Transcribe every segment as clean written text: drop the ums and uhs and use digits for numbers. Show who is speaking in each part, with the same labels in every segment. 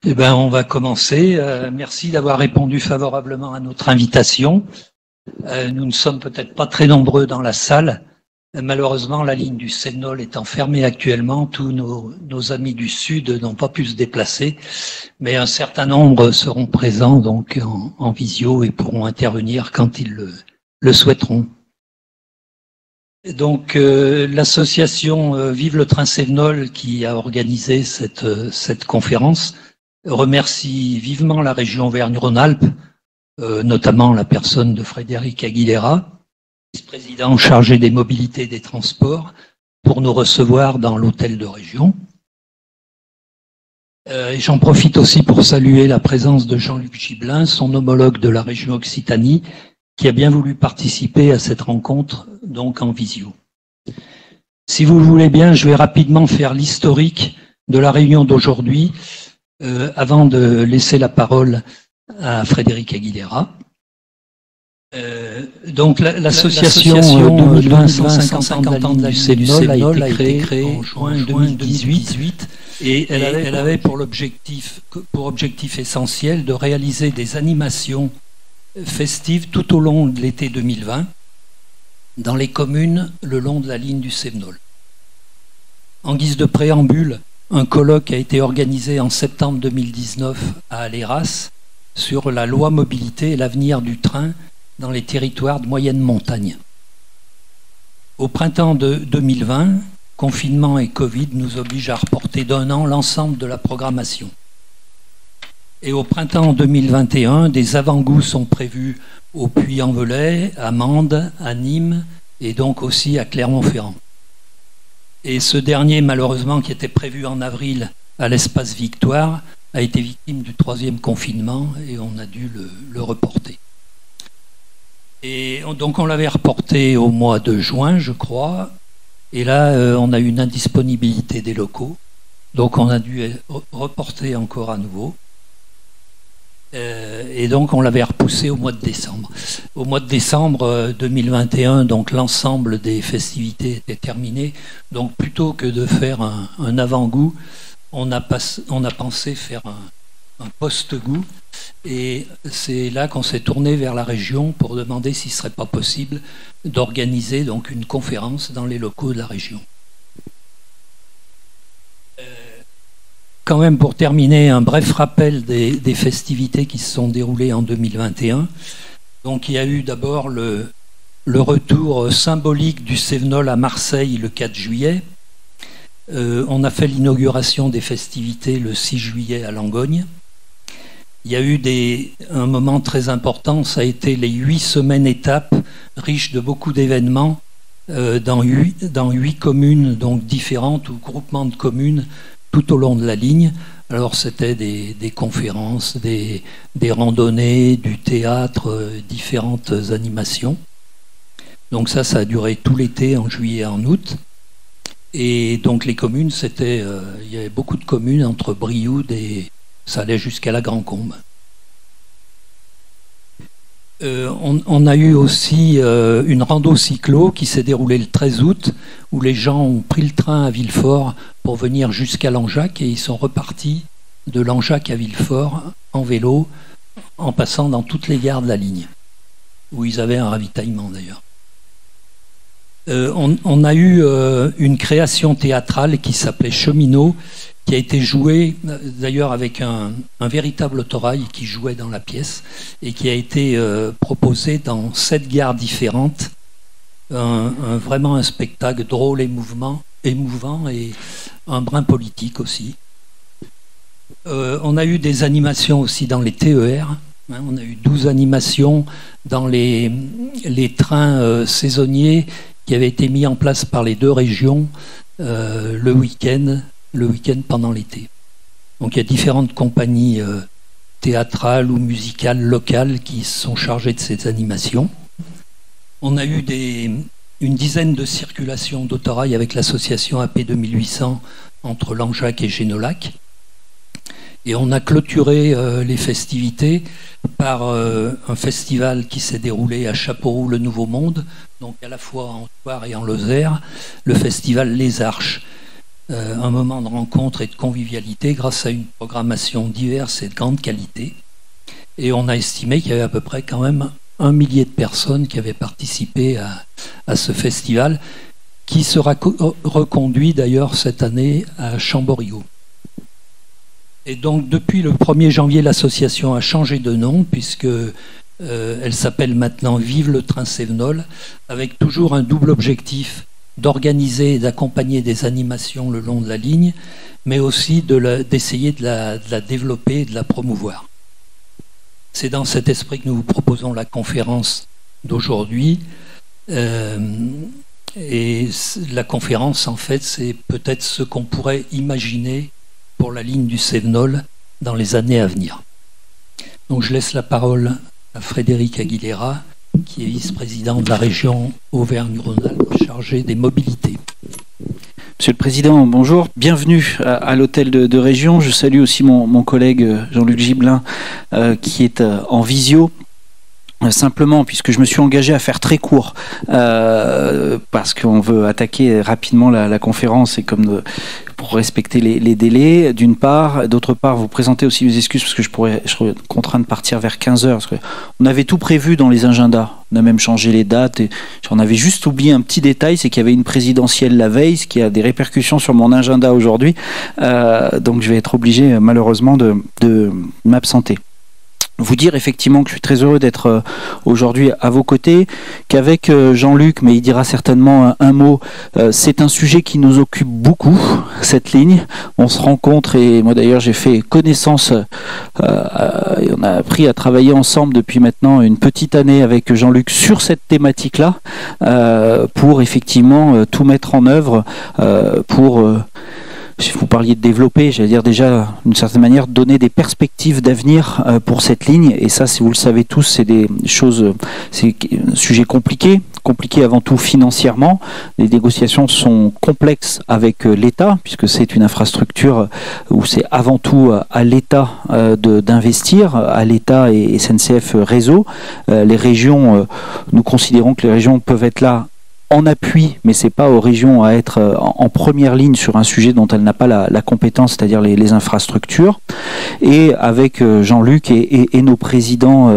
Speaker 1: Eh ben, on va commencer. Merci d'avoir répondu favorablement à notre invitation. Nous ne sommes peut-être pas très nombreux dans la salle. Malheureusement, la ligne du Cévenol étant fermée actuellement, tous nos amis du Sud n'ont pas pu se déplacer, mais un certain nombre seront présents donc en visio et pourront intervenir quand ils le souhaiteront. Donc, l'association Vive le train Cévenol qui a organisé cette conférence remercie vivement la région Auvergne-Rhône-Alpes, notamment la personne de Frédéric Aguilera, vice-président chargé des mobilités et des transports, pour nous recevoir dans l'hôtel de région. Et j'en profite aussi pour saluer la présence de Jean-Luc Gibelin, son homologue de la région Occitanie, qui a bien voulu participer à cette rencontre, donc en visio. Si vous le voulez bien, je vais rapidement faire l'historique de la réunion d'aujourd'hui, avant de laisser la parole à Frédéric Aguilera. Donc l'association 2020 150 ans de la ligne du Cévenol a été créée en juin 2018 et elle avait pour objectif essentiel de réaliser des animations festives tout au long de l'été 2020 dans les communes le long de la ligne du Cévenol. En guise de préambule, un colloque a été organisé en septembre 2019 à Aléras sur la loi mobilité et l'avenir du train dans les territoires de moyenne montagne. Au printemps de 2020, confinement et Covid nous obligent à reporter d'1 an l'ensemble de la programmation. Et au printemps 2021, des avant-goûts sont prévus au Puy-en-Velay, à Mende, à Nîmes et donc aussi à Clermont-Ferrand. Et ce dernier, malheureusement, qui était prévu en avril à l'Espace Victoire, a été victime du 3e confinement et on a dû le reporter. Et donc on l'avait reporté au mois de juin, je crois, et là on a eu une indisponibilité des locaux, donc on a dû reporter encore à nouveau. Et donc on l'avait repoussé au mois de décembre. Au mois de décembre 2021, donc l'ensemble des festivités était terminé. Donc plutôt que de faire un avant-goût, on a pensé faire un post-goût. Et c'est là qu'on s'est tourné vers la région pour demander s'il ne serait pas possible d'organiser donc une conférence dans les locaux de la région. Quand même, pour terminer, un bref rappel des festivités qui se sont déroulées en 2021. Donc, il y a eu d'abord le retour symbolique du Cévenol à Marseille le 4 juillet. On a fait l'inauguration des festivités le 6 juillet à Langogne. Il y a eu un moment très important, ça a été les 8 semaines étapes, riches de beaucoup d'événements, dans 8 communes donc différentes ou groupements de communes, tout au long de la ligne. Alors c'était des conférences, des randonnées, du théâtre, différentes animations. Donc ça a duré tout l'été, en juillet et en août. Et donc les communes, il y avait beaucoup de communes entre Brioude et ça allait jusqu'à la Grand-Combe. On a eu aussi une rando cyclo qui s'est déroulée le 13 août, où les gens ont pris le train à Villefort pour venir jusqu'à Langeac et ils sont repartis de Langeac à Villefort en vélo, en passant dans toutes les gares de la ligne, où ils avaient un ravitaillement d'ailleurs. On a eu une création théâtrale qui s'appelait Cheminot, qui a été joué d'ailleurs avec un véritable autorail qui jouait dans la pièce et qui a été proposé dans 7 gares différentes. Vraiment un spectacle drôle et émouvant et un brin politique aussi. On a eu des animations aussi dans les TER. On a eu 12 animations dans les trains saisonniers qui avaient été mis en place par les 2 régions le week-end pendant l'été. Donc il y a différentes compagnies théâtrales ou musicales locales qui sont chargées de ces animations. On a eu une dizaine de circulations d'autorail avec l'association AP 2800 entre Langeac et Génolac. Et on a clôturé les festivités par un festival qui s'est déroulé à Chapauroux, le Nouveau Monde, donc à la fois en Toire et en Lozère, le festival Les Arches, un moment de rencontre et de convivialité grâce à une programmation diverse et de grande qualité. Et on a estimé qu'il y avait à peu près quand même 1 millier de personnes qui avaient participé à ce festival, qui sera reconduit d'ailleurs cette année à Chamborigot. Et donc depuis le 1er janvier, l'association a changé de nom, puisque elle s'appelle maintenant Vive le train Cévenol, avec toujours un double objectif d'organiser et d'accompagner des animations le long de la ligne, mais aussi d'essayer de la développer et de la promouvoir. C'est dans cet esprit que nous vous proposons la conférence d'aujourd'hui. Et la conférence, en fait, c'est peut-être ce qu'on pourrait imaginer pour la ligne du Cévenol dans les années à venir. Donc je laisse la parole à Frédéric Aguilera, qui est vice-président de la région Auvergne-Rhône-Alpes, chargé des mobilités.
Speaker 2: Monsieur le Président, bonjour. Bienvenue à l'hôtel de région. Je salue aussi mon collègue Jean-Luc Gibelin, qui est en visio. Simplement, puisque je me suis engagé à faire très court, parce qu'on veut attaquer rapidement la conférence et pour respecter les délais, d'une part. D'autre part, vous présenter aussi mes excuses, parce que je serais contraint de partir vers 15h. Parce qu'on avait tout prévu dans les agendas. On a même changé les dates. Et j'en avais juste oublié un petit détail, c'est qu'il y avait une présidentielle la veille, ce qui a des répercussions sur mon agenda aujourd'hui. Donc je vais être obligé, malheureusement, de m'absenter. Vous dire effectivement que je suis très heureux d'être aujourd'hui à vos côtés, qu'avec Jean-Luc, mais il dira certainement un mot, c'est un sujet qui nous occupe beaucoup, cette ligne. On se rencontre et moi d'ailleurs j'ai fait connaissance, et on a appris à travailler ensemble depuis maintenant une petite année avec Jean-Luc sur cette thématique-là, pour effectivement tout mettre en œuvre pour... Si vous parliez de développer, j'allais dire déjà, d'une certaine manière, donner des perspectives d'avenir pour cette ligne. Et ça, si vous le savez tous, c'est des choses, c'est un sujet compliqué avant tout financièrement. Les négociations sont complexes avec l'État, puisque c'est une infrastructure où c'est avant tout à l'État d'investir, à l'État et SNCF Réseau. Les régions, nous considérons que les régions peuvent être là en appui, mais c'est pas aux régions à être en première ligne sur un sujet dont elle n'a pas la compétence, c'est-à-dire les infrastructures. Et avec Jean-Luc et nos présidents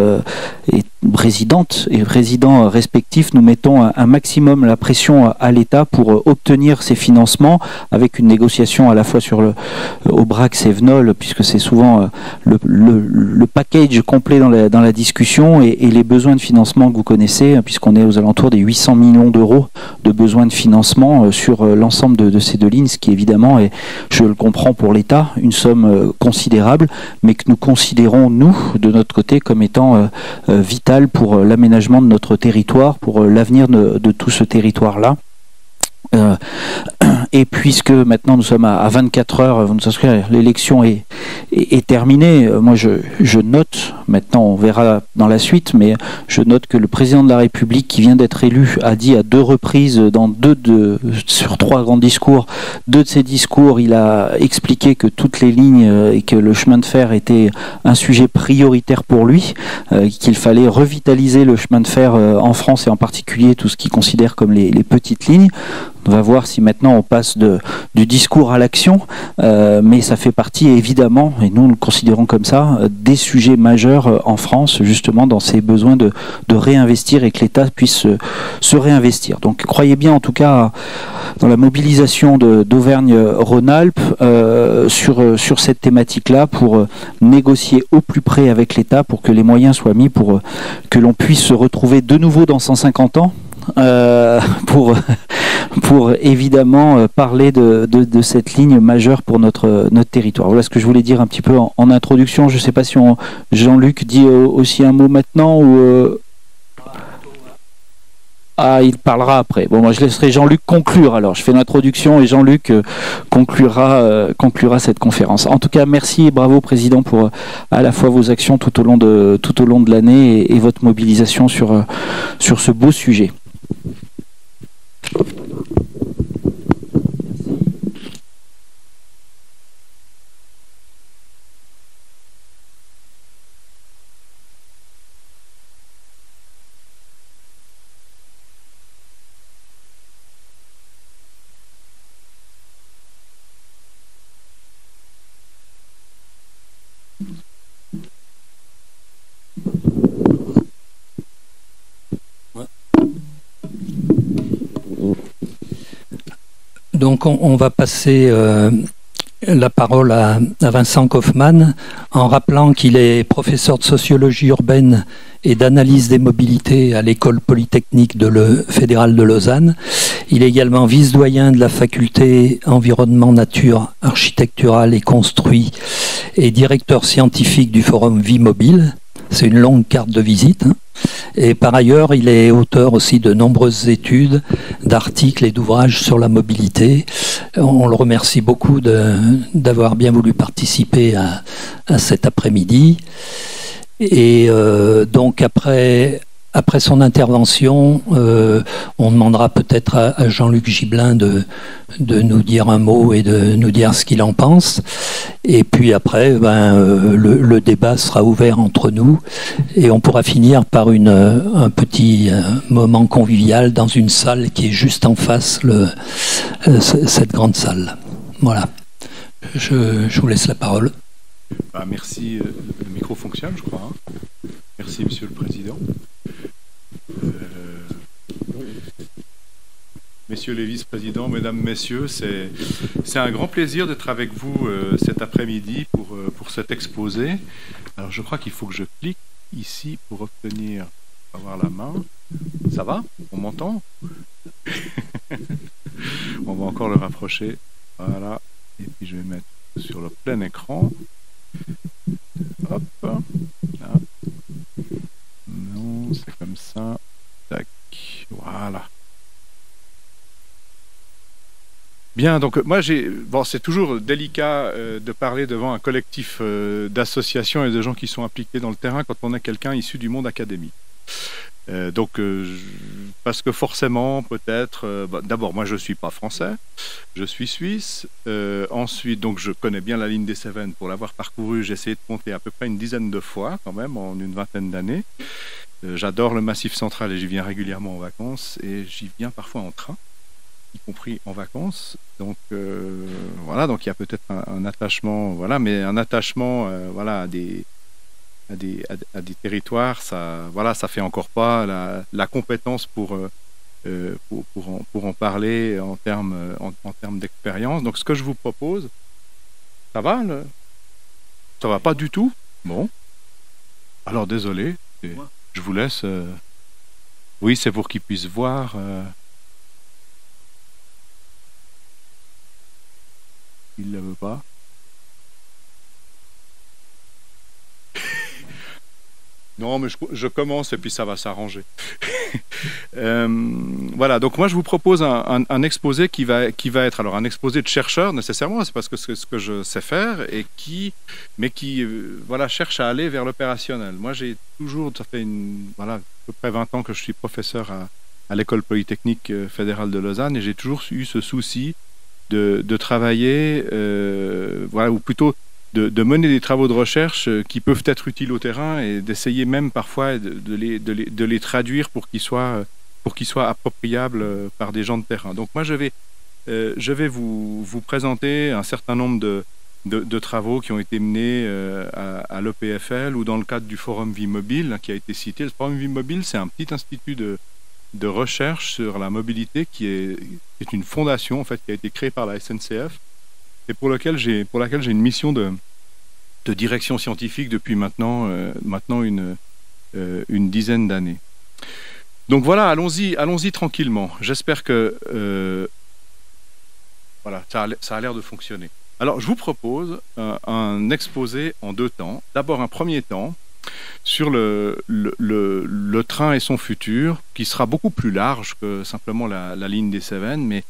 Speaker 2: et présidentes et présidents respectifs, nous mettons un maximum la pression à l'État pour obtenir ces financements, avec une négociation à la fois sur au BRAC Cévenol, puisque c'est souvent le package complet dans la discussion, et les besoins de financement que vous connaissez, puisqu'on est aux alentours des 800 millions d'euros de besoins de financement sur l'ensemble de ces deux lignes, ce qui évidemment est, je le comprends pour l'État, une somme considérable, mais que nous considérons, nous, de notre côté, comme étant vital pour l'aménagement de notre territoire, pour l'avenir de tout ce territoire-là. Et puisque maintenant nous sommes à 24 heures, l'élection est terminée, moi je note, maintenant on verra dans la suite, mais je note que le président de la République qui vient d'être élu a dit à 2 reprises, dans sur 3 grands discours, 2 de ses discours, il a expliqué que toutes les lignes et que le chemin de fer était un sujet prioritaire pour lui, qu'il fallait revitaliser le chemin de fer en France, et en particulier tout ce qu'il considère comme les petites lignes. On va voir si maintenant on passe du discours à l'action, mais ça fait partie évidemment, et nous le considérons comme ça, des sujets majeurs en France, justement dans ces besoins de réinvestir, et que l'État puisse se réinvestir. Donc croyez bien en tout cas dans la mobilisation d'Auvergne-Rhône-Alpes sur cette thématique-là, pour négocier au plus près avec l'État, pour que les moyens soient mis, pour que l'on puisse se retrouver de nouveau dans 150 ans, pour évidemment parler de cette ligne majeure pour notre territoire. Voilà ce que je voulais dire un petit peu en introduction. Je ne sais pas si Jean-Luc dit aussi un mot maintenant ou... Ah, il parlera après. Bon, moi je laisserai Jean-Luc conclure alors. Je fais l'introduction et Jean-Luc conclura cette conférence. En tout cas, merci et bravo Président pour à la fois vos actions tout au long de l'année et votre mobilisation sur ce beau sujet.
Speaker 1: Donc on va passer la parole à Vincent Kaufmann en rappelant qu'il est professeur de sociologie urbaine et d'analyse des mobilités à l'école polytechnique fédérale de Lausanne. Il est également vice-doyen de la faculté environnement, nature, architectural et construit et directeur scientifique du forum Vie Mobile. C'est une longue carte de visite. Et par ailleurs, il est auteur aussi de nombreuses études, d'articles et d'ouvrages sur la mobilité. On le remercie beaucoup d'avoir bien voulu participer à cet après-midi. Et donc après son intervention, on demandera peut-être à Jean-Luc Gibelin de nous dire un mot et de nous dire ce qu'il en pense. Et puis après, le débat sera ouvert entre nous et on pourra finir par un petit moment convivial dans une salle qui est juste en face, cette grande salle. Voilà. Je vous laisse la parole.
Speaker 3: Merci. Le micro fonctionne, je crois. Hein. Merci, Monsieur le Président. Messieurs les vice-présidents, mesdames, messieurs, c'est un grand plaisir d'être avec vous cet après-midi pour cet exposé. Alors, je crois qu'il faut que je clique ici pour obtenir, avoir la main. Ça va? On m'entend? On va encore le rapprocher. Voilà. Et puis, je vais mettre sur le plein écran. Hop. Là. Non, c'est comme ça. Tac. Voilà. Bien, donc moi c'est toujours délicat de parler devant un collectif d'associations et de gens qui sont impliqués dans le terrain quand on est quelqu'un issu du monde académique. Parce que forcément, peut-être, d'abord, moi je ne suis pas français, je suis suisse. Ensuite, donc je connais bien la ligne des Cévennes pour l'avoir parcourue. J'ai essayé de compter à peu près une dizaine de fois, quand même, en une vingtaine d'années. J'adore le Massif central et j'y viens régulièrement en vacances et j'y viens parfois en train, y compris en vacances. Donc voilà, donc il y a peut-être un attachement, voilà, mais un attachement, voilà, à des territoires, ça, voilà, ça fait encore pas la compétence pour en parler en termes d'expérience. Donc ce que je vous propose, ça va, ça va pas du tout. Bon, alors désolé, je vous laisse. Oui, c'est pour qu'ils puissent voir. Il ne le veut pas. Non, mais je commence et puis ça va s'arranger. Voilà, donc moi je vous propose un exposé qui va être alors un exposé de chercheur nécessairement, c'est parce que c'est ce que je sais faire et qui voilà, cherche à aller vers l'opérationnel. Moi j'ai toujours, ça fait voilà, à peu près 20 ans que je suis professeur à l'école polytechnique fédérale de Lausanne et j'ai toujours eu ce souci de travailler, voilà, ou plutôt de mener des travaux de recherche qui peuvent être utiles au terrain et d'essayer même parfois de les traduire pour qu'ils soient appropriables par des gens de terrain. Donc moi je vais vous présenter un certain nombre de travaux qui ont été menés à l'EPFL ou dans le cadre du Forum Vie Mobile qui a été cité. Le Forum Vie Mobile, c'est un petit institut de recherche sur la mobilité qui est une fondation en fait qui a été créée par la SNCF et pour laquelle j'ai une mission de direction scientifique depuis maintenant une dizaine d'années. Donc voilà, allons-y tranquillement. J'espère que voilà, ça a l'air de fonctionner. Alors je vous propose un exposé en deux temps. D'abord un premier temps sur le train et son futur, qui sera beaucoup plus large que simplement la ligne des Cévennes, mais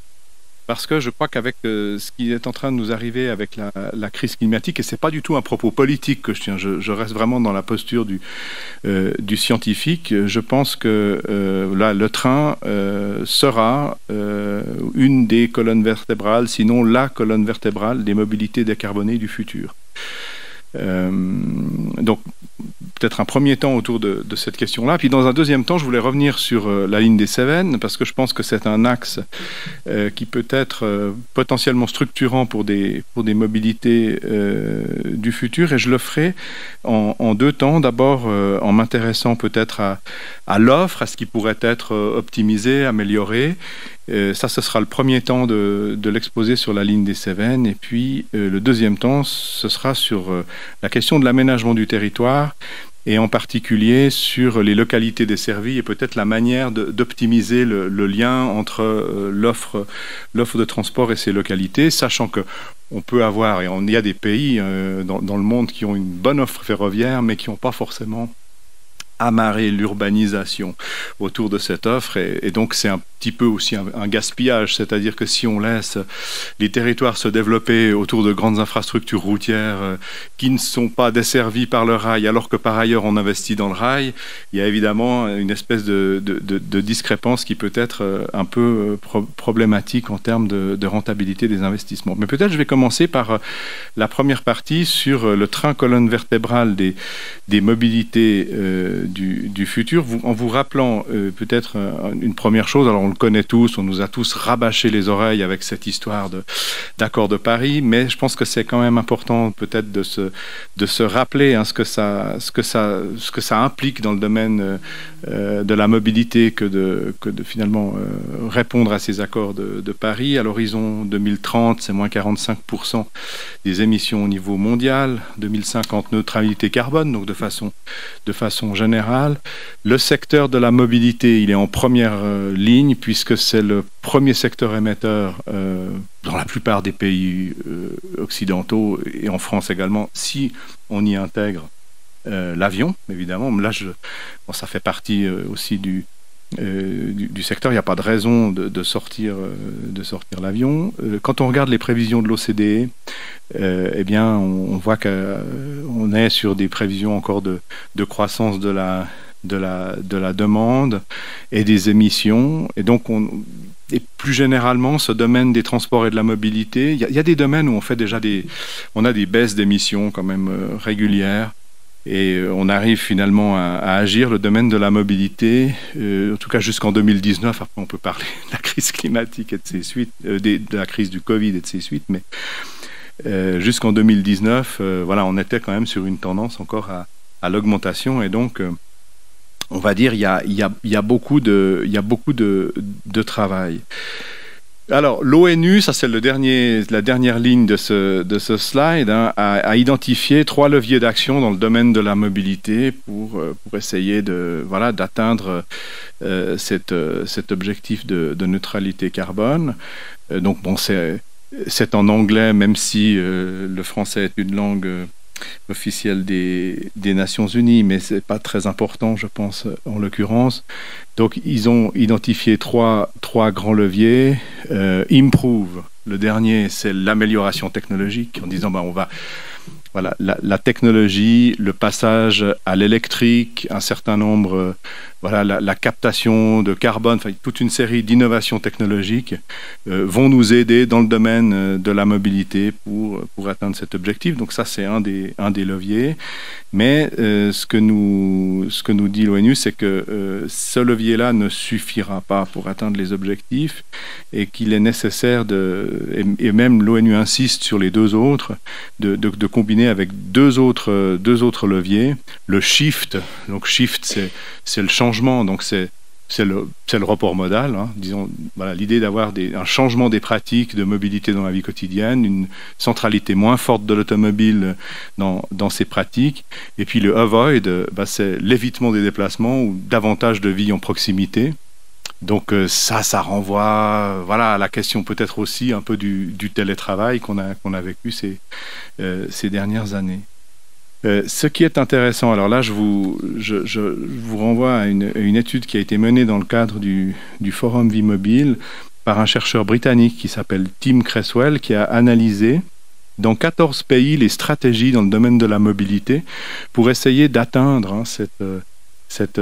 Speaker 3: parce que je crois qu'avec ce qui est en train de nous arriver avec la crise climatique, et c'est pas du tout un propos politique que je tiens, je reste vraiment dans la posture du scientifique, je pense que là, le train sera une des colonnes vertébrales, sinon la colonne vertébrale des mobilités décarbonées du futur. donc, peut-être un premier temps autour de cette question-là. Puis dans un deuxième temps, je voulais revenir sur la ligne des Cévennes, parce que je pense que c'est un axe qui peut être potentiellement structurant pour des mobilités du futur. Et je le ferai en deux temps. D'abord, en m'intéressant peut-être à l'offre, à ce qui pourrait être optimisé, amélioré. Ça, ce sera le premier temps de l'exposé sur la ligne des Cévennes. Et puis, le deuxième temps, ce sera sur la question de l'aménagement du territoire, et en particulier sur les localités desservies et peut-être la manière d'optimiser le lien entre l'offre de transport et ces localités, sachant que on peut avoir, et il y a des pays dans le monde qui ont une bonne offre ferroviaire, mais qui n'ont pas forcément amarré l'urbanisation autour de cette offre, et donc c'est un petit peu aussi un gaspillage, c'est-à-dire que si on laisse les territoires se développer autour de grandes infrastructures routières qui ne sont pas desservies par le rail, alors que par ailleurs on investit dans le rail, il y a évidemment une espèce de discrépance qui peut être un peu problématique en termes de rentabilité des investissements. Mais peut-être je vais commencer par la première partie sur le train colonne vertébrale des mobilités du futur, en vous rappelant peut-être une première chose. Alors on le connaît tous, on nous a tous rabâché les oreilles avec cette histoire d'accord de Paris, mais je pense que c'est quand même important peut-être de se rappeler ce que ça implique dans le domaine de la mobilité que de finalement répondre à ces accords de Paris. À l'horizon 2030, c'est moins 45% des émissions au niveau mondial. 2050, neutralité carbone, donc de façon générale. Le secteur de la mobilité, il est en première ligne puisque c'est le premier secteur émetteur dans la plupart des pays occidentaux et en France également, si on y intègre l'avion, évidemment. Là, ça fait partie aussi du secteur. Il n'y a pas de raison de sortir l'avion. Quand on regarde les prévisions de l'OCDE, eh bien, on voit qu'on est sur des prévisions encore de croissance de la demande et des émissions. Et donc, et plus généralement, ce domaine des transports et de la mobilité, il y a des domaines où on fait déjà on a des baisses d'émissions quand même régulières. Et on arrive finalement à agir. Le domaine de la mobilité, en tout cas jusqu'en 2019, après on peut parler de la crise climatique et de ses suites, de la crise du Covid et de ses suites, mais jusqu'en 2019, voilà, on était quand même sur une tendance encore à l'augmentation. Et donc, on va dire, il y a beaucoup de travail. Alors, l'ONU, ça c'est la dernière ligne de ce slide, a identifié 3 leviers d'action dans le domaine de la mobilité pour essayer d'atteindre cet objectif de neutralité carbone. Donc bon, c'est en anglais, même si le français est une langue officielle des Nations Unies, mais c'est pas très important, je pense, en l'occurrence. Donc, ils ont identifié trois grands leviers. Improve, le dernier, c'est l'amélioration technologique, en disant, on va... Voilà, la technologie, le passage à l'électrique, un certain nombre, la captation de carbone, toute une série d'innovations technologiques vont nous aider dans le domaine de la mobilité pour atteindre cet objectif. Donc ça, c'est un des leviers. Mais ce que nous dit l'ONU, c'est que ce levier-là ne suffira pas pour atteindre les objectifs et qu'il est nécessaire et même l'ONU insiste sur les 2 autres, de combiner avec deux autres leviers. Le shift, donc shift c'est le changement, donc c'est le report modal, disons, voilà, l'idée d'avoir un changement des pratiques de mobilité dans la vie quotidienne, une centralité moins forte de l'automobile dans ces pratiques. Et puis le avoid, c'est l'évitement des déplacements ou davantage de vie en proximité. Donc ça renvoie à la question peut-être aussi un peu du télétravail qu'on a vécu ces dernières années. Ce qui est intéressant, alors là je vous renvoie à une étude qui a été menée dans le cadre du Forum Vie Mobile par un chercheur britannique qui s'appelle Tim Creswell, qui a analysé dans 14 pays les stratégies dans le domaine de la mobilité pour essayer d'atteindre cette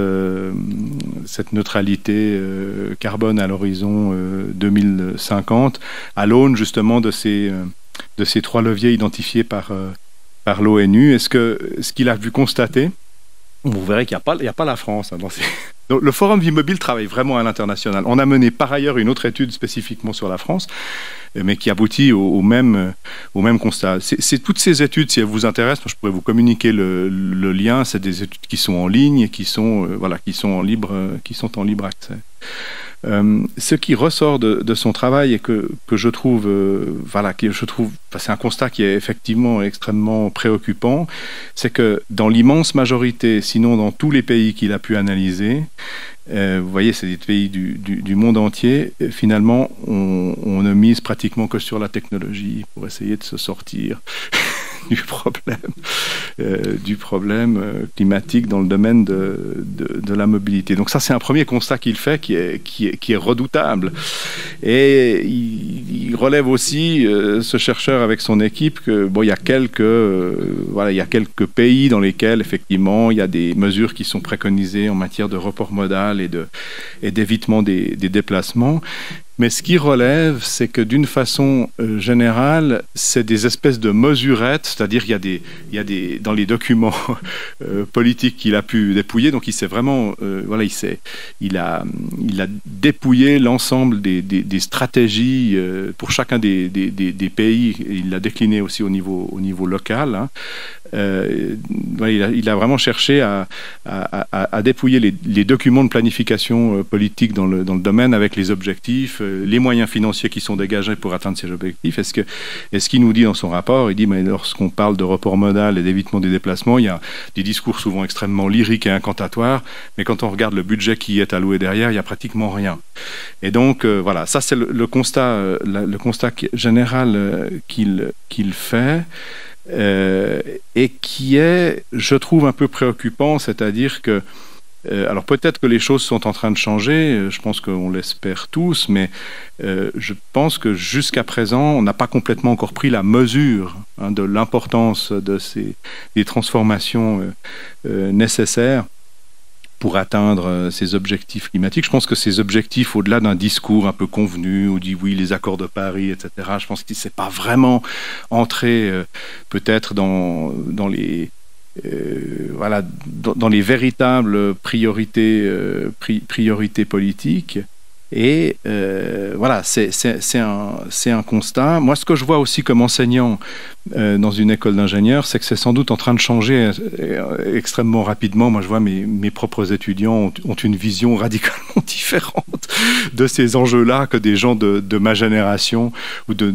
Speaker 3: neutralité carbone à l'horizon 2050, à l'aune justement de ces 3 leviers identifiés par par l'ONU. Ce qu'il a vu constater, vous verrez qu'il n'y a pas la France dans ces... Donc, le Forum Vie Mobile travaille vraiment à l'international. On a mené par ailleurs une autre étude spécifiquement sur la France, mais qui aboutit au même constat. C'est toutes ces études, si elles vous intéressent, je pourrais vous communiquer le lien. C'est des études qui sont en ligne, qui sont en libre accès. Ce qui ressort de son travail et que je trouve, c'est un constat qui est effectivement extrêmement préoccupant, c'est que dans l'immense majorité, sinon dans tous les pays qu'il a pu analyser, vous voyez, c'est des pays du monde entier, finalement, on ne mise pratiquement que sur la technologie pour essayer de se sortir du problème climatique dans le domaine de la mobilité. Donc ça, c'est un premier constat qu'il fait qui est redoutable. Et il relève aussi, ce chercheur avec son équipe, que il y a quelques pays dans lesquels effectivement il y a des mesures qui sont préconisées en matière de report modal et d'évitement des déplacements. Mais ce qui relève, c'est que d'une façon générale, c'est des espèces de mesurettes, c'est-à-dire il y a des dans les documents politiques qu'il a pu dépouiller. Donc il s'est vraiment, il a dépouillé l'ensemble des stratégies pour chacun des pays. Il l'a décliné aussi au niveau local. Hein. Il a vraiment cherché à dépouiller les documents de planification politique dans le domaine avec les objectifs, les moyens financiers qui sont dégagés pour atteindre ces objectifs. Et ce qu'il nous dit dans son rapport, il dit, mais lorsqu'on parle de report modal et d'évitement des déplacements, il y a des discours souvent extrêmement lyriques et incantatoires, mais quand on regarde le budget qui est alloué derrière, il n'y a pratiquement rien. Et donc, ça c'est le constat général qu'il fait. Et qui est, je trouve, un peu préoccupant, c'est-à-dire que alors peut-être que les choses sont en train de changer, je pense qu'on l'espère tous, mais je pense que jusqu'à présent, on n'a pas complètement encore pris la mesure de l'importance des transformations nécessaires pour atteindre ces objectifs climatiques. Je pense que ces objectifs, au-delà d'un discours un peu convenu, où on dit oui, les accords de Paris, etc., je pense qu'il ne s'est pas vraiment entré peut-être dans les véritables priorités politiques. Et c'est un constat. Moi, ce que je vois aussi comme enseignant dans une école d'ingénieurs, c'est que c'est sans doute en train de changer extrêmement rapidement. Moi, je vois mes propres étudiants ont une vision radicalement différente de ces enjeux-là que des gens de ma génération ou de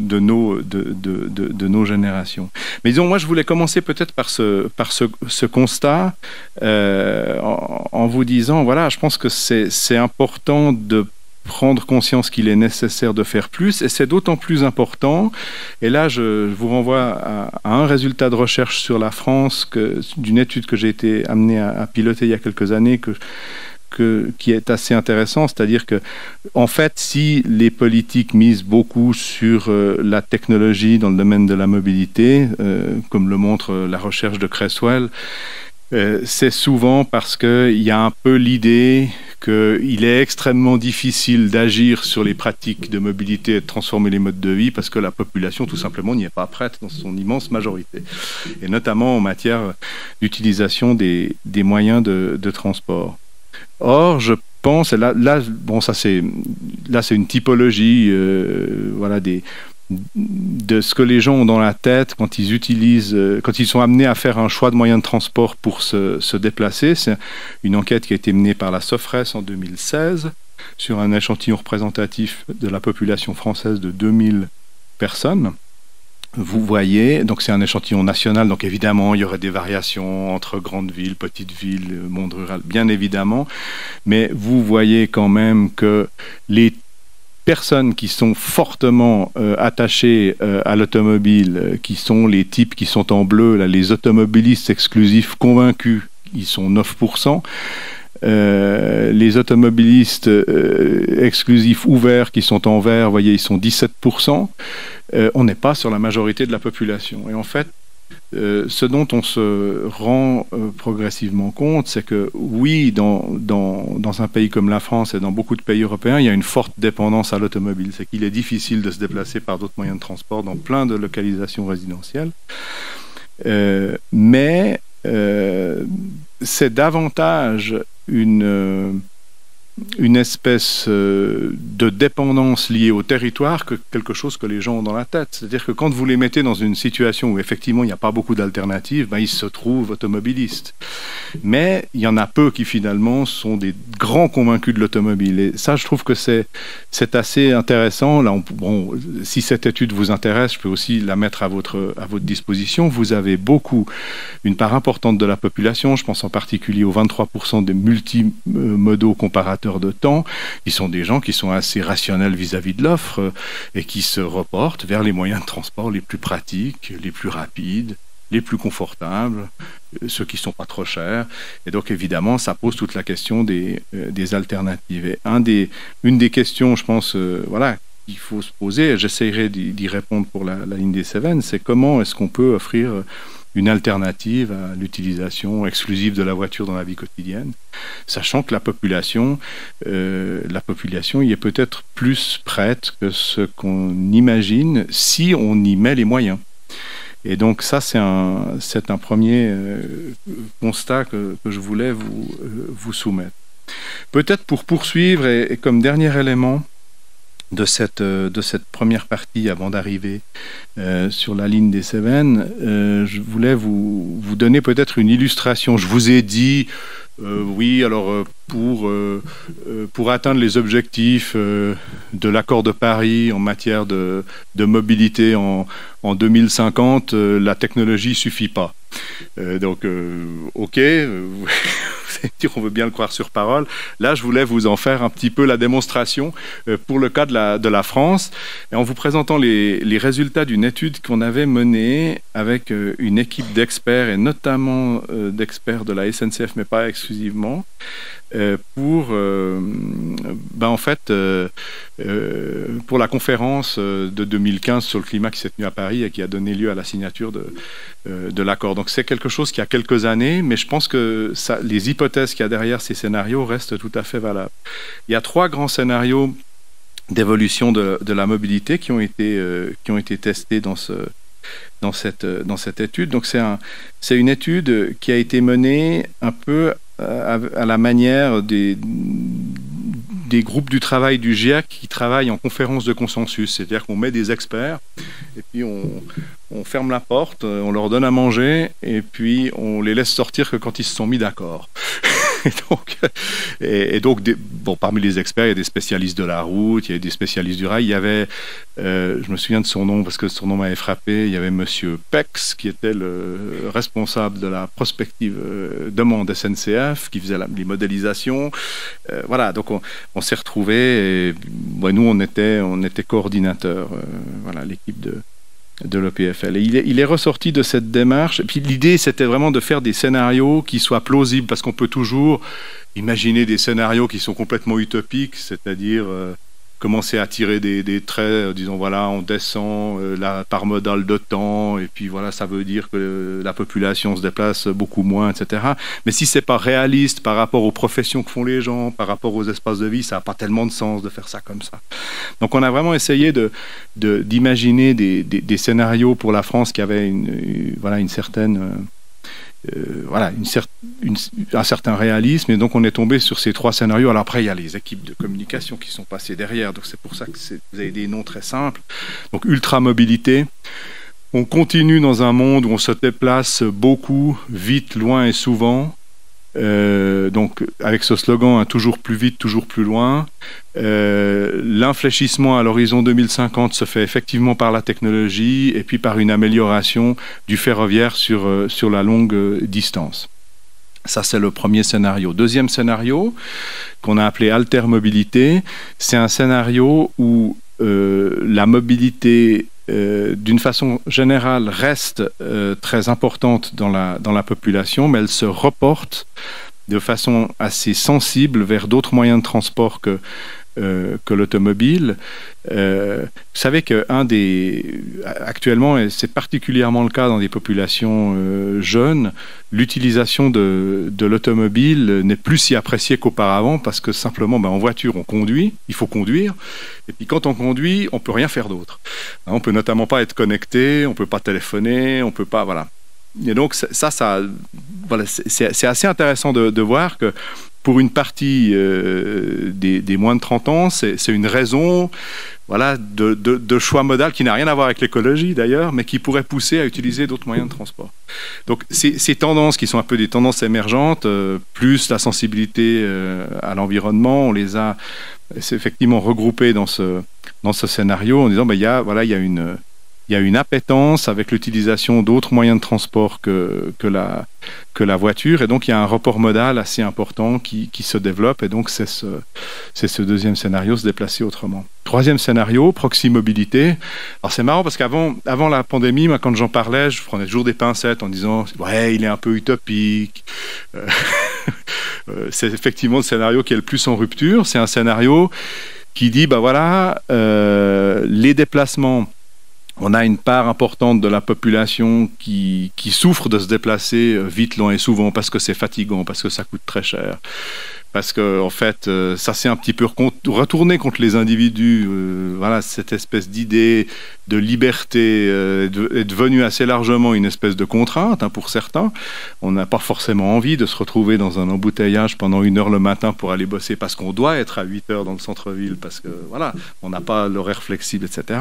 Speaker 3: nos générations. Mais disons, moi, je voulais commencer peut-être par ce constat en vous disant, je pense que c'est important de prendre conscience qu'il est nécessaire de faire plus, et c'est d'autant plus important, et là je vous renvoie à un résultat de recherche sur la France d'une étude que j'ai été amené à piloter il y a quelques années, qui est assez intéressant, c'est-à-dire que, en fait, si les politiques misent beaucoup sur la technologie dans le domaine de la mobilité, comme le montre la recherche de Creswell, c'est souvent parce qu'il y a un peu l'idée qu'il est extrêmement difficile d'agir sur les pratiques de mobilité et de transformer les modes de vie parce que la population, tout simplement, n'y est pas prête dans son immense majorité. Et notamment en matière d'utilisation des moyens de transport. Or, je pense, et là c'est une typologie, de ce que les gens ont dans la tête quand ils sont amenés à faire un choix de moyen de transport pour se déplacer. C'est une enquête qui a été menée par la Sofres en 2016 sur un échantillon représentatif de la population française de 2000 personnes. Vous voyez, donc c'est un échantillon national, donc évidemment il y aurait des variations entre grandes villes, petites villes, monde rural, bien évidemment, mais vous voyez quand même que les personnes qui sont fortement attachées à l'automobile, qui sont les types qui sont en bleu, là, les automobilistes exclusifs convaincus, ils sont 9%. Les automobilistes exclusifs ouverts qui sont en vert, vous voyez, ils sont 17%. On n'est pas sur la majorité de la population. Et en fait, ce dont on se rend progressivement compte, c'est que oui, dans un pays comme la France et dans beaucoup de pays européens, il y a une forte dépendance à l'automobile. C'est qu'il est difficile de se déplacer par d'autres moyens de transport dans plein de localisations résidentielles. mais c'est davantage une espèce de dépendance liée au territoire que quelque chose que les gens ont dans la tête. C'est-à-dire que quand vous les mettez dans une situation où effectivement il n'y a pas beaucoup d'alternatives, ben, ils se trouvent automobilistes. Mais il y en a peu qui finalement sont des grands convaincus de l'automobile. Et ça, je trouve que c'est assez intéressant. Là, bon, si cette étude vous intéresse, je peux aussi la mettre à votre disposition. Vous avez une part importante de la population, je pense en particulier aux 23% des multimodaux comparateurs de temps, qui sont des gens qui sont assez rationnels vis-à-vis de l'offre et qui se reportent vers les moyens de transport les plus pratiques, les plus rapides, les plus confortables, ceux qui ne sont pas trop chers. Et donc, évidemment, ça pose toute la question des alternatives. Et une des questions, je pense, qu'il faut se poser, et j'essaierai d'y répondre pour la ligne des Cévennes, c'est comment est-ce qu'on peut offrir une alternative à l'utilisation exclusive de la voiture dans la vie quotidienne, sachant que la population y est peut-être plus prête que ce qu'on imagine si on y met les moyens. Et donc ça, c'est un premier constat que je voulais vous soumettre. Peut-être pour poursuivre, et comme dernier élément de cette première partie avant d'arriver sur la ligne des Cévennes, je voulais vous donner peut-être une illustration. Je vous ai dit, oui, alors pour atteindre les objectifs de l'accord de Paris en matière de mobilité en 2050, la technologie ne suffit pas. Donc, ok, on veut bien le croire sur parole. Là, je voulais vous en faire un petit peu la démonstration pour le cas de la France, et en vous présentant les résultats d'une étude qu'on avait menée avec une équipe d'experts, et notamment d'experts de la SNCF, mais pas exclusivement, pour la conférence de 2015 sur le climat qui s'est tenue à Paris et qui a donné lieu à la signature de l'accord. Donc c'est quelque chose qui a quelques années, mais je pense que les hypothèses qu'il y a derrière ces scénarios restent tout à fait valables. Il y a 3 grands scénarios d'évolution de la mobilité qui ont été testés dans cette étude. Donc c'est une étude qui a été menée un peu à la manière des groupes du travail du GIEC qui travaillent en conférence de consensus. C'est-à-dire qu'on met des experts et puis on ferme la porte, on leur donne à manger et puis on les laisse sortir que quand ils se sont mis d'accord. Et donc parmi les experts, il y a des spécialistes de la route, il y a des spécialistes du rail. Il y avait, je me souviens de son nom parce que son nom m'avait frappé, il y avait Monsieur Pex qui était le responsable de la prospective demande SNCF, qui faisait les modélisations. Voilà, donc on s'est retrouvés et nous on était coordinateurs, l'équipe de l'EPFL. Et il est ressorti de cette démarche. Et puis l'idée, c'était vraiment de faire des scénarios qui soient plausibles, parce qu'on peut toujours imaginer des scénarios qui sont complètement utopiques, c'est-à-dire commencer à tirer des traits, disons voilà, on descend la part modale de temps, et puis voilà, ça veut dire que la population se déplace beaucoup moins, etc. Mais si c'est pas réaliste par rapport aux professions que font les gens, par rapport aux espaces de vie, ça n'a pas tellement de sens de faire ça comme ça. Donc on a vraiment essayé d'imaginer des scénarios pour la France qui avaient un certain réalisme, et donc on est tombé sur ces 3 scénarios. Alors après, il y a les équipes de communication qui sont passées derrière, donc c'est pour ça que vous avez des noms très simples. Donc ultra-mobilité, on continue dans un monde où on se déplace beaucoup, vite, loin et souvent. Donc avec ce slogan, toujours plus vite, toujours plus loin. L'infléchissement à l'horizon 2050 se fait effectivement par la technologie et puis par une amélioration du ferroviaire sur la longue distance. Ça, c'est le premier scénario. Deuxième scénario, qu'on a appelé altermobilité, c'est un scénario où la mobilité d'une façon générale reste très importante dans la population, mais elle se reporte de façon assez sensible vers d'autres moyens de transport que l'automobile. Vous savez actuellement, et c'est particulièrement le cas dans des populations jeunes, l'utilisation de l'automobile n'est plus si appréciée qu'auparavant, parce que simplement, en voiture, on conduit, il faut conduire, et puis quand on conduit, on peut rien faire d'autre. On peut notamment pas être connecté, on peut pas téléphoner, on peut pas, voilà. Et donc voilà, c'est assez intéressant de voir que pour une partie des moins de 30 ans, c'est une raison voilà, de choix modal qui n'a rien à voir avec l'écologie d'ailleurs, mais qui pourrait pousser à utiliser d'autres moyens de transport. Donc ces tendances qui sont un peu des tendances émergentes, plus la sensibilité à l'environnement, on les a effectivement regroupées dans ce scénario en disant il y a une appétence avec l'utilisation d'autres moyens de transport que la voiture, et donc il y a un report modal assez important qui se développe, et donc c'est ce deuxième scénario, se déplacer autrement. Troisième scénario, proxy mobilité. Alors c'est marrant parce qu'avant la pandémie, moi, quand j'en parlais, je prenais toujours des pincettes en disant ouais, il est un peu utopique. C'est effectivement le scénario qui est le plus en rupture. C'est un scénario qui dit les déplacements. On a une part importante de la population qui souffre de se déplacer vite, long et souvent parce que c'est fatigant, parce que ça coûte très cher. Parce que en fait, ça s'est un petit peu retourné contre les individus. Voilà, cette espèce d'idée de liberté est devenue assez largement une espèce de contrainte pour certains. On n'a pas forcément envie de se retrouver dans un embouteillage pendant 1 heure le matin pour aller bosser parce qu'on doit être à 8 heures dans le centre-ville parce que voilà, on n'a pas l'horaire flexible, etc.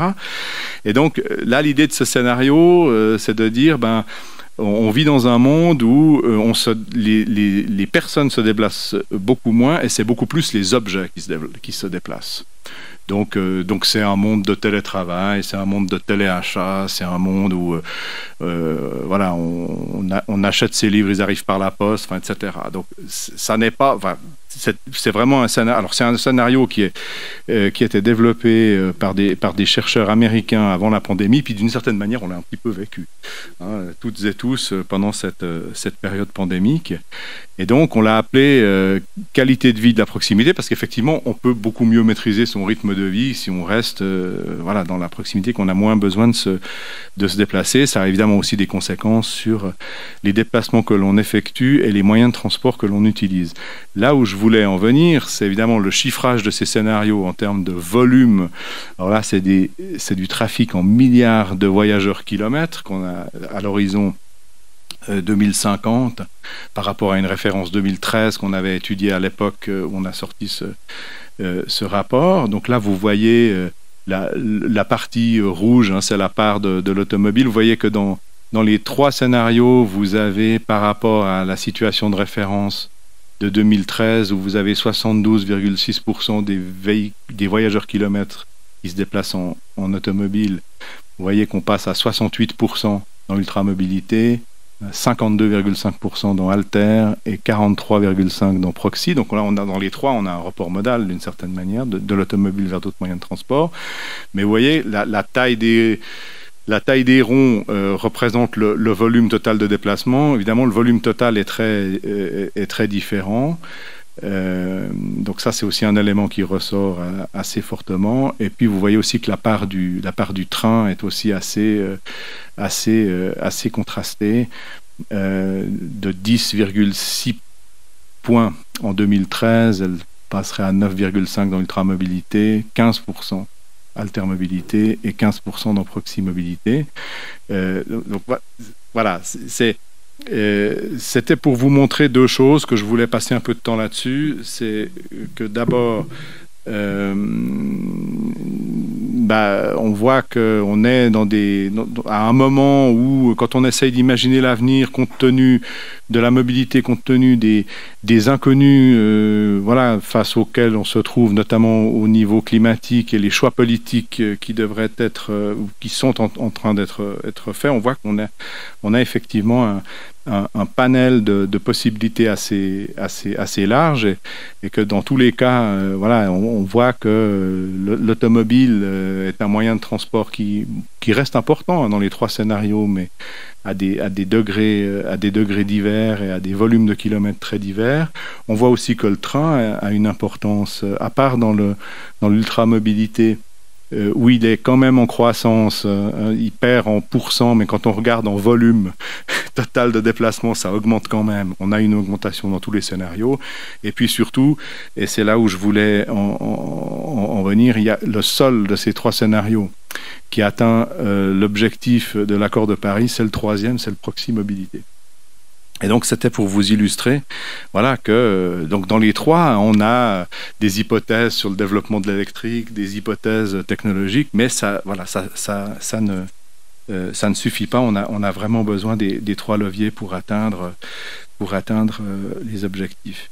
Speaker 3: Et donc là, l'idée de ce scénario, c'est de dire on vit dans un monde où les personnes se déplacent beaucoup moins et c'est beaucoup plus les objets qui se déplacent. Donc c'est un monde de télétravail, c'est un monde de téléachat, c'est un monde où voilà, on achète ses livres, ils arrivent par la poste, etc. Donc ça n'est pas... c'est vraiment un scénario. Alors c'est un scénario qui a été développé par des chercheurs américains avant la pandémie, puis d'une certaine manière on l'a un petit peu vécu, toutes et tous pendant cette période pandémique. Et donc on l'a appelé qualité de vie de la proximité, parce qu'effectivement on peut beaucoup mieux maîtriser son rythme de vie si on reste voilà, dans la proximité, qu'on a moins besoin de se déplacer. Ça a évidemment aussi des conséquences sur les déplacements que l'on effectue et les moyens de transport que l'on utilise. Là où je voulais en venir, c'est évidemment le chiffrage de ces scénarios en termes de volume. Alors là, c'est du trafic en milliards de voyageurs kilomètres qu'on a à l'horizon 2050 par rapport à une référence 2013 qu'on avait étudiée à l'époque où on a sorti ce rapport. Donc là, vous voyez la partie rouge, c'est la part de l'automobile. Vous voyez que dans les 3 scénarios, vous avez par rapport à la situation de référence de 2013, où vous avez 72,6% des voyageurs kilomètres qui se déplacent en automobile. Vous voyez qu'on passe à 68% dans ultramobilité, 52,5% dans Alter et 43,5% dans Proxy. Donc là, dans les 3, on a un report modal d'une certaine manière de l'automobile vers d'autres moyens de transport. Mais vous voyez, la taille des ronds représente le volume total de déplacement. Évidemment, le volume total est très différent. Donc ça, c'est aussi un élément qui ressort assez fortement. Et puis, vous voyez aussi que la part du train est aussi assez contrastée, de 10,6 points en 2013, elle passerait à 9,5 dans l'ultramobilité, 15% altermobilité et 15% dans proximobilité. Donc voilà, c'était pour vous montrer 2 choses que je voulais passer un peu de temps là-dessus. C'est que d'abord, on voit qu'on est à un moment où, quand on essaye d'imaginer l'avenir, compte tenu de la mobilité, compte tenu des inconnus voilà, face auxquels on se trouve, notamment au niveau climatique, et les choix politiques qui devraient être, ou qui sont en train d'être faits, on voit qu'on a effectivement un panel de possibilités assez large, et que dans tous les cas, voilà, on voit que l'automobile est un moyen de transport qui reste important dans les 3 scénarios, mais à des degrés divers et à des volumes de kilomètres très divers. On voit aussi que le train a une importance, à part dans l'ultramobilité, où il est quand même en croissance, il perd en pourcent, mais quand on regarde en volume total de déplacement, ça augmente quand même. On a une augmentation dans tous les scénarios. Et puis surtout, et c'est là où je voulais en venir, il y a le seul de ces 3 scénarios qui atteint l'objectif de l'accord de Paris, c'est le 3e, c'est le proxy mobilité. Et donc, c'était pour vous illustrer, voilà, que donc dans les 3, on a des hypothèses sur le développement de l'électrique, des hypothèses technologiques, mais ça ne suffit pas. On a vraiment besoin des 3 leviers pour atteindre les objectifs.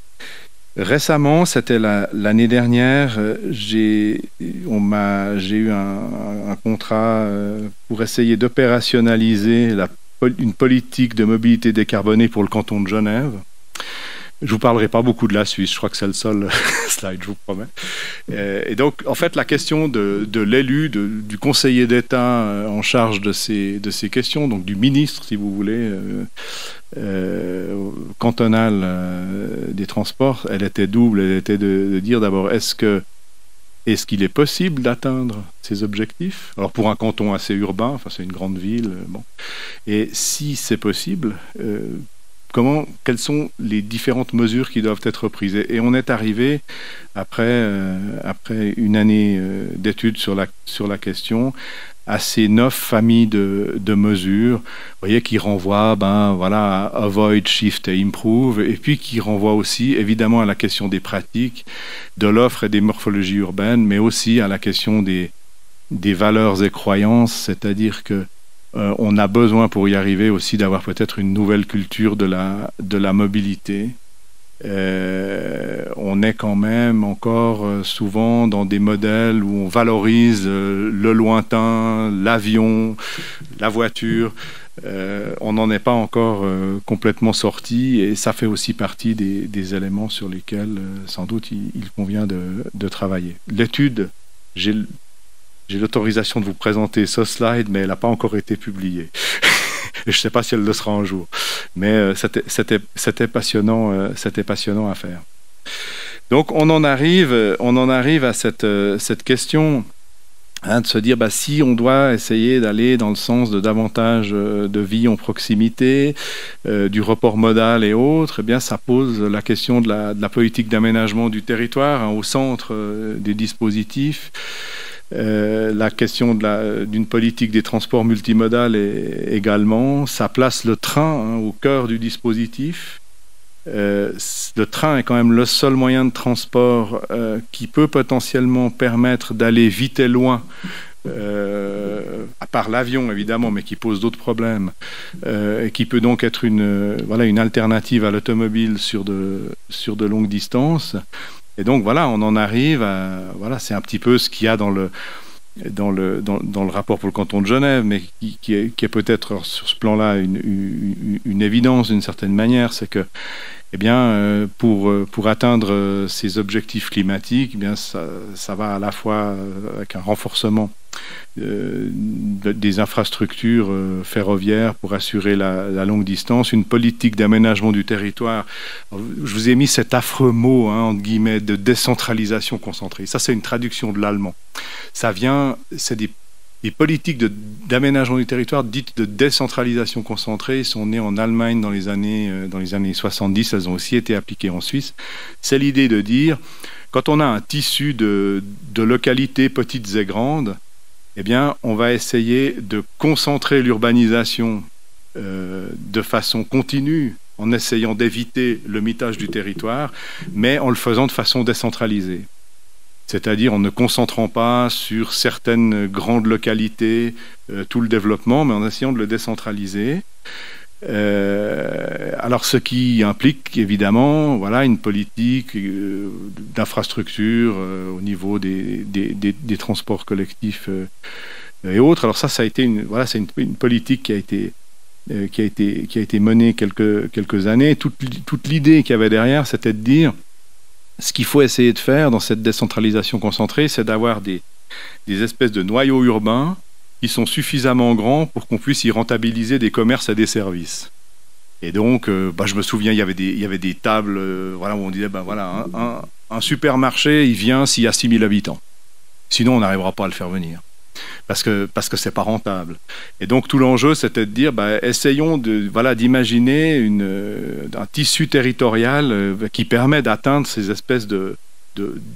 Speaker 3: Récemment, c'était l'année dernière, j'ai eu un contrat pour essayer d'opérationnaliser une politique de mobilité décarbonée pour le canton de Genève. Je ne vous parlerai pas beaucoup de la Suisse, je crois que c'est le seul slide, je vous promets. Et donc, en fait, la question de l'élu, du conseiller d'État en charge de ces questions, donc du ministre, si vous voulez, cantonal des transports, elle était double. Elle était de dire d'abord, est-ce qu'il est possible d'atteindre ces objectifs? Alors pour un canton assez urbain, enfin c'est une grande ville, bon. Et si c'est possible, quelles sont les différentes mesures qui doivent être prises? Et on est arrivé, après une année d'études sur la question, à ces 9 familles de mesures, vous voyez, qui renvoient à avoid, shift et improve, et puis qui renvoient aussi évidemment à la question des pratiques, de l'offre et des morphologies urbaines, mais aussi à la question des valeurs et croyances, c'est-à-dire que on a besoin pour y arriver aussi d'avoir peut-être une nouvelle culture de la mobilité. On est quand même encore souvent dans des modèles où on valorise le lointain, l'avion, la voiture. On n'en est pas encore complètement sorti, et ça fait aussi partie des éléments sur lesquels sans doute il convient de travailler. L'étude, j'ai l'autorisation de vous présenter ce slide, mais elle n'a pas encore été publiée. Et je ne sais pas si elle le sera un jour. Mais c'était passionnant à faire. Donc on en arrive à cette question, de se dire, si on doit essayer d'aller dans le sens de davantage de vie en proximité, du report modal et autres, eh bien ça pose la question de la politique d'aménagement du territoire, au centre des dispositifs. La question d'une politique des transports multimodales également. Ça place le train au cœur du dispositif. Le train est quand même le seul moyen de transport qui peut potentiellement permettre d'aller vite et loin, à part l'avion évidemment, mais qui pose d'autres problèmes, et qui peut donc être une alternative à l'automobile sur de longues distances. Et donc voilà, on en arrive à... Voilà, c'est un petit peu ce qu'il y a dans le rapport pour le canton de Genève, mais qui est peut-être sur ce plan-là une évidence d'une certaine manière, c'est que pour atteindre ces objectifs climatiques, ça va à la fois avec un renforcement des infrastructures ferroviaires pour assurer la longue distance, une politique d'aménagement du territoire. Je vous ai mis cet affreux mot, entre guillemets, de décentralisation concentrée. Ça, c'est une traduction de l'allemand. C'est des politiques d'aménagement du territoire dites de décentralisation concentrée sont nées en Allemagne dans les années 70. Elles ont aussi été appliquées en Suisse. C'est l'idée de dire, quand on a un tissu de localités petites et grandes, on va essayer de concentrer l'urbanisation de façon continue, en essayant d'éviter le mitage du territoire, mais en le faisant de façon décentralisée. C'est-à-dire en ne concentrant pas sur certaines grandes localités tout le développement, mais en essayant de le décentraliser. Alors ce qui implique évidemment une politique d'infrastructure au niveau des transports collectifs et autres. Alors ça a été c'est une politique qui a été menée quelques années. Toute l'idée qu'il y avait derrière, c'était de dire, ce qu'il faut essayer de faire dans cette décentralisation concentrée, c'est d'avoir des espèces de noyaux urbains qui sont suffisamment grands pour qu'on puisse y rentabiliser des commerces et des services. Et donc, je me souviens, il y avait des tables où on disait, un supermarché, il vient s'il y a 6000 habitants. Sinon, on n'arrivera pas à le faire venir. Parce que c'est pas rentable. Et donc tout l'enjeu, c'était de dire, essayons d'imaginer un tissu territorial qui permet d'atteindre ces espèces de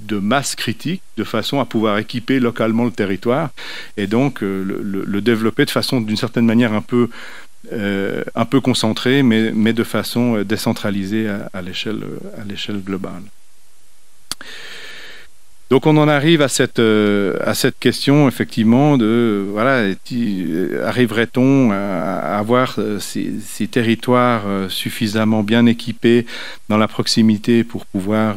Speaker 3: masse critique, de façon à pouvoir équiper localement le territoire, et donc le développer de façon, d'une certaine manière, un peu concentrée, mais de façon décentralisée à l'échelle globale. Donc on en arrive à cette question effectivement de arriverait-on à avoir ces territoires suffisamment bien équipés dans la proximité pour pouvoir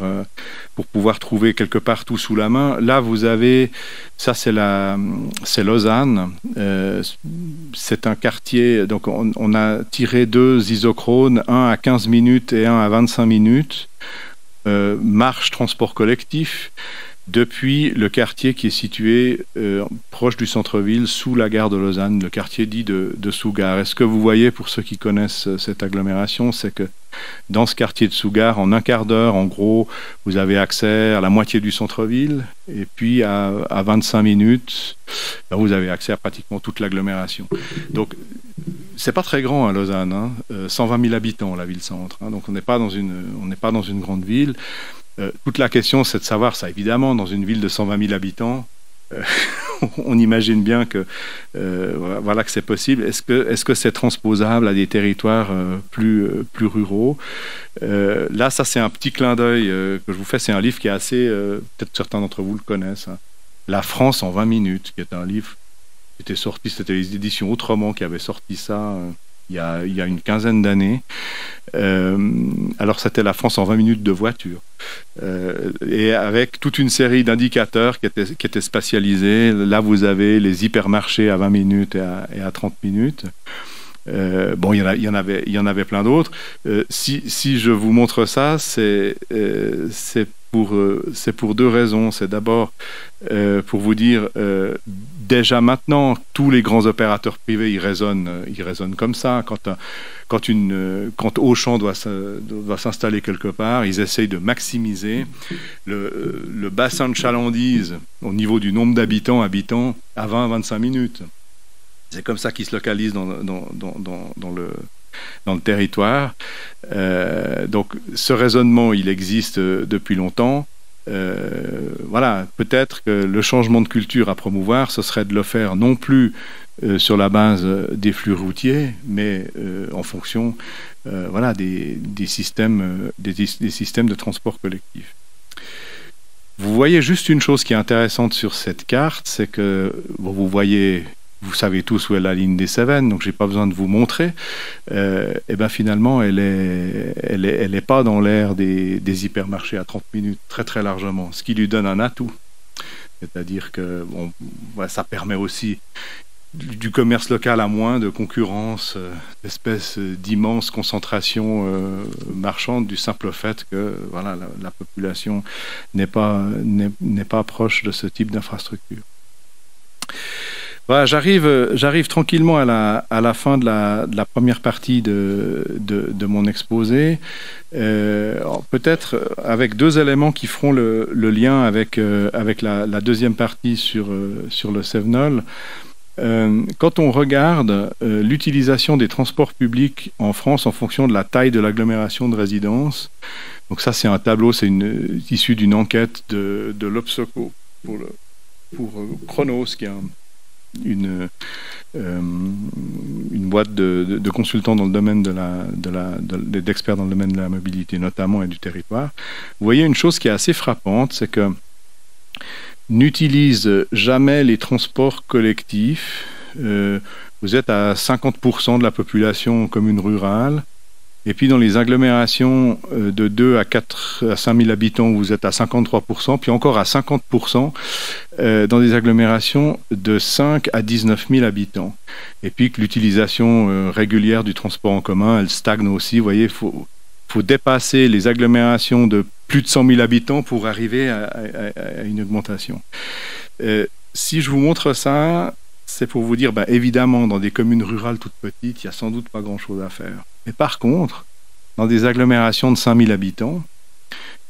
Speaker 3: trouver quelque part tout sous la main. Là vous avez c'est Lausanne, c'est un quartier, donc on a tiré 2 isochrones, un à 15 minutes et un à 25 minutes, marche transport collectif, depuis le quartier qui est situé proche du centre-ville, sous la gare de Lausanne, le quartier dit de Sougar. Et ce que vous voyez, pour ceux qui connaissent cette agglomération, c'est que dans ce quartier de Sougar, en un quart d'heure, en gros, vous avez accès à la moitié du centre-ville, et puis à 25 minutes, vous avez accès à pratiquement toute l'agglomération. Donc, c'est pas très grand à Lausanne, 120 000 habitants, la ville-centre. Donc, on n'est pas dans une grande ville. Toute la question, c'est de savoir ça. Évidemment, dans une ville de 120 000 habitants, on imagine bien que que c'est possible. Est-ce que c'est transposable à des territoires plus ruraux? Là, ça, c'est un petit clin d'œil que je vous fais. C'est un livre qui est assez... peut-être certains d'entre vous le connaissent. La France en 20 minutes, qui est un livre qui était sorti, c'était les éditions Autrement qui avaient sorti ça... Il y a une quinzaine d'années. Alors c'était la France en 20 minutes de voiture. Et avec toute une série d'indicateurs qui étaient spatialisés. Là, vous avez les hypermarchés à 20 minutes et à 30 minutes. Il y en avait plein d'autres. Si je vous montre ça, c'est pour 2 raisons. C'est d'abord pour vous dire, déjà maintenant, tous les grands opérateurs privés, ils raisonnent comme ça. Quand Auchan doit s'installer quelque part, ils essayent de maximiser le bassin de chalandise au niveau du nombre d'habitants à 20-25 minutes. C'est comme ça qu'ils se localisent dans le territoire. Donc ce raisonnement, il existe depuis longtemps. Peut-être que le changement de culture à promouvoir, ce serait de le faire non plus sur la base des flux routiers, mais en fonction des systèmes de transport collectif. Vous voyez juste une chose qui est intéressante sur cette carte, c'est que vous savez tous où est la ligne des Cévennes, donc j'ai pas besoin de vous montrer. Finalement, elle est pas dans l'ère des hypermarchés à 30 minutes, très très largement, ce qui lui donne un atout. C'est-à-dire que ça permet aussi du commerce local à moins de concurrence, d'espèce d'immense concentration marchande, du simple fait que la population n'est pas proche de ce type d'infrastructure. Voilà, j'arrive tranquillement à la fin de la première partie de mon exposé. Peut-être avec 2 éléments qui feront le lien avec la deuxième partie sur le Cévenol. Quand on regarde l'utilisation des transports publics en France en fonction de la taille de l'agglomération de résidence, donc ça c'est un tableau, c'est issu d'une enquête de l'Obsoco pour Chronos, qui est une boîte de consultants dans le domaine d'experts dans le domaine de la mobilité notamment et du territoire. Vous voyez une chose qui est assez frappante, c'est que n'utilise jamais les transports collectifs. Vous êtes à 50% de la population en commune rurale. Et puis dans les agglomérations de 2 à 5 000 habitants, vous êtes à 53%, puis encore à 50% dans des agglomérations de 5 à 19 000 habitants. Et puis que l'utilisation régulière du transport en commun, elle stagne aussi. Vous voyez, il faut dépasser les agglomérations de plus de 100 000 habitants pour arriver à une augmentation. Si je vous montre ça, c'est pour vous dire, évidemment, dans des communes rurales toutes petites, il n'y a sans doute pas grand-chose à faire. Mais par contre, dans des agglomérations de 5 000 habitants,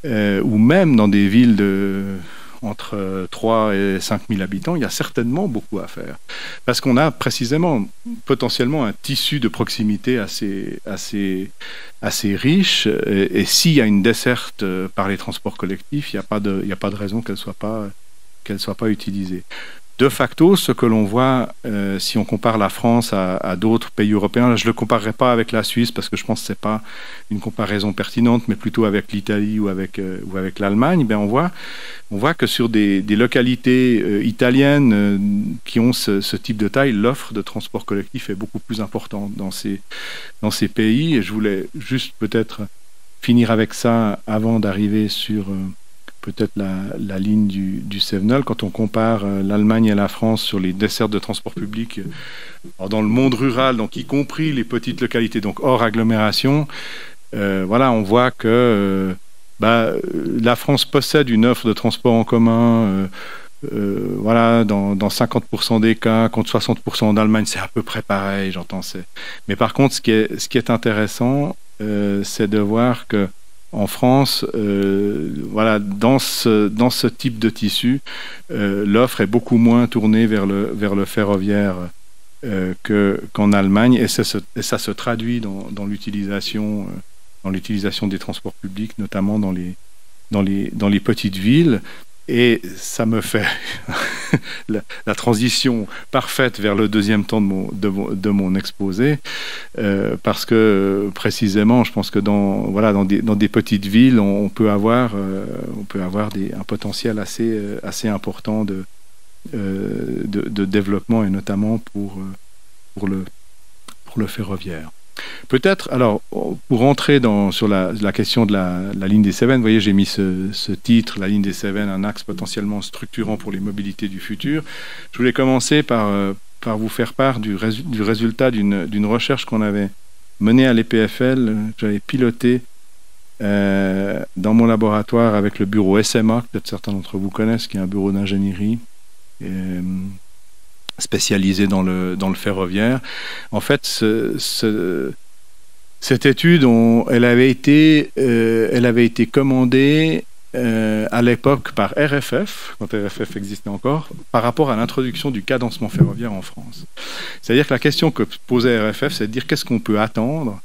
Speaker 3: ou même dans des villes entre 3 et 5 000 habitants, il y a certainement beaucoup à faire. Parce qu'on a précisément, potentiellement, un tissu de proximité assez riche. Et s'il y a une desserte par les transports collectifs, il n'y a pas de raison qu'elle ne soit pas utilisée. De facto, ce que l'on voit, si on compare la France à d'autres pays européens, là, je ne le comparerai pas avec la Suisse parce que je pense que ce n'est pas une comparaison pertinente, mais plutôt avec l'Italie ou avec l'Allemagne, on voit que sur des localités italiennes qui ont ce type de taille, l'offre de transport collectif est beaucoup plus importante dans ces pays. Et je voulais juste peut-être finir avec ça avant d'arriver sur... peut-être la ligne du Sevenol, quand on compare l'Allemagne et la France sur les dessertes de transport public dans le monde rural, donc y compris les petites localités, donc hors agglomération, on voit que la France possède une offre de transport en commun dans 50% des cas, contre 60% en Allemagne, c'est à peu près pareil, j'entends. Mais par contre, ce qui est intéressant, c'est de voir que en France, dans ce type de tissu, l'offre est beaucoup moins tournée vers le ferroviaire qu'en Allemagne, et ça se traduit dans l'utilisation des transports publics, notamment dans les petites villes. Et ça me fait la transition parfaite vers le deuxième temps de mon exposé, parce que précisément, je pense que dans des petites villes, on peut avoir un potentiel assez important de développement, et notamment pour le ferroviaire. Peut-être, alors, pour rentrer sur la question de la ligne des Cévennes, vous voyez, j'ai mis ce titre, la ligne des Cévennes, un axe potentiellement structurant pour les mobilités du futur. Je voulais commencer par vous faire part du résultat d'une recherche qu'on avait menée à l'EPFL, que j'avais pilotée dans mon laboratoire avec le bureau SMA, que peut-être certains d'entre vous connaissent, qui est un bureau d'ingénierie spécialisé dans le ferroviaire. En fait, cette étude, elle avait été commandée à l'époque par RFF, quand RFF existait encore, par rapport à l'introduction du cadencement ferroviaire en France. C'est-à-dire que la question que posait RFF, c'est de dire qu'est-ce qu'on peut attendre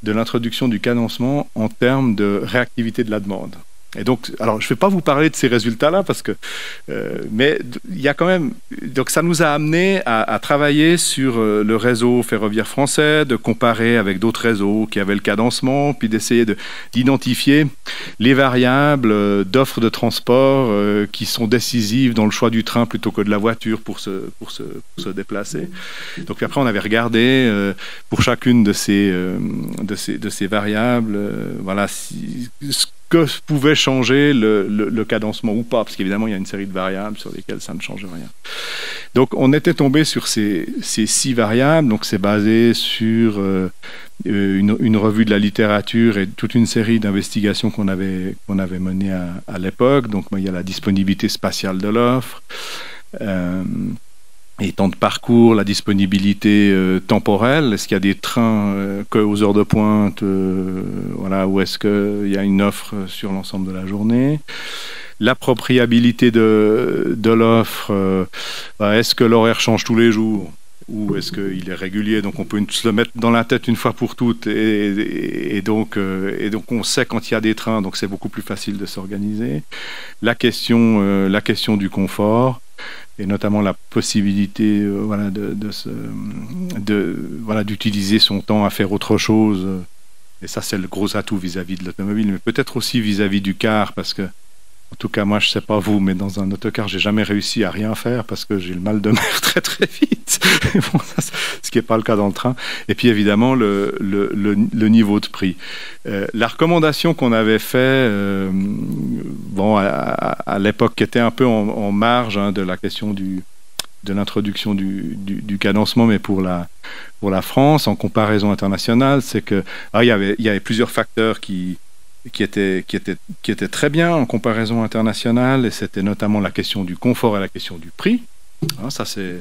Speaker 3: de l'introduction du cadencement en termes de réactivité de la demande. Et donc, alors, je ne vais pas vous parler de ces résultats-là parce que, mais il y a quand même, donc ça nous a amené à travailler sur le réseau ferroviaire français, de comparer avec d'autres réseaux qui avaient le cadencement, puis d'essayer d'identifier les variables d'offres de transport qui sont décisives dans le choix du train plutôt que de la voiture pour se déplacer. Donc puis après, on avait regardé pour chacune de ces variables, ce que pouvait changer le cadencement ou pas, parce qu'évidemment, il y a une série de variables sur lesquelles ça ne change rien. Donc, on était tombé sur ces 6 variables, donc c'est basé sur une revue de la littérature et toute une série d'investigations qu'on avait menées à l'époque. Donc, il y a la disponibilité spatiale de l'offre, et temps de parcours, la disponibilité temporelle. Est-ce qu'il y a des trains qu'aux heures de pointe, ou est-ce qu'il y a une offre sur l'ensemble de la journée? L'appropriabilité de l'offre, est-ce que l'horaire change tous les jours ou est-ce qu'il est régulier? Donc on peut se le mettre dans la tête une fois pour toutes, et donc on sait quand il y a des trains, donc c'est beaucoup plus facile de s'organiser. La question du confort, et notamment la possibilité d'utiliser son temps à faire autre chose. Et ça, c'est le gros atout vis-à-vis de l'automobile, mais peut-être aussi vis-à-vis du car, parce que, en tout cas, moi, je ne sais pas vous, mais dans un autocar, j'ai jamais réussi à rien faire parce que j'ai le mal de mer très très vite. Bon, ce qui n'est pas le cas dans le train. Et puis, évidemment, le niveau de prix. La recommandation qu'on avait fait, à l'époque, qui était un peu en marge de la question de l'introduction du cadencement, mais pour la France, en comparaison internationale, c'est que il y avait plusieurs facteurs qui étaient très bien en comparaison internationale, et c'était notamment la question du confort et la question du prix. Ça, c'est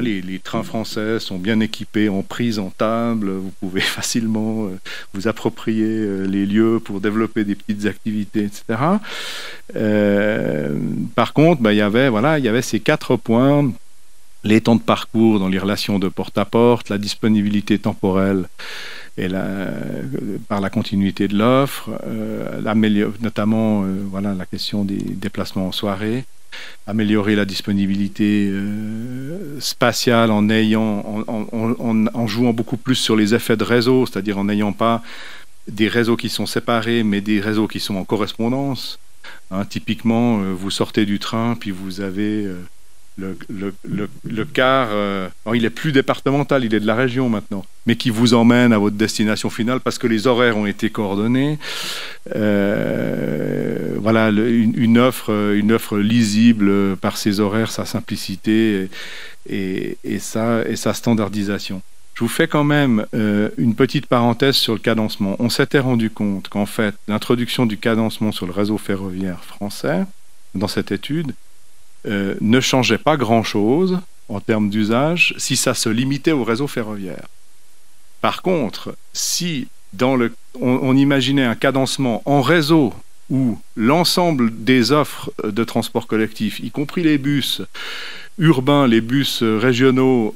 Speaker 3: Les trains français sont bien équipés en prise, en table. Vous pouvez facilement vous approprier les lieux pour développer des petites activités, etc. Par contre, il y avait ces 4 points. Les temps de parcours dans les relations de porte-à-porte, la disponibilité temporelle et par la continuité de l'offre, notamment la question des déplacements en soirée, améliorer la disponibilité spatiale en jouant beaucoup plus sur les effets de réseau, c'est-à-dire en n'ayant pas des réseaux qui sont séparés, mais des réseaux qui sont en correspondance. Typiquement, vous sortez du train, puis vous avez le car, il est plus départemental, il est de la région maintenant, mais qui vous emmène à votre destination finale parce que les horaires ont été coordonnés. Une offre lisible par ses horaires, sa simplicité et sa standardisation. Je vous fais quand même une petite parenthèse sur le cadencement. On s'était rendu compte qu'en fait, l'introduction du cadencement sur le réseau ferroviaire français, dans cette étude, ne changeait pas grand-chose en termes d'usage si ça se limitait au réseau ferroviaire. Par contre, si on imaginait un cadencement en réseau où l'ensemble des offres de transport collectif, y compris les bus urbains, les bus régionaux,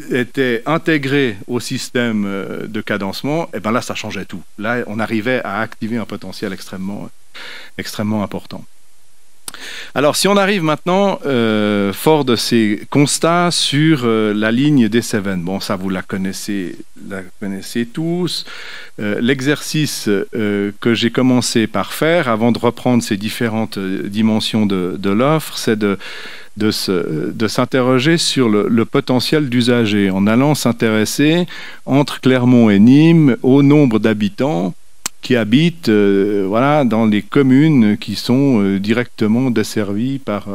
Speaker 3: étaient intégrés au système de cadencement, et là, ça changeait tout. Là, on arrivait à activer un potentiel extrêmement important. Alors, si on arrive maintenant, fort de ces constats, sur la ligne des Cévennes. Bon, ça, vous la connaissez tous. L'exercice que j'ai commencé par faire, avant de reprendre ces différentes dimensions de l'offre, c'est de s'interroger sur le potentiel d'usagers, en allant s'intéresser, entre Clermont et Nîmes, au nombre d'habitants qui habitent dans les communes qui sont directement desservies par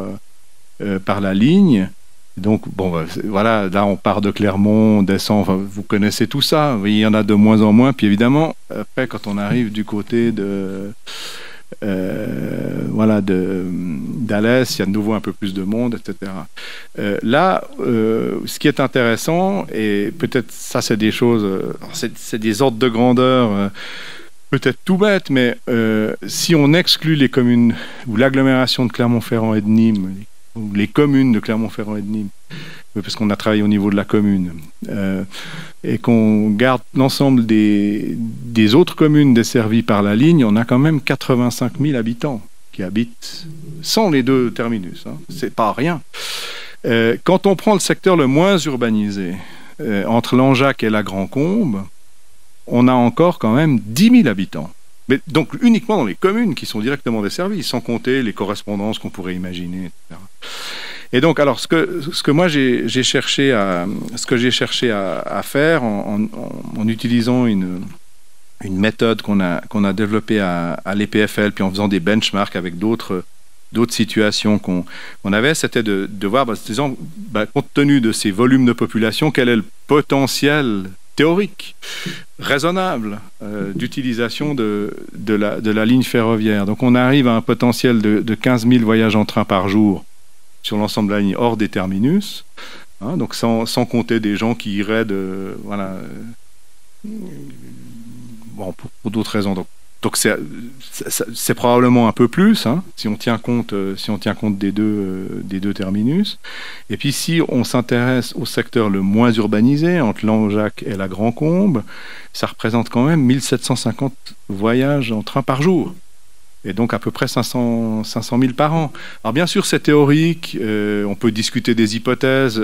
Speaker 3: la ligne. Donc, là, on part de Clermont, on descend, vous connaissez tout ça, il y en a de moins en moins, puis évidemment, après, quand on arrive du côté d'Alès, il y a de nouveau un peu plus de monde, etc. Ce qui est intéressant, et peut-être ça, c'est des choses, c'est des ordres de grandeur, peut-être tout bête, mais si on exclut les communes ou l'agglomération de Clermont-Ferrand et de Nîmes, ou les communes de Clermont-Ferrand et de Nîmes, parce qu'on a travaillé au niveau de la commune, et qu'on garde l'ensemble des autres communes desservies par la ligne, on a quand même 85 000 habitants qui habitent sans les 2 terminus. C'est pas rien. Quand on prend le secteur le moins urbanisé, entre Langeac et la Grand-Combe, on a encore quand même 10 000 habitants. Mais donc uniquement dans les communes qui sont directement desservies, sans compter les correspondances qu'on pourrait imaginer, etc. Et donc, alors, ce que moi j'ai cherché à faire en utilisant une méthode qu'on a développée à l'EPFL, puis en faisant des benchmarks avec d'autres situations qu'on avait, c'était de voir, compte tenu de ces volumes de population, quel est le potentiel théorique, raisonnable, d'utilisation de la ligne ferroviaire. Donc on arrive à un potentiel de 15 000 voyages en train par jour sur l'ensemble de la ligne hors des terminus, donc sans compter des gens qui iraient pour d'autres raisons. Donc c'est probablement un peu plus, si on tient compte des deux terminus. Et puis si on s'intéresse au secteur le moins urbanisé, entre Langeac et la Grand-Combe, ça représente quand même 1750 voyages en train par jour. Et donc à peu près 500 000 par an. Alors bien sûr, c'est théorique, on peut discuter des hypothèses.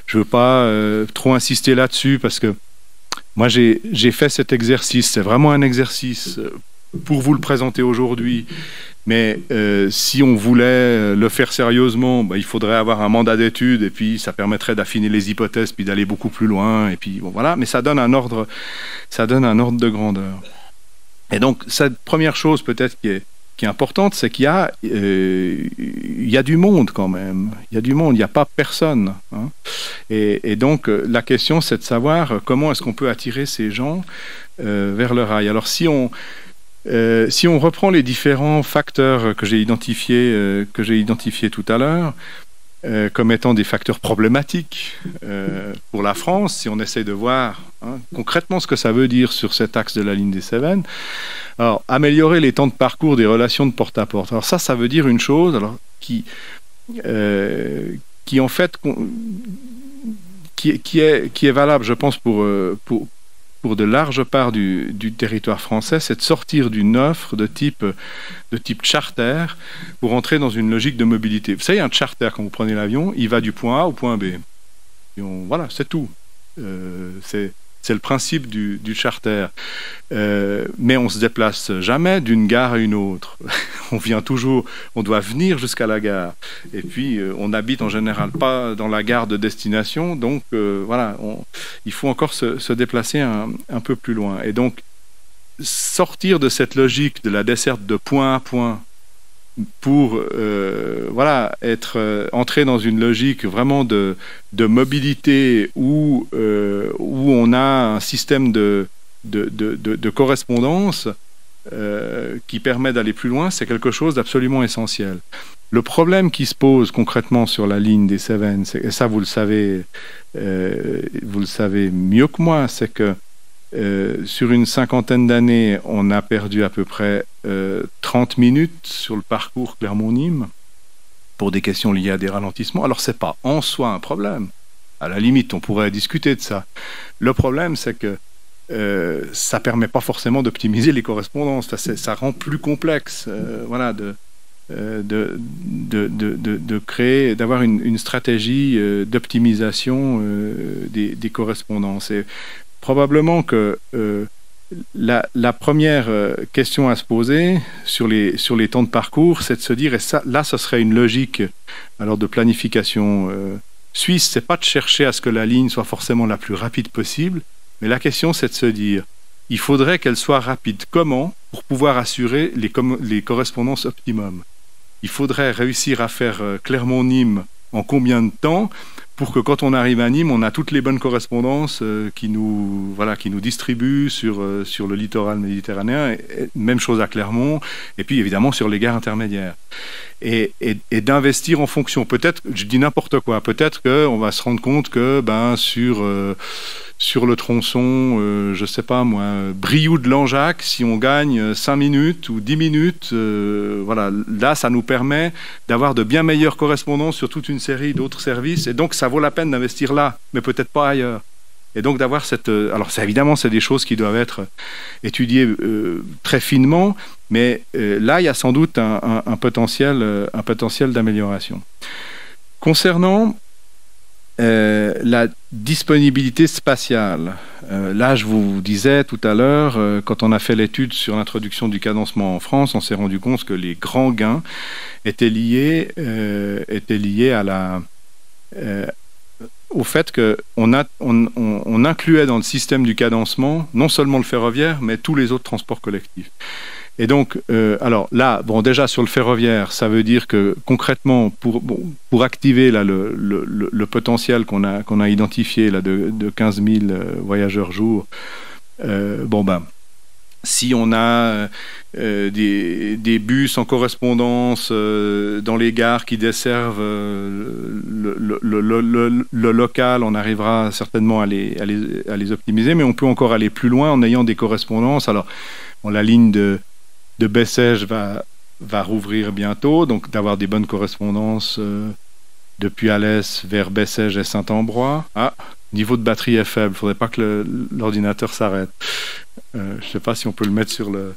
Speaker 3: Je veux pas trop insister là-dessus parce que moi, j'ai fait cet exercice. C'est vraiment un exercice pour vous le présenter aujourd'hui. Mais si on voulait le faire sérieusement, il faudrait avoir un mandat d'études et puis ça permettrait d'affiner les hypothèses puis d'aller beaucoup plus loin. Et puis voilà. Mais ça donne un ordre de grandeur. Et donc, cette première chose peut-être qui est importante, c'est qu'il y a du monde quand même. Il y a du monde, il n'y a pas personne. Et donc, la question, c'est de savoir comment est-ce qu'on peut attirer ces gens vers le rail. Alors, si on reprend les différents facteurs que j'ai identifiés tout à l'heure, comme étant des facteurs problématiques pour la France, si on essaie de voir concrètement ce que ça veut dire sur cet axe de la ligne des Cévennes. Alors, améliorer les temps de parcours des relations de porte-à-porte. Alors ça veut dire une chose qui en fait qui est valable, je pense, pour de larges parts du territoire français, c'est de sortir d'une offre de type charter pour entrer dans une logique de mobilité. Vous savez, un charter, quand vous prenez l'avion, il va du point A au point B. Et voilà, c'est tout. C'est le principe du charter. Mais on ne se déplace jamais d'une gare à une autre. On doit venir jusqu'à la gare. Et puis, on n'habite en général pas dans la gare de destination. Donc, voilà, il faut encore se déplacer un peu plus loin. Et donc, sortir de cette logique de la desserte de point à point pour entrer dans une logique vraiment de mobilité où on a un système de correspondance qui permet d'aller plus loin, c'est quelque chose d'absolument essentiel. Le problème qui se pose concrètement sur la ligne des Cévennes, et ça vous le savez mieux que moi, c'est que sur une cinquantaine d'années, on a perdu à peu près 30 minutes sur le parcours Clermont-Nîmes pour des questions liées à des ralentissements. Alors, ce n'est pas en soi un problème. À la limite, on pourrait discuter de ça. Le problème, c'est que ça ne permet pas forcément d'optimiser les correspondances. Ça rend plus complexe de créer, d'avoir une stratégie d'optimisation des correspondances. Et probablement que la première question à se poser sur les temps de parcours, c'est de se dire, et ça, là, ce serait une logique alors de planification suisse, c'est pas de chercher à ce que la ligne soit forcément la plus rapide possible, mais la question, c'est de se dire, il faudrait qu'elle soit rapide. Comment? Pour pouvoir assurer les correspondances optimum. Il faudrait réussir à faire Clermont-Nîmes en combien de temps pour que quand on arrive à Nîmes, on a toutes les bonnes correspondances qui nous distribuent sur le littoral méditerranéen. Et même chose à Clermont, et puis évidemment sur les gares intermédiaires. Et d'investir en fonction. Peut-être, je dis n'importe quoi, peut-être qu'on va se rendre compte que sur le tronçon, je sais pas moi, Brioude-Langeac, si on gagne 5 minutes ou 10 minutes, là, ça nous permet d'avoir de bien meilleures correspondances sur toute une série d'autres services, et donc ça vaut la peine d'investir là, mais peut-être pas ailleurs. Et donc d'avoir alors évidemment, c'est des choses qui doivent être étudiées très finement, mais là, il y a sans doute un potentiel d'amélioration. Concernant la disponibilité spatiale. Là, je vous disais tout à l'heure, quand on a fait l'étude sur l'introduction du cadencement en France, on s'est rendu compte que les grands gains étaient liés au fait qu'on incluait dans le système du cadencement non seulement le ferroviaire, mais tous les autres transports collectifs. Et donc, alors là, déjà sur le ferroviaire, ça veut dire que concrètement, pour activer là, le potentiel qu'on a identifié là, de 15 000 voyageurs jour, si on a des bus en correspondance dans les gares qui desservent le local, on arrivera certainement à les optimiser, mais on peut encore aller plus loin en ayant des correspondances. Alors, la ligne de Bessèges va rouvrir bientôt, donc d'avoir des bonnes correspondances depuis Alès vers Bessèges et Saint-Ambrois. Niveau de batterie est faible, il ne faudrait pas que l'ordinateur s'arrête. Je ne sais pas si on peut le mettre sur le...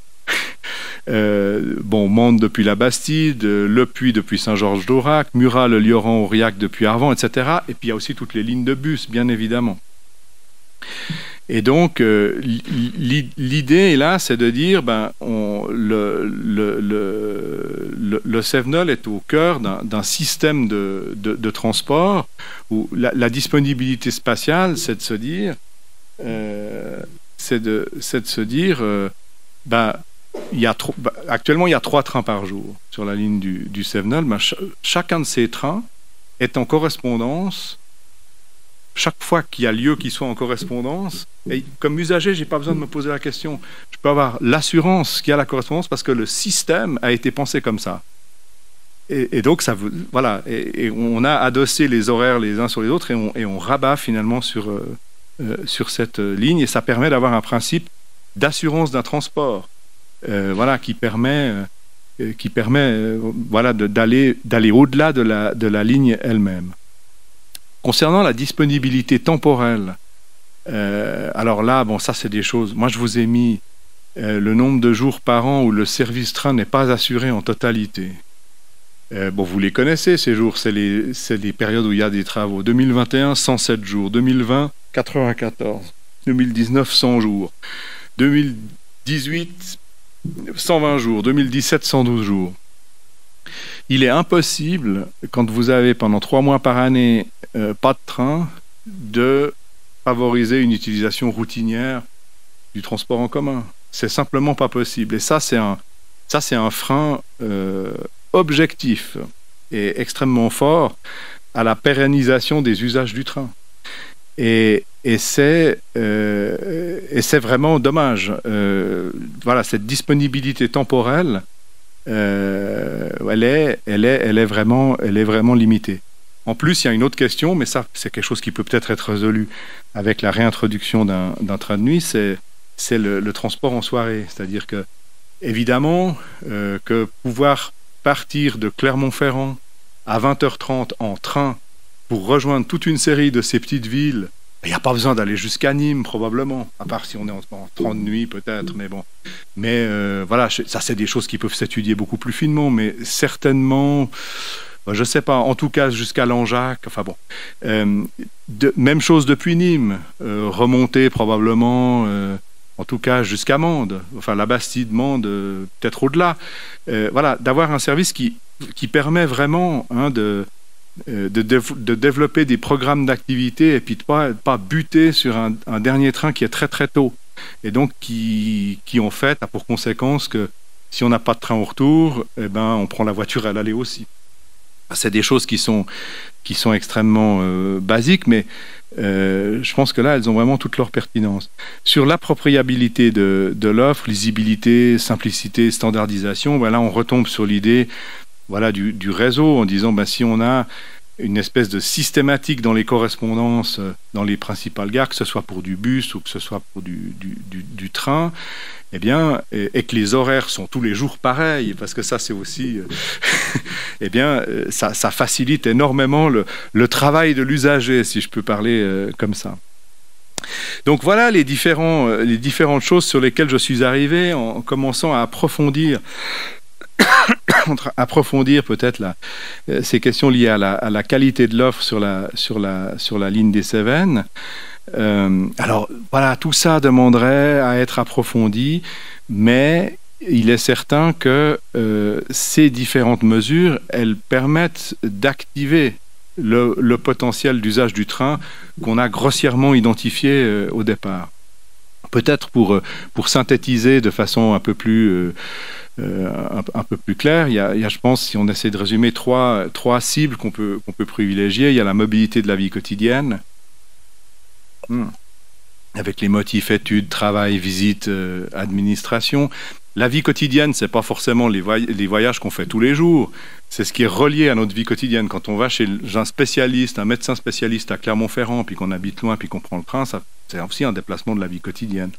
Speaker 3: Mende depuis la Bastide, Le Puy depuis Saint-Georges-d'Aurac, Murat, le Lioran, Aurillac depuis Arvan, etc. Et puis il y a aussi toutes les lignes de bus, bien évidemment. Et donc, l'idée là, c'est de dire, le Cévenol est au cœur d'un système de transport où la disponibilité spatiale, c'est de se dire, actuellement, il y a 3 trains par jour sur la ligne du Cévenol. Chacun de ces trains est en correspondance. Chaque fois qu'il y a lieu qui soit en correspondance, et comme usager, je n'ai pas besoin de me poser la question. Je peux avoir l'assurance qu'il y a la correspondance parce que le système a été pensé comme ça. Et donc, voilà, et on a adossé les horaires les uns sur les autres et on rabat finalement sur cette ligne, et ça permet d'avoir un principe d'assurance d'un transport, voilà, qui permet voilà, d'aller au-delà de la ligne elle-même. Concernant la disponibilité temporelle, alors là, bon, ça c'est des choses. Moi, je vous ai mis le nombre de jours par an où le service train n'est pas assuré en totalité. Bon, vous les connaissez, ces jours, c'est les périodes où il y a des travaux. 2021, 107 jours. 2020, 94. 2019, 100 jours. 2018, 120 jours. 2017, 112 jours. Il est impossible, quand vous avez pendant 3 mois par année pas de train, de favoriser une utilisation routinière du transport en commun. C'est simplement pas possible. Et ça, c'est un frein objectif et extrêmement fort à la pérennisation des usages du train. Et c'est vraiment dommage. Voilà, cette disponibilité temporelle, elle est vraiment limitée. En plus, il y a une autre question, mais ça, c'est quelque chose qui peut peut-être être résolu avec la réintroduction d'un train de nuit, c'est le transport en soirée. C'est-à-dire que, évidemment, que pouvoir partir de Clermont-Ferrand à 20h30 en train pour rejoindre toute une série de ces petites villes, il n'y a pas besoin d'aller jusqu'à Nîmes, probablement, à part si on est en train de nuit, peut-être, mais bon. Mais voilà, ça, c'est des choses qui peuvent s'étudier beaucoup plus finement, mais certainement, je ne sais pas, en tout cas jusqu'à Langeac, enfin bon. Même chose depuis Nîmes, remonter probablement... en tout cas jusqu'à Mende, enfin la Bastide, Mende, peut-être au-delà. Voilà, d'avoir un service qui permet vraiment de développer des programmes d'activité et puis de pas buter sur un dernier train qui est très très tôt. Et donc qui en fait a pour conséquence que si on n'a pas de train au retour, eh ben, on prend la voiture à l'aller aussi. C'est des choses qui sont extrêmement basiques, mais je pense que là, elles ont vraiment toute leur pertinence. Sur l'appropriabilité de l'offre, lisibilité, simplicité, standardisation, ben là, on retombe sur l'idée du réseau en disant si on a une espèce de systématique dans les correspondances dans les principales gares, que ce soit pour du bus ou que ce soit pour du train, eh bien, et que les horaires sont tous les jours pareils, parce que ça c'est aussi, eh bien, ça facilite énormément le travail de l'usager, si je peux parler comme ça. Donc voilà les différentes choses sur lesquelles je suis arrivé en commençant à approfondir peut-être ces questions liées à la qualité de l'offre sur la ligne des Cévennes. Alors voilà, tout ça demanderait à être approfondi, mais il est certain que ces différentes mesures, elles permettent d'activer le potentiel d'usage du train qu'on a grossièrement identifié au départ. Peut-être pour synthétiser de façon un peu plus claire, il y a, je pense, si on essaie de résumer trois cibles qu'on peut privilégier. Il y a la mobilité de la vie quotidienne, avec les motifs études, travail, visite, administration. La vie quotidienne, c'est pas forcément les voyages qu'on fait tous les jours, c'est ce qui est relié à notre vie quotidienne. Quand on va chez un spécialiste, un médecin spécialiste à Clermont-Ferrand, puis qu'on habite loin, puis qu'on prend le train, c'est aussi un déplacement de la vie quotidienne.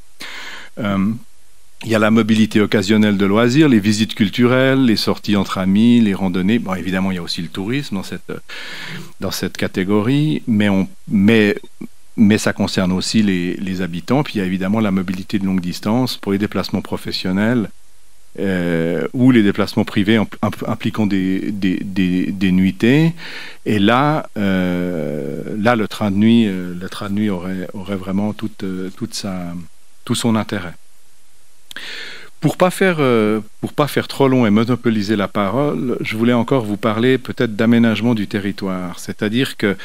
Speaker 3: Il y a la mobilité occasionnelle de loisirs, les visites culturelles, les sorties entre amis, les randonnées. Bon, évidemment, il y a aussi le tourisme dans cette catégorie, mais ça concerne aussi les habitants. Puis il y a évidemment la mobilité de longue distance pour les déplacements professionnels ou les déplacements privés impliquant des nuitées. Et là, le train de nuit aurait vraiment tout son intérêt. Pour pas faire trop long et monopoliser la parole, je voulais encore vous parler peut-être d'aménagement du territoire. C'est-à-dire que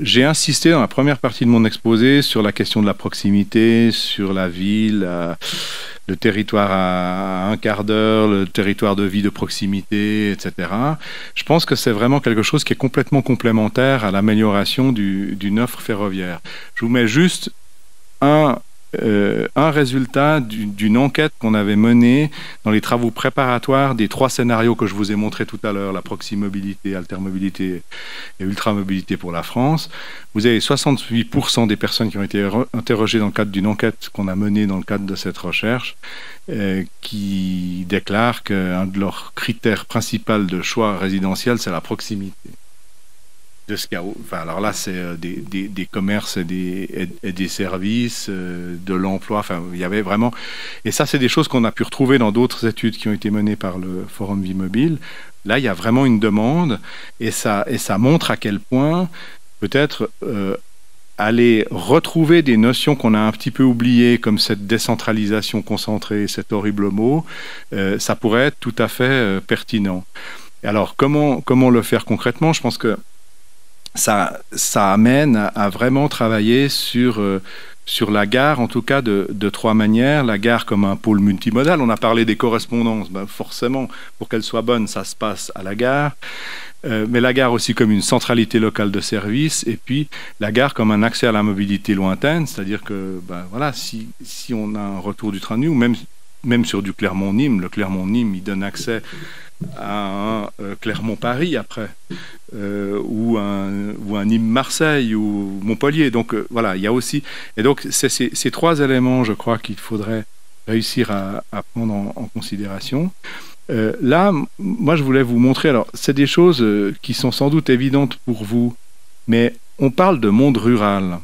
Speaker 3: j'ai insisté dans la première partie de mon exposé sur la question de la proximité, sur la ville, le territoire à un quart d'heure, le territoire de vie de proximité, etc. Je pense que c'est vraiment quelque chose qui est complètement complémentaire à l'amélioration d'une offre ferroviaire. Je vous mets juste un résultat d'une enquête qu'on avait menée dans les travaux préparatoires des 3 scénarios que je vous ai montrés tout à l'heure, la proximobilité, altermobilité et ultramobilité pour la France. Vous avez 68% des personnes qui ont été interrogées dans le cadre d'une enquête qu'on a menée dans le cadre de cette recherche qui déclarent qu'un de leurs critères principaux de choix résidentiel, c'est la proximité. De ce qu'il y a, enfin, alors là, c'est des commerces et des services, de l'emploi. Enfin, il y avait vraiment. Et ça, c'est des choses qu'on a pu retrouver dans d'autres études qui ont été menées par le Forum Vie Mobile. Là, il y a vraiment une demande, et ça montre à quel point peut-être aller retrouver des notions qu'on a un petit peu oubliées, comme cette décentralisation concentrée, cet horrible mot, ça pourrait être tout à fait pertinent. Et alors, comment le faire concrètement? Je pense que ça amène à vraiment travailler sur la gare, en tout cas de 3 manières. La gare comme un pôle multimodal. On a parlé des correspondances. Ben forcément, pour qu'elles soient bonnes, ça se passe à la gare. Mais la gare aussi comme une centralité locale de service. Et puis la gare comme un accès à la mobilité lointaine. C'est-à-dire que ben, voilà, si on a un retour du train de nuit, ou même sur du Clermont-Nîmes, le Clermont-Nîmes, il donne accès à un Clermont-Paris après, ou un Nîmes-Marseille ou Montpellier. Donc voilà, il y a aussi... Et donc c'est ces 3 éléments, je crois, qu'il faudrait réussir à prendre en considération. Là, moi, je voulais vous montrer... Alors, c'est des choses qui sont sans doute évidentes pour vous, mais on parle de monde rural.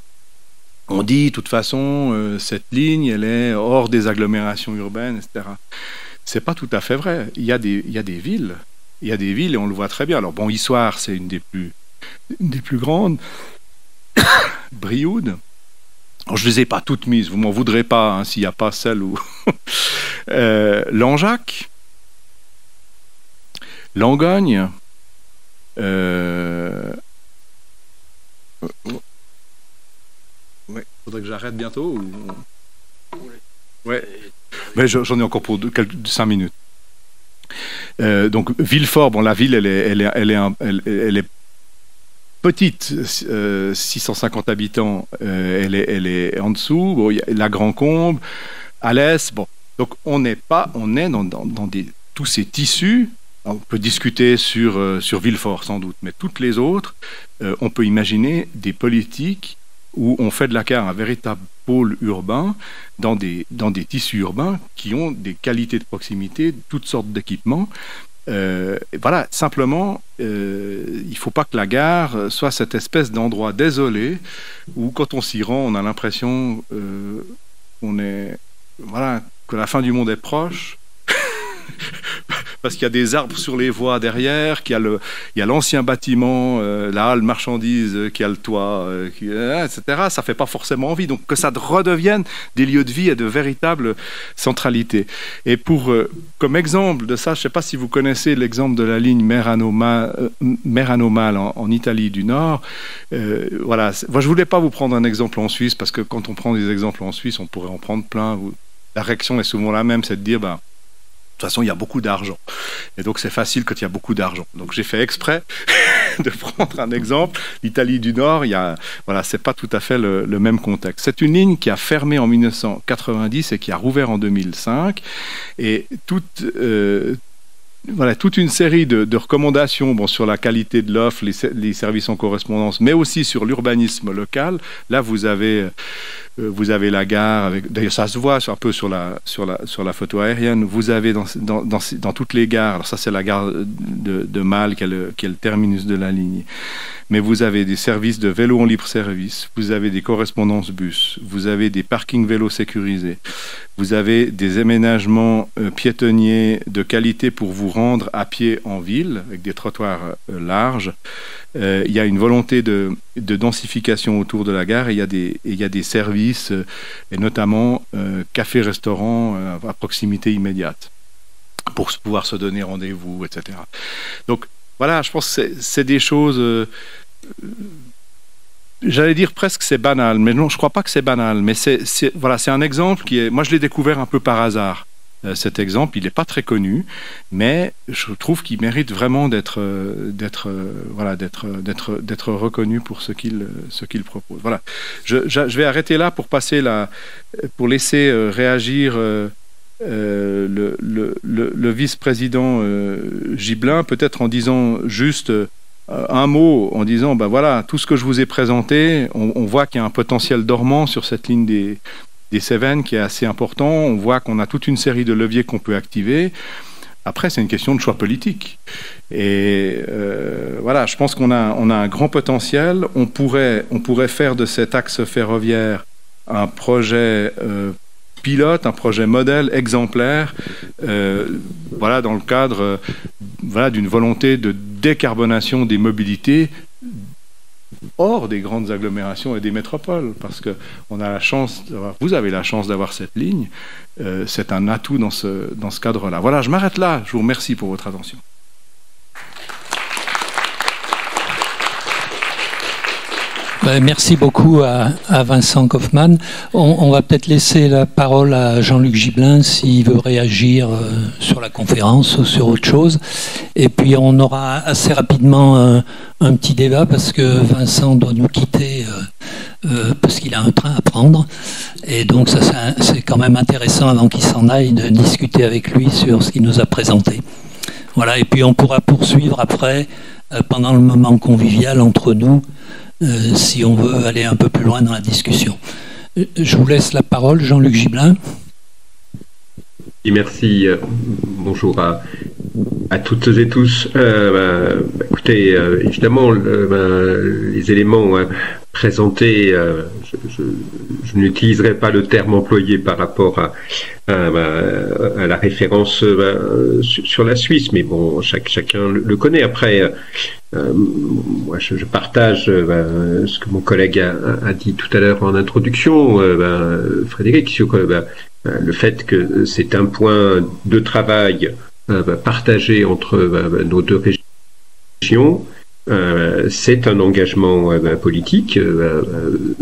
Speaker 3: On dit, de toute façon, cette ligne, elle est hors des agglomérations urbaines, etc. C'est pas tout à fait vrai. Il y a des villes. Il y a des villes et on le voit très bien. Alors bon, Issoire, c'est une des plus grandes. Brioude. Alors, je les ai pas toutes mises. Vous m'en voudrez pas hein, s'il n'y a pas celle où... Langeac. Langogne. Ouais, faudrait que j'arrête bientôt. Ouais. Mais j'en ai encore pour 5 minutes. Donc Villefort, bon, la ville, elle est petite, 650 habitants, elle est en dessous. Bon, y a la Grand-Combe, Alès. Bon, donc on est dans tous ces tissus. On peut discuter sur Villefort sans doute, mais toutes les autres, on peut imaginer des politiques où on fait de la gare un véritable pôle urbain dans des tissus urbains qui ont des qualités de proximité, toutes sortes d'équipements. Voilà, simplement, il ne faut pas que la gare soit cette espèce d'endroit désolé où, quand on s'y rend, on a l'impression que la fin du monde est proche. Parce qu'il y a des arbres sur les voies derrière, qu'il y a l'ancien bâtiment, la halle marchandise qui a le toit, etc. Ça ne fait pas forcément envie. Donc que ça redevienne des lieux de vie et de véritable centralité. Et comme exemple de ça, je ne sais pas si vous connaissez l'exemple de la ligne Merano-Mal en Italie du Nord. Voilà. Moi, je ne voulais pas vous prendre un exemple en Suisse, parce que quand on prend des exemples en Suisse, on pourrait en prendre plein. La réaction est souvent la même, c'est de dire... De toute façon, il y a beaucoup d'argent. Et donc, c'est facile quand il y a beaucoup d'argent. Donc, j'ai fait exprès de prendre un exemple. L'Italie du Nord, c'est pas tout à fait le même contexte. C'est une ligne qui a fermé en 1990 et qui a rouvert en 2005. Et toute une série de recommandations sur la qualité de l'offre, les services en correspondance, mais aussi sur l'urbanisme local. Là, vous avez la gare, d'ailleurs ça se voit un peu sur la photo aérienne. Vous avez dans toutes les gares, alors ça c'est la gare de Mal qui est le terminus de la ligne, mais vous avez des services de vélo en libre service, vous avez des correspondances bus, vous avez des parkings vélos sécurisés, vous avez des aménagements piétonniers de qualité pour vous rendre à pied en ville, avec des trottoirs larges. Il y a une volonté de densification autour de la gare, et il y a des services, et notamment café-restaurant à proximité immédiate, pour pouvoir se donner rendez-vous, etc. Donc voilà, je pense que c'est des choses... j'allais dire presque c'est banal, mais non, je ne crois pas que c'est banal. Mais c'est un exemple qui est... Moi, je l'ai découvert un peu par hasard. cet exemple. Il n'est pas très connu, mais je trouve qu'il mérite vraiment d'être reconnu pour ce qu'il propose. Voilà. Je vais arrêter là pour laisser réagir le vice-président Gibelin, peut-être en disant juste un mot, en disant ben voilà, tout ce que je vous ai présenté, on voit qu'il y a un potentiel dormant sur cette ligne des Cévennes qui est assez important. On voit qu'on a toute une série de leviers qu'on peut activer. Après, c'est une question de choix politique. Et voilà, je pense qu'on a un grand potentiel. On pourrait faire de cet axe ferroviaire un projet pilote, un projet modèle exemplaire, voilà, dans le cadre d'une volonté de décarbonation des mobilités hors des grandes agglomérations et des métropoles, parce que vous avez la chance d'avoir cette ligne, c'est un atout dans ce cadre-là. Voilà, je m'arrête là, je vous remercie pour votre attention.
Speaker 1: Merci beaucoup à Vincent Kaufmann. On va peut-être laisser la parole à Jean-Luc Gibelin s'il veut réagir sur la conférence ou sur autre chose. Et puis on aura assez rapidement un petit débat parce que Vincent doit nous quitter parce qu'il a un train à prendre. Et donc c'est quand même intéressant avant qu'il s'en aille de discuter avec lui sur ce qu'il nous a présenté. Voilà, et puis on pourra poursuivre après pendant le moment convivial entre nous. Si on veut aller un peu plus loin dans la discussion. Je vous laisse la parole, Jean-Luc Gibelin.
Speaker 4: Et merci. Bonjour à toutes et tous. Écoutez, évidemment, les éléments présentés, je n'utiliserai pas le terme employé par rapport à la référence sur la Suisse, mais bon, chacun le connaît. Après, moi, je partage ce que mon collègue a dit tout à l'heure en introduction, Frédéric, sur le fait que c'est un point de travail partagé entre nos deux régions. C'est un engagement politique,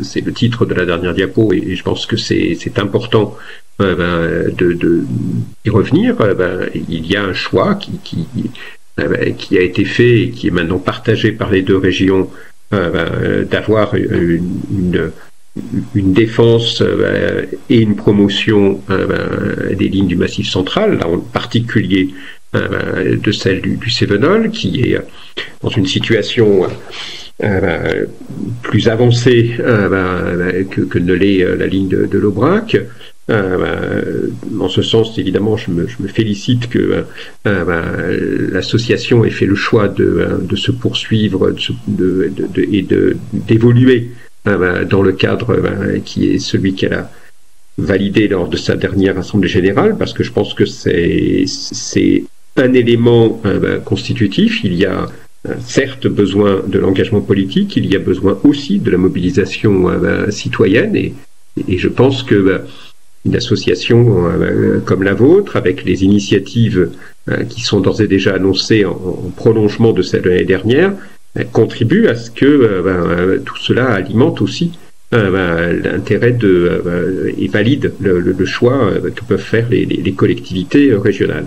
Speaker 4: c'est le titre de la dernière diapo, et je pense que c'est important d'y revenir. Il y a un choix qui a été fait et qui est maintenant partagé par les deux régions, d'avoir une défense et une promotion des lignes du Massif central, là en particulier de celle du Cévenol, qui est dans une situation plus avancée que ne l'est la ligne de l'Aubrac. En ce sens, évidemment, je me félicite que l'association ait fait le choix de se poursuivre et d'évoluer dans le cadre qui est celui qu'elle a validé lors de sa dernière assemblée générale, parce que je pense que c'est un élément constitutif. Il y a certes besoin de l'engagement politique, il y a besoin aussi de la mobilisation citoyenne, et je pense que une association comme la vôtre, avec les initiatives qui sont d'ores et déjà annoncées en prolongement de celle de l'année dernière, contribue à ce que tout cela alimente aussi l'intérêt et valide le choix que peuvent faire les collectivités régionales.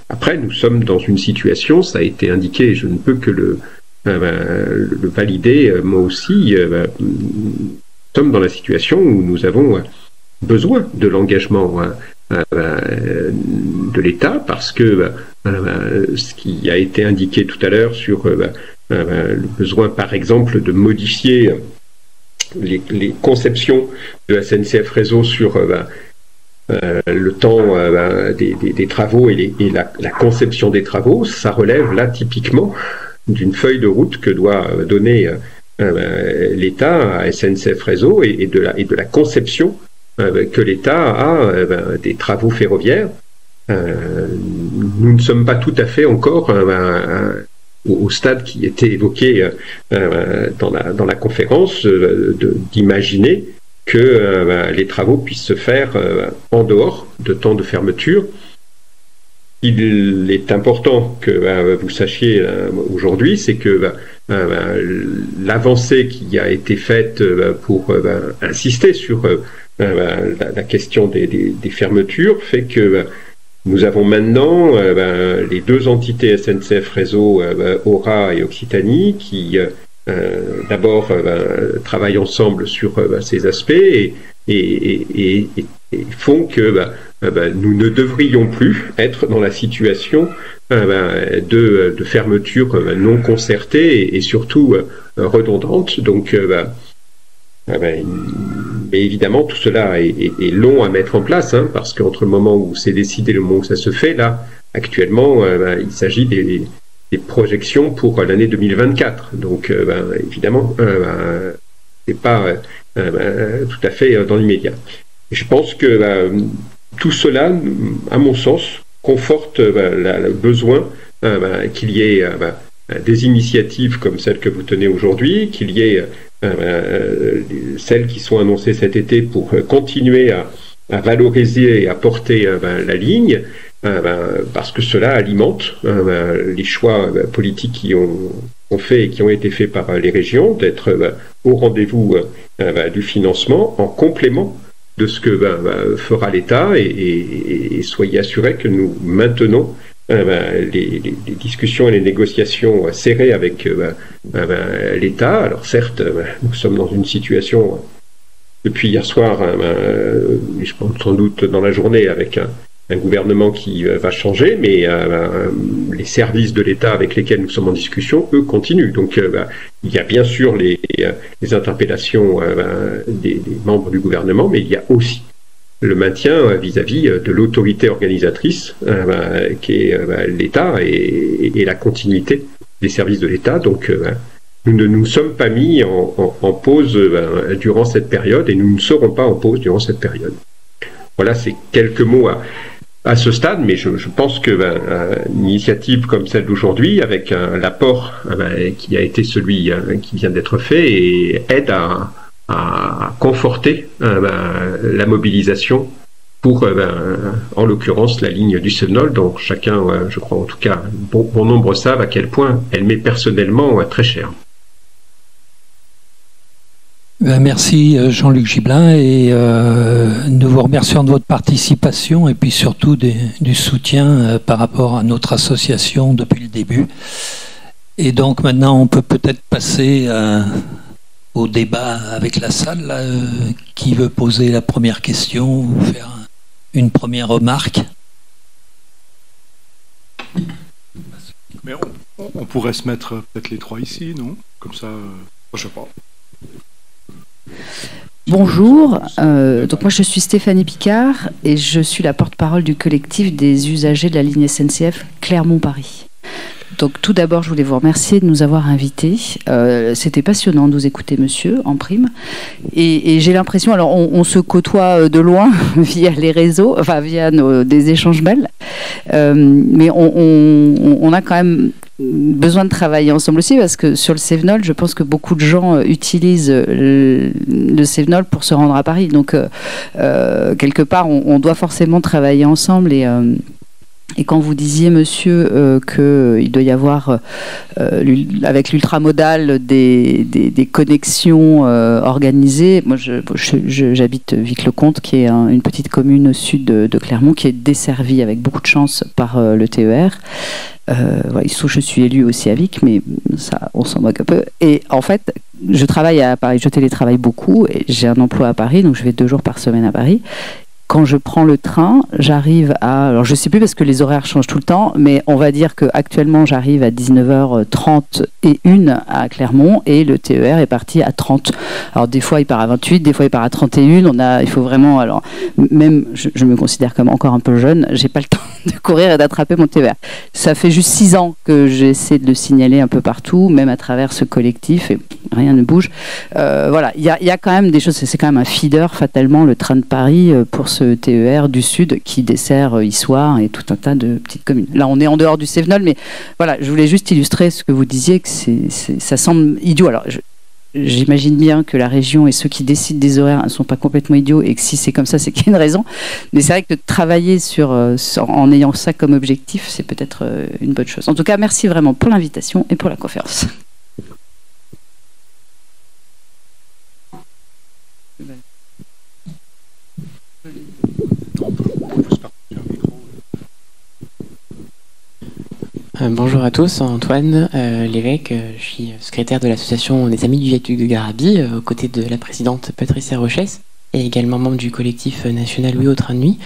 Speaker 4: Après, nous sommes dans une situation, ça a été indiqué, je ne peux que le valider moi aussi, nous sommes dans la situation où nous avons besoin de l'engagement de l'État, parce que ce qui a été indiqué tout à l'heure sur le besoin, par exemple, de modifier les conceptions de SNCF Réseau sur le temps des travaux et la conception des travaux, ça relève là typiquement d'une feuille de route que doit donner l'État à SNCF Réseau et de la conception que l'État a des travaux ferroviaires. Nous ne sommes pas tout à fait encore au stade qui était évoqué dans la conférence, d'imaginer que les travaux puissent se faire en dehors de temps de fermeture. Il est important que vous sachiez aujourd'hui, c'est que l'avancée qui a été faite pour insister sur la question des fermetures fait que nous avons maintenant les deux entités SNCF Réseau, Aura et Occitanie, qui d'abord travaillent ensemble sur ces aspects et font que nous ne devrions plus être dans la situation de fermeture non concertée et surtout redondante. Donc, mais évidemment, tout cela est long à mettre en place, hein, parce qu'entre le moment où c'est décidé et le moment où ça se fait, là, actuellement, il s'agit des projections pour l'année 2024. Donc, évidemment, c'est pas tout à fait dans l'immédiat. Je pense que tout cela, à mon sens, conforte le besoin qu'il y ait des initiatives comme celles que vous tenez aujourd'hui, qu'il y ait celles qui sont annoncées cet été pour continuer à valoriser et à porter la ligne, parce que cela alimente les choix politiques qui ont fait et qui ont été faits par les régions, d'être au rendez-vous du financement en complément de ce que fera l'État et soyez assurés que nous maintenons les discussions et les négociations serrées avec l'État. Alors certes, nous sommes dans une situation depuis hier soir, je pense sans doute dans la journée, avec un gouvernement qui va changer, mais les services de l'État avec lesquels nous sommes en discussion, eux, continuent. Donc il y a bien sûr les interpellations des membres du gouvernement, mais il y a aussi le maintien vis-à-vis de l'autorité organisatrice qui est l'État et la continuité des services de l'État. Donc nous ne nous sommes pas mis en pause durant cette période et nous ne serons pas en pause durant cette période. Voilà, c'est quelques mots à ce stade, mais je pense que une initiative comme celle d'aujourd'hui, avec l'apport qui a été celui qui vient d'être fait, et aide à conforter la mobilisation pour, en l'occurrence, la ligne du Cévenol, dont chacun, je crois en tout cas, bon nombre savent à quel point elle m'est personnellement très chère.
Speaker 1: Merci Jean-Luc Gibelin, et nous vous remercions de votre participation et puis surtout du soutien par rapport à notre association depuis le début. Et donc maintenant on peut peut-être passer au débat avec la salle. Là, qui veut poser la première question ou faire une première remarque?
Speaker 3: Mais on pourrait se mettre peut-être les trois ici, non? Comme ça, je sais pas.
Speaker 5: Bonjour, donc moi je suis Stéphanie Picard et je suis la porte-parole du collectif des usagers de la ligne SNCF Clermont-Paris. Donc tout d'abord je voulais vous remercier de nous avoir invités. C'était passionnant de vous écouter monsieur en prime. Et j'ai l'impression, alors on se côtoie de loin via les réseaux, enfin via des échanges mails, mais on a quand même besoin de travailler ensemble aussi, parce que sur le Cévenol, je pense que beaucoup de gens utilisent le Cévenol pour se rendre à Paris. Donc, quelque part, on doit forcément travailler ensemble. Et quand vous disiez, monsieur, qu'il doit y avoir, avec l'ultramodal, des connexions organisées, moi j'habite Vic-le-Comte, qui est une petite commune au sud de Clermont, qui est desservie avec beaucoup de chance par le TER. Il se trouve que je suis élue aussi à Vic, mais ça, on s'en moque un peu. Et en fait, je travaille à Paris, je télétravaille beaucoup, et j'ai un emploi à Paris, donc je vais 2 jours par semaine à Paris. Quand je prends le train, j'arrive à... Alors, je ne sais plus parce que les horaires changent tout le temps, mais on va dire qu'actuellement, j'arrive à 19h30 et 1 à Clermont, et le TER est parti à 30. Alors, des fois, il part à 28, des fois, il part à 31. Il faut vraiment... Alors, même, je me considère comme encore un peu jeune, j'ai pas le temps de courir et d'attraper mon TER. Ça fait juste 6 ans que j'essaie de le signaler un peu partout, même à travers ce collectif, et rien ne bouge. Voilà, il y a quand même des choses... C'est quand même un feeder, fatalement, le train de Paris, pour ce TER du Sud qui dessert Issoire et tout un tas de petites communes. Là, on est en dehors du Cévenol, mais voilà, je voulais juste illustrer ce que vous disiez, que ça semble idiot. Alors, j'imagine bien que la région et ceux qui décident des horaires ne sont pas complètement idiots, et que si c'est comme ça, c'est qu'il y a une raison. Mais c'est vrai que de travailler en ayant ça comme objectif, c'est peut-être une bonne chose. En tout cas, merci vraiment pour l'invitation et pour la conférence.
Speaker 6: Bonjour à tous, Antoine Lévesque, je suis secrétaire de l'association des Amis du Viaduc de Garabi, aux côtés de la présidente Patricia Rochès, et également membre du collectif national Oui au train de nuit.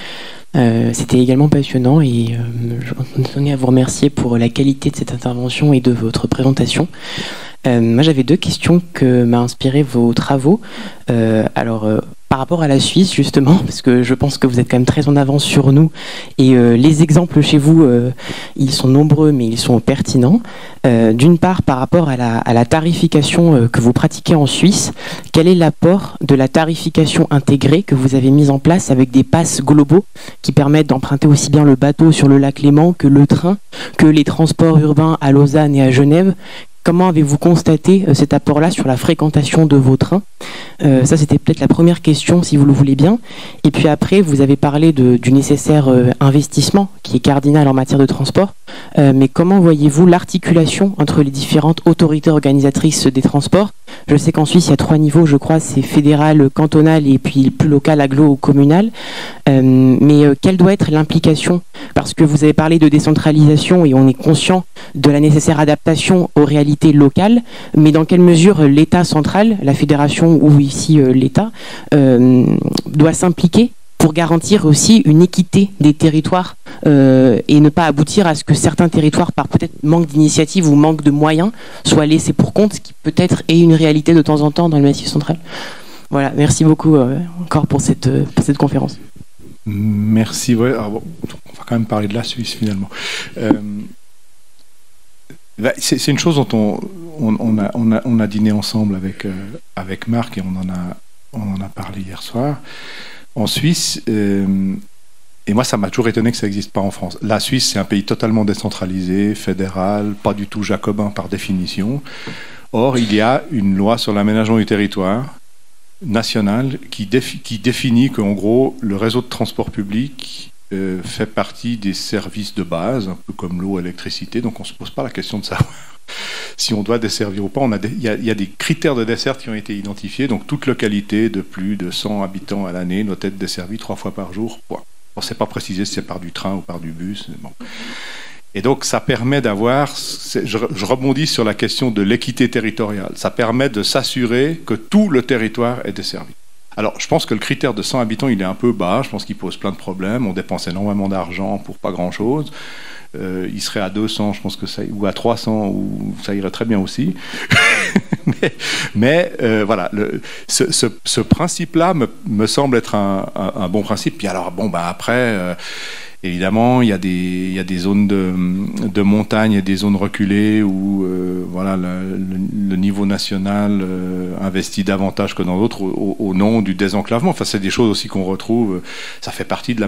Speaker 6: C'était également passionnant et je tenais à vous remercier pour la qualité de cette intervention et de votre présentation. Moi j'avais 2 questions que m'a inspiré vos travaux. Par rapport à la Suisse, justement, parce que je pense que vous êtes quand même très en avance sur nous, et les exemples chez vous, ils sont nombreux, mais ils sont pertinents. D'une part, par rapport à la tarification que vous pratiquez en Suisse, quel est l'apport de la tarification intégrée que vous avez mise en place avec des passes globaux qui permettent d'emprunter aussi bien le bateau sur le lac Léman que le train, que les transports urbains à Lausanne et à Genève? Comment avez-vous constaté cet apport-là sur la fréquentation de vos trains? Ça, c'était peut-être la première question, si vous le voulez bien. Et puis après, vous avez parlé du nécessaire investissement, qui est cardinal en matière de transport. Mais comment voyez-vous l'articulation entre les différentes autorités organisatrices des transports? Je sais qu'en Suisse, il y a 3 niveaux, je crois, c'est fédéral, cantonal et puis plus local, agglo ou communal. Mais quelle doit être l'implication? Parce que vous avez parlé de décentralisation et on est conscient de la nécessaire adaptation aux réalités locales, mais dans quelle mesure l'État central, la fédération ou ici l'État, doit s'impliquer pour garantir aussi une équité des territoires et ne pas aboutir à ce que certains territoires, par peut-être manque d'initiative ou manque de moyens, soient laissés pour compte, ce qui peut-être est une réalité de temps en temps dans le Massif central. Voilà, merci beaucoup encore pour cette conférence.
Speaker 3: Merci. Ouais, alors bon, on va quand même parler de la Suisse finalement. C'est une chose dont on a dîné ensemble avec Marc et on en a parlé hier soir. En Suisse, et moi ça m'a toujours étonné que ça n'existe pas en France. La Suisse, c'est un pays totalement décentralisé, fédéral, pas du tout jacobin par définition. Or, il y a une loi sur l'aménagement du territoire national qui définit qu'en gros, le réseau de transport public fait partie des services de base, un peu comme l'eau, l'électricité, donc on ne se pose pas la question de savoir si on doit desservir ou pas. Il y a des critères de desserte qui ont été identifiés, donc toute localité de plus de 100 habitants à l'année doit être desservie 3 fois par jour. Bon, on ne sait pas préciser si c'est par du train ou par du bus. Bon. Et donc ça permet d'avoir, je rebondis sur la question de l'équité territoriale, ça permet de s'assurer que tout le territoire est desservi. Alors, je pense que le critère de 100 habitants, il est un peu bas. Je pense qu'il pose plein de problèmes. On dépense énormément d'argent pour pas grand-chose. Il serait à 200, je pense que ça, ou à 300, ou ça irait très bien aussi. mais voilà, ce principe-là me semble être un bon principe. Puis alors, bon, bah après. Évidemment, il y a des zones de montagne et des zones reculées où voilà, le niveau national investit davantage que dans d'autres au nom du désenclavement. Enfin, c'est des choses aussi qu'on retrouve. Ça fait partie de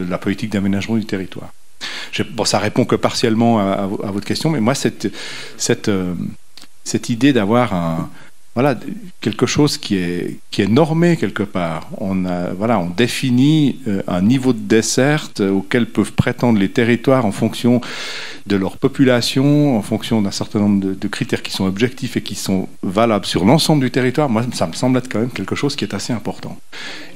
Speaker 3: la politique d'aménagement du territoire. Bon, ça répond que partiellement à votre question, mais moi, cette idée d'avoir voilà, quelque chose qui est normé quelque part. On définit un niveau de desserte auquel peuvent prétendre les territoires en fonction de leur population, en fonction d'un certain nombre de critères qui sont objectifs et qui sont valables sur l'ensemble du territoire. Moi, ça me semble être quand même quelque chose qui est assez important.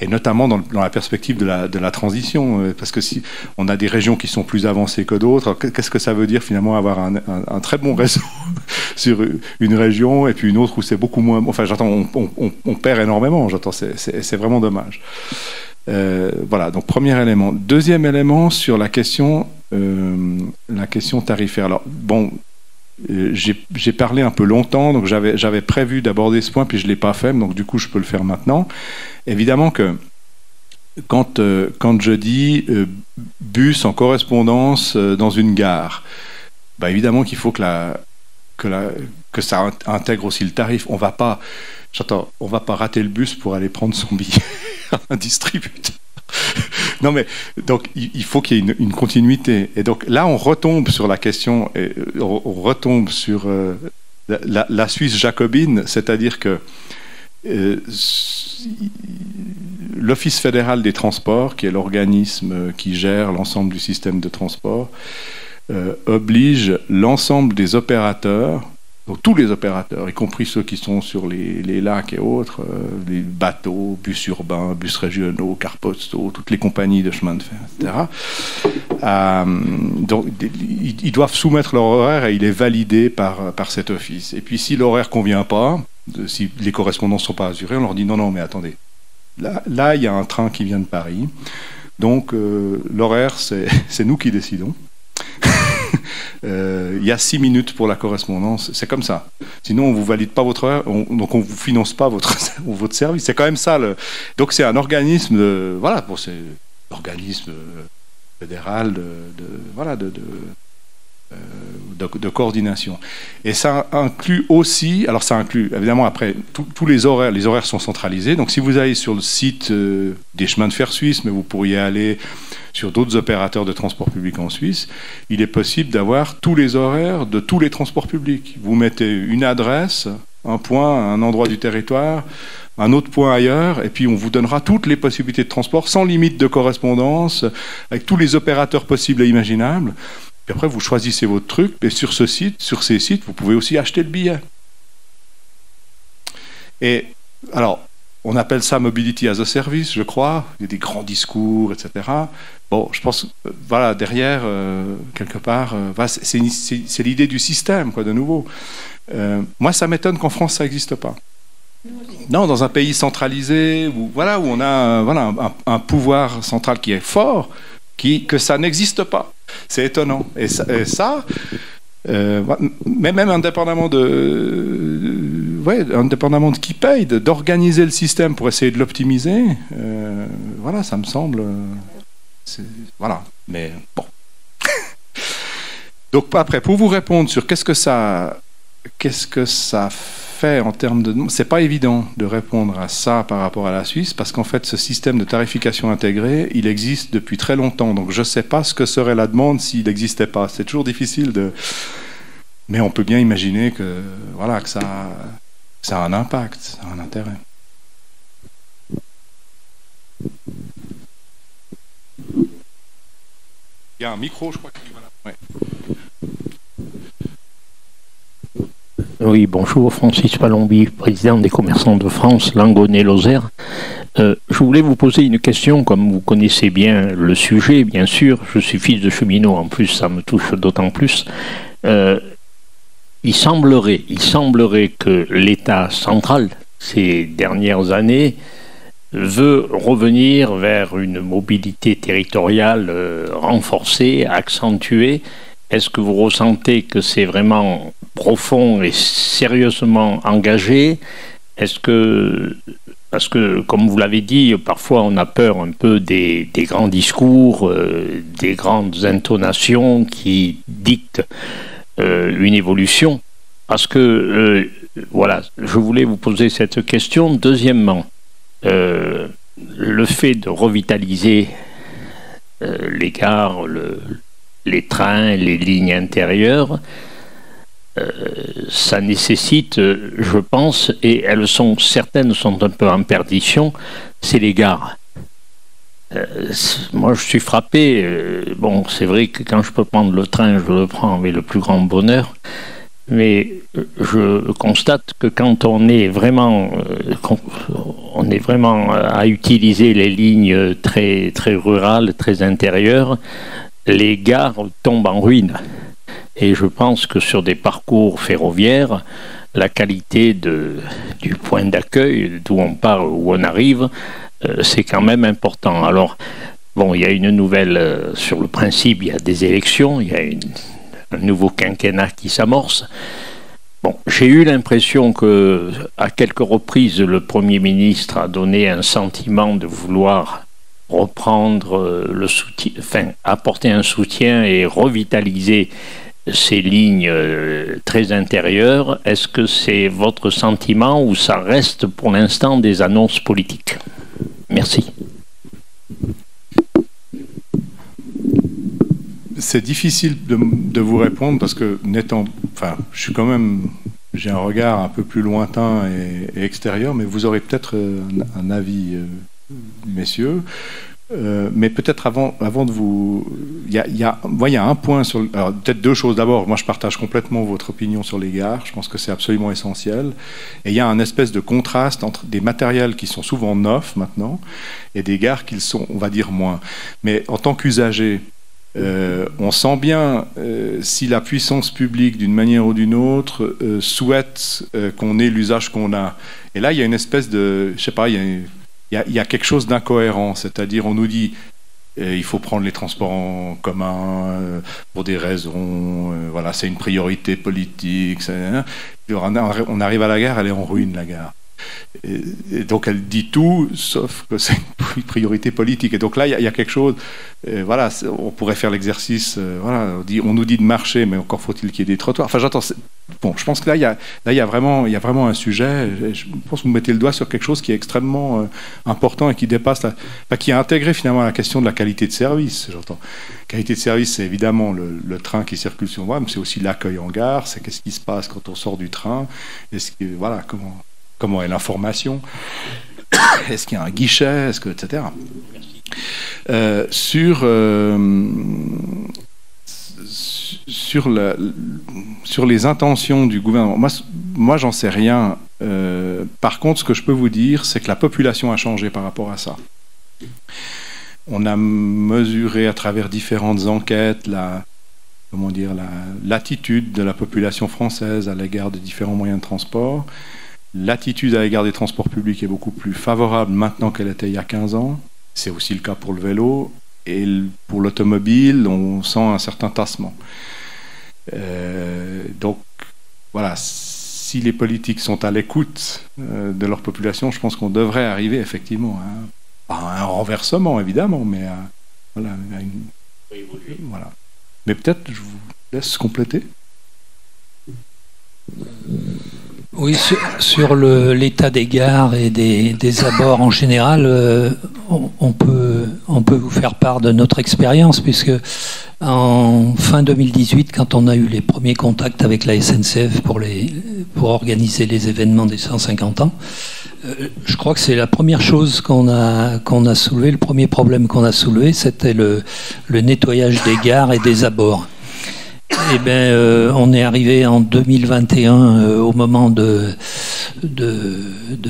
Speaker 3: Et notamment dans la perspective de la transition, parce que si on a des régions qui sont plus avancées que d'autres, qu'est-ce que ça veut dire finalement avoir un très bon réseau sur une région et puis une autre où c'est beaucoup moins... Enfin, j'entends, on perd énormément, j'entends, c'est vraiment dommage. Voilà, donc premier élément. Deuxième élément sur la question tarifaire. Alors, bon, j'ai parlé un peu longtemps, donc j'avais prévu d'aborder ce point, puis je ne l'ai pas fait, donc du coup, je peux le faire maintenant. Évidemment que quand je dis bus en correspondance dans une gare, bah évidemment qu'il faut que ça intègre aussi le tarif. On va pas rater le bus pour aller prendre son billet à un distributeur. Non mais donc il faut qu'il y ait une continuité. Et donc là on retombe sur la question, on retombe sur la Suisse jacobine, c'est-à-dire que l'Office fédéral des transports, qui est l'organisme qui gère l'ensemble du système de transport, oblige l'ensemble des opérateurs, Donc tous les opérateurs, y compris ceux qui sont sur les lacs et autres, les bateaux, bus urbains, bus régionaux, cars postaux, toutes les compagnies de chemin de fer, etc. Donc ils doivent soumettre leur horaire et il est validé par cet office. Et puis si l'horaire ne convient pas, si les correspondances ne sont pas assurées, on leur dit non, mais attendez, là il y a un train qui vient de Paris, donc l'horaire c'est nous qui décidons. Il y a 6 minutes pour la correspondance, c'est comme ça. Sinon, on vous valide pas votre heure, donc on vous finance pas votre service. C'est quand même ça. Donc c'est un organisme, c'est organisme fédéral de coordination. Et ça inclut aussi, alors ça inclut évidemment après tous les horaires sont centralisés. Donc si vous allez sur le site des chemins de fer suisses, mais vous pourriez aller sur d'autres opérateurs de transport public en Suisse, il est possible d'avoir tous les horaires de tous les transports publics. Vous mettez une adresse, un point, un endroit du territoire, un autre point ailleurs, et puis on vous donnera toutes les possibilités de transport sans limite de correspondance, avec tous les opérateurs possibles et imaginables. Puis après, vous choisissez votre truc, et sur ces sites, vous pouvez aussi acheter le billet. Et alors, on appelle ça Mobility as a Service, je crois. Il y a des grands discours, etc. Bon, je pense, derrière, quelque part, c'est l'idée du système, quoi, de nouveau. Moi, ça m'étonne qu'en France, ça n'existe pas. Non, dans un pays centralisé, où on a un pouvoir central qui est fort, que ça n'existe pas. C'est étonnant. Et ça mais même indépendamment de qui paye, d'organiser le système pour essayer de l'optimiser, ça me semble... mais bon. Donc après, pour vous répondre sur qu'est-ce que ça fait en termes de... C'est pas évident de répondre à ça par rapport à la Suisse, parce qu'en fait, ce système de tarification intégrée, il existe depuis très longtemps. Donc je sais pas ce que serait la demande s'il n'existait pas. C'est toujours difficile de... Mais on peut bien imaginer que ça a un impact, ça a un intérêt. Il y a un micro, je crois. Ouais.
Speaker 7: Oui, bonjour, Francis Palombi, président des commerçants de France, Langonnet-Lozère. Je voulais vous poser une question, comme vous connaissez bien le sujet, bien sûr. Je suis fils de cheminot, en plus, ça me touche d'autant plus. Il semblerait que l'État central, ces dernières années, veut revenir vers une mobilité territoriale renforcée, accentuée. Est-ce que vous ressentez que c'est vraiment profond et sérieusement engagé? Est-ce que, parce que, comme vous l'avez dit, parfois on a peur un peu des grands discours, des grandes intonations qui dictent une évolution. Parce que, je voulais vous poser cette question. Deuxièmement, le fait de revitaliser les gares, les trains, les lignes intérieures, ça nécessite, je pense, et certaines sont un peu en perdition, c'est les gares. Moi, je suis frappé. C'est vrai que quand je peux prendre le train, je le prends avec le plus grand bonheur. Mais je constate que quand on est vraiment à utiliser les lignes très, très rurales, très intérieures, les gares tombent en ruine. Et je pense que sur des parcours ferroviaires, la qualité du point d'accueil, d'où on part, où on arrive, c'est quand même important. Alors, il y a une nouvelle, sur le principe, il y a des élections, il y a un nouveau quinquennat qui s'amorce. J'ai eu l'impression que, à quelques reprises, le Premier ministre a donné un sentiment de vouloir reprendre le soutien, apporter un soutien et revitaliser ces lignes très intérieures. Est-ce que c'est votre sentiment ou ça reste pour l'instant des annonces politiques? Merci.
Speaker 3: C'est difficile de vous répondre parce que j'ai un regard un peu plus lointain et extérieur, mais vous aurez peut-être un avis, messieurs. Mais peut-être avant de vous... Il y a un point sur... Alors, peut-être deux choses. D'abord, moi, je partage complètement votre opinion sur les gares. Je pense que c'est absolument essentiel. Et il y a un espèce de contraste entre des matériels qui sont souvent neufs maintenant et des gares qui le sont, on va dire, moins. Mais en tant qu'usager, on sent bien si la puissance publique, d'une manière ou d'une autre, souhaite qu'on ait l'usage qu'on a. Et là, il y a une espèce de... Je sais pas, il y a quelque chose d'incohérent, c'est-à-dire on nous dit il faut prendre les transports en commun pour des raisons, voilà, c'est une priorité politique. On arrive à la gare, elle est en ruine, la gare. Et donc elle dit tout, sauf que c'est une priorité politique. Et donc là, il y a quelque chose. Voilà, on pourrait faire l'exercice. Voilà, on nous dit de marcher, mais encore faut-il qu'il y ait des trottoirs. Enfin, j'attends. Bon, je pense que là, il y a vraiment un sujet. Je pense que vous mettez le doigt sur quelque chose qui est extrêmement important et qui dépasse, qui a intégré finalement la question de la qualité de service. J'entends. Qualité de service, c'est évidemment le train qui circule sur moi, mais c'est aussi l'accueil en gare. C'est qu'est-ce qui se passe quand on sort du train. Voilà, comment est l'information? Est-ce qu'il y a un guichet? Etc. Sur les intentions du gouvernement, moi j'en sais rien. Par contre, ce que je peux vous dire, c'est que la population a changé par rapport à ça. On a mesuré à travers différentes enquêtes l'attitude de la population française à l'égard de différents moyens de transport. L'attitude à l'égard des transports publics est beaucoup plus favorable maintenant qu'elle était il y a 15 ans. C'est aussi le cas pour le vélo. Et pour l'automobile, on sent un certain tassement. Donc, voilà, si les politiques sont à l'écoute de leur population, je pense qu'on devrait arriver effectivement pas à un renversement, évidemment, mais voilà. Mais peut-être, je vous laisse compléter.
Speaker 1: Oui, sur l'état des gares et des abords en général, on peut vous faire part de notre expérience, puisque en fin 2018, quand on a eu les premiers contacts avec la SNCF pour organiser les événements des 150 ans, je crois que c'est la première chose qu'on a soulevé, le premier problème qu'on a soulevé, c'était le nettoyage des gares et des abords. Eh bien, on est arrivé en 2021 au moment de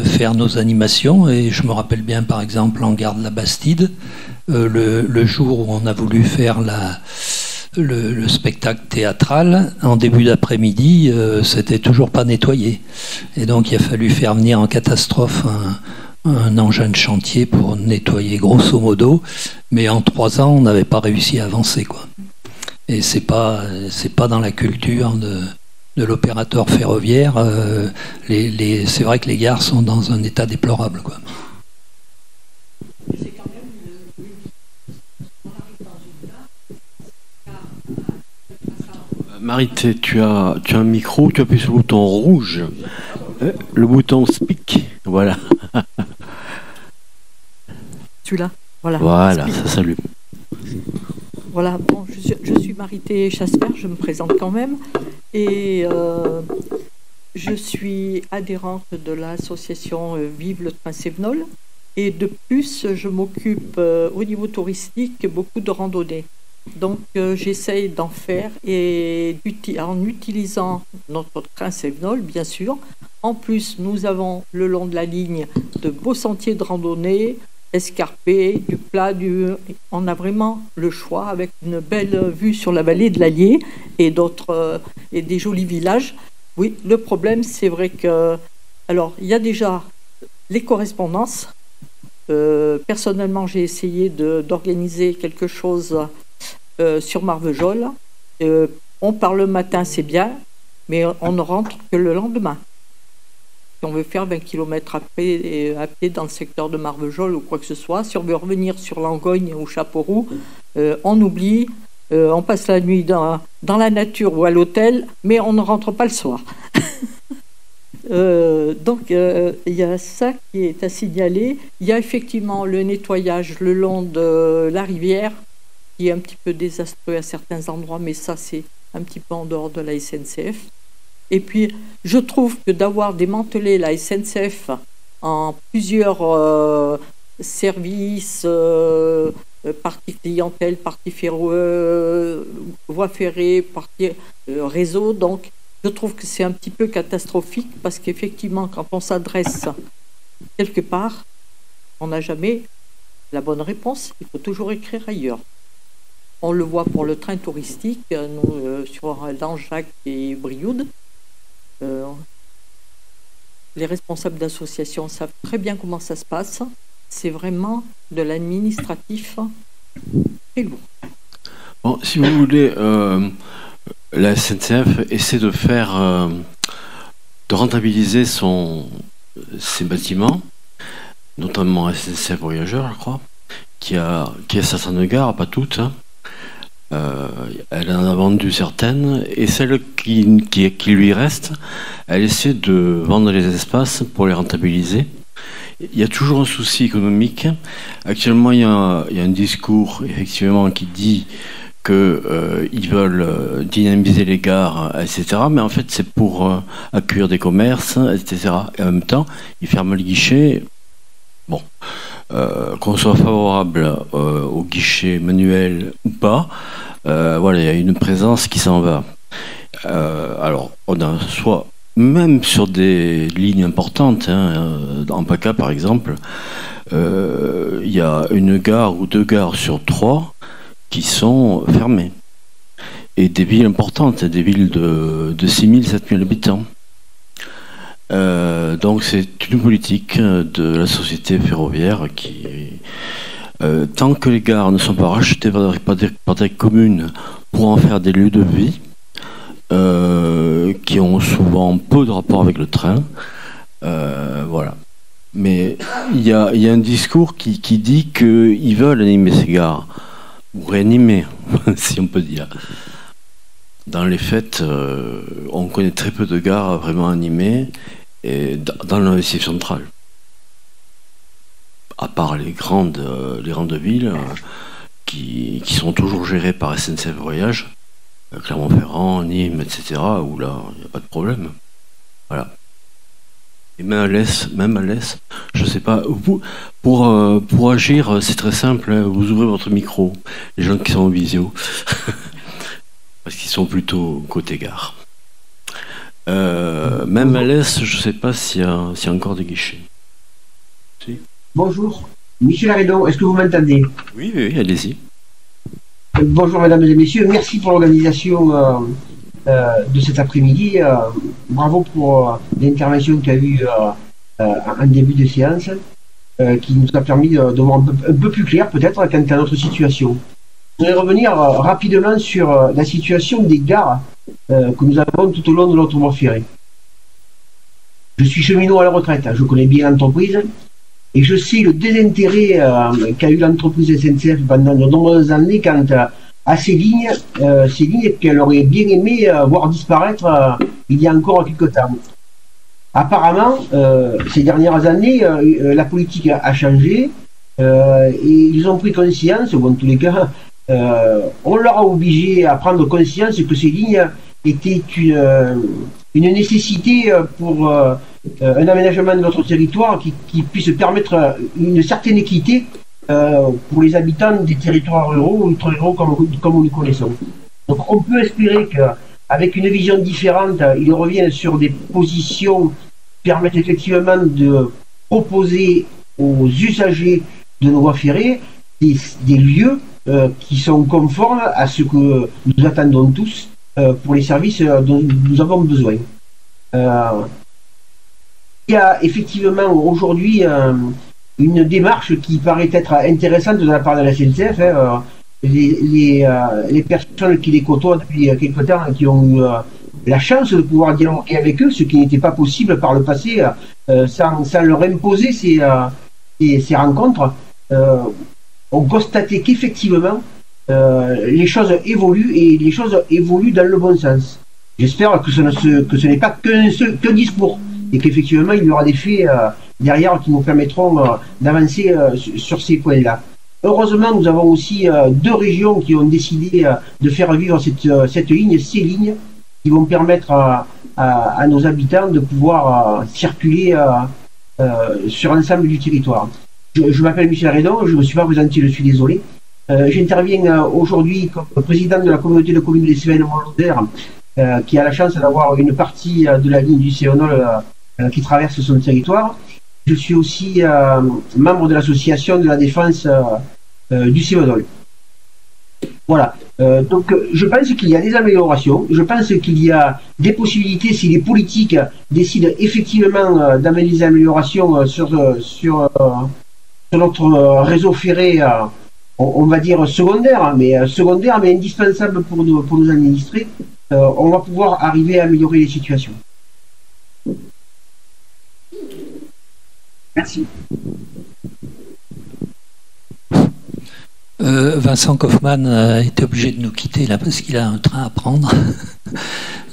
Speaker 1: faire nos animations, et je me rappelle bien, par exemple, en gare de la Bastide, le jour où on a voulu faire le spectacle théâtral, en début d'après-midi, c'était toujours pas nettoyé. Et donc, il a fallu faire venir en catastrophe un engin de chantier pour nettoyer grosso modo, mais en 3 ans, on n'avait pas réussi à avancer, quoi. Et c'est pas dans la culture de l'opérateur ferroviaire. C'est vrai que les gares sont dans un état déplorable, quoi.
Speaker 8: Marité, tu as un micro, tu appuies sur le bouton rouge. Le bouton speak, voilà.
Speaker 9: Celui-là, voilà.
Speaker 8: Voilà,
Speaker 9: speak.
Speaker 8: Ça s'allume.
Speaker 9: Voilà, bon, je suis Marité Chasper, je me présente quand même, et je suis adhérente de l'association Vive le train Sévenol, et de plus, je m'occupe au niveau touristique beaucoup de randonnées. Donc, j'essaye d'en faire, et en utilisant notre train Sévenol, bien sûr. En plus, nous avons le long de la ligne de beaux sentiers de randonnée, escarpé, du plat, on a vraiment le choix, avec une belle vue sur la vallée de l'Allier et et des jolis villages. Oui, le problème, c'est vrai que... Alors, il y a déjà les correspondances. Personnellement, j'ai essayé d'organiser quelque chose sur Marvejols. On part le matin, c'est bien, mais on ne rentre que le lendemain. Si on veut faire 20 km à pied dans le secteur de Marvejols ou quoi que ce soit, si on veut revenir sur Langogne ou Chapeauroux, on oublie, on passe la nuit dans la nature ou à l'hôtel, mais on ne rentre pas le soir. Donc, il y a ça qui est à signaler. Il y a effectivement le nettoyage le long de la rivière, qui est un petit peu désastreux à certains endroits, mais ça, c'est un petit peu en dehors de la SNCF. Et puis, je trouve que d'avoir démantelé la SNCF en plusieurs service, partie clientèle, partie voie ferrée, partie réseau. Donc, je trouve que c'est un petit peu catastrophique parce qu'effectivement, quand on s'adresse quelque part, on n'a jamais la bonne réponse. Il faut toujours écrire ailleurs. On le voit pour le train touristique, nous, sur Langeac et Brioude. Les responsables d'associations savent très bien comment ça se passe. C'est vraiment de l'administratif très lourd.
Speaker 8: Bon, si vous voulez, la SNCF essaie de faire, de rentabiliser ses bâtiments, notamment SNCF Voyageurs, je crois, qui a certaines gares, pas toutes. Hein. Elle en a vendu certaines, et celles qui lui restent, elle essaie de vendre les espaces pour les rentabiliser. Il y a toujours un souci économique. Actuellement, il y a un discours effectivement qui dit qu'ils veulent dynamiser les gares, etc. Mais en fait, c'est pour accueillir des commerces, etc. Et en même temps, ils ferment les guichets. Bon, qu'on soit favorable aux guichets manuels ou pas, voilà, il y a une présence qui s'en va. Alors, on a soit même sur des lignes importantes, hein, en PACA par exemple, il y a une gare ou 2 gares sur 3 qui sont fermées. Et des villes importantes, des villes de 6 000, 7 000 habitants. Donc c'est une politique de la société ferroviaire qui, tant que les gares ne sont pas rachetées par des communes pour en faire des lieux de vie, qui ont souvent peu de rapport avec le train, voilà. Mais il y a un discours qui dit qu'ils veulent animer ces gares, ou réanimer, si on peut dire. Dans les faits, on connaît très peu de gares vraiment animées et dans le massif central. À part les grandes villes qui sont toujours gérées par SNCF Voyage, Clermont-Ferrand, Nîmes, etc., où là, il n'y a pas de problème. Voilà. Et même à l'Est, je sais pas, pour agir, c'est très simple, hein, vous ouvrez votre micro, les gens qui sont en visio, parce qu'ils sont plutôt côté gare. Même à l'Est, je sais pas s'il y a encore des guichets. Si.
Speaker 10: Bonjour, Michel Arédon, est-ce que vous m'entendez?
Speaker 8: Oui, allez-y.
Speaker 10: Bonjour mesdames et messieurs, merci pour l'organisation de cet après-midi. Bravo pour l'intervention qu'il y a eu en début de séance, qui nous a permis de voir un peu plus clair peut-être quant à notre situation. Je voudrais revenir rapidement sur la situation des gares que nous avons tout au long de notre voie ferrée. Je suis cheminot à la retraite, je connais bien l'entreprise et je sais le désintérêt qu'a eu l'entreprise SNCF pendant de nombreuses années quant à ces lignes qu'elle aurait bien aimé voir disparaître il y a encore quelques temps. Apparemment, ces dernières années, la politique a changé et ils ont pris conscience, ou en tous les cas, on leur a obligé à prendre conscience que ces lignes étaient une nécessité pour un aménagement de notre territoire qui puisse permettre une certaine équité pour les habitants des territoires ruraux ou ultra-ruraux comme nous les connaissons. Donc on peut espérer qu'avec une vision différente, ils reviennent sur des positions qui permettent effectivement de proposer aux usagers de nos voies ferrées des lieux qui sont conformes à ce que nous attendons tous pour les services dont nous avons besoin. Il y a effectivement aujourd'hui une démarche qui paraît être intéressante de la part de la SNCF. Les personnes qui les côtoient depuis quelque temps, qui ont eu la chance de pouvoir dialoguer avec eux, ce qui n'était pas possible par le passé, sans leur imposer ces rencontres, ont constaté qu'effectivement les choses évoluent et les choses évoluent dans le bon sens. J'espère que ce n'est pas qu'un discours et qu'effectivement il y aura des faits derrière qui nous permettront d'avancer sur ces points-là. Heureusement, nous avons aussi 2 régions qui ont décidé de faire vivre cette ligne, ces lignes, qui vont permettre à nos habitants de pouvoir circuler sur l'ensemble du territoire. Je m'appelle Michel Redon, je ne me suis pas présenté, je suis désolé. J'interviens aujourd'hui comme président de la communauté de communes des Cévennes-Montlodère, qui a la chance d'avoir une partie de la ligne du Cévenol qui traverse son territoire. Je suis aussi membre de l'association de la défense du Cévenol. Voilà. Donc, je pense qu'il y a des améliorations. Je pense qu'il y a des possibilités si les politiques décident effectivement d'amener des améliorations sur notre réseau ferré, on va dire secondaire, mais indispensable pour nos administrés. On va pouvoir arriver à améliorer les situations. Merci.
Speaker 1: Vincent Kaufmann a été obligé de nous quitter là parce qu'il a un train à prendre.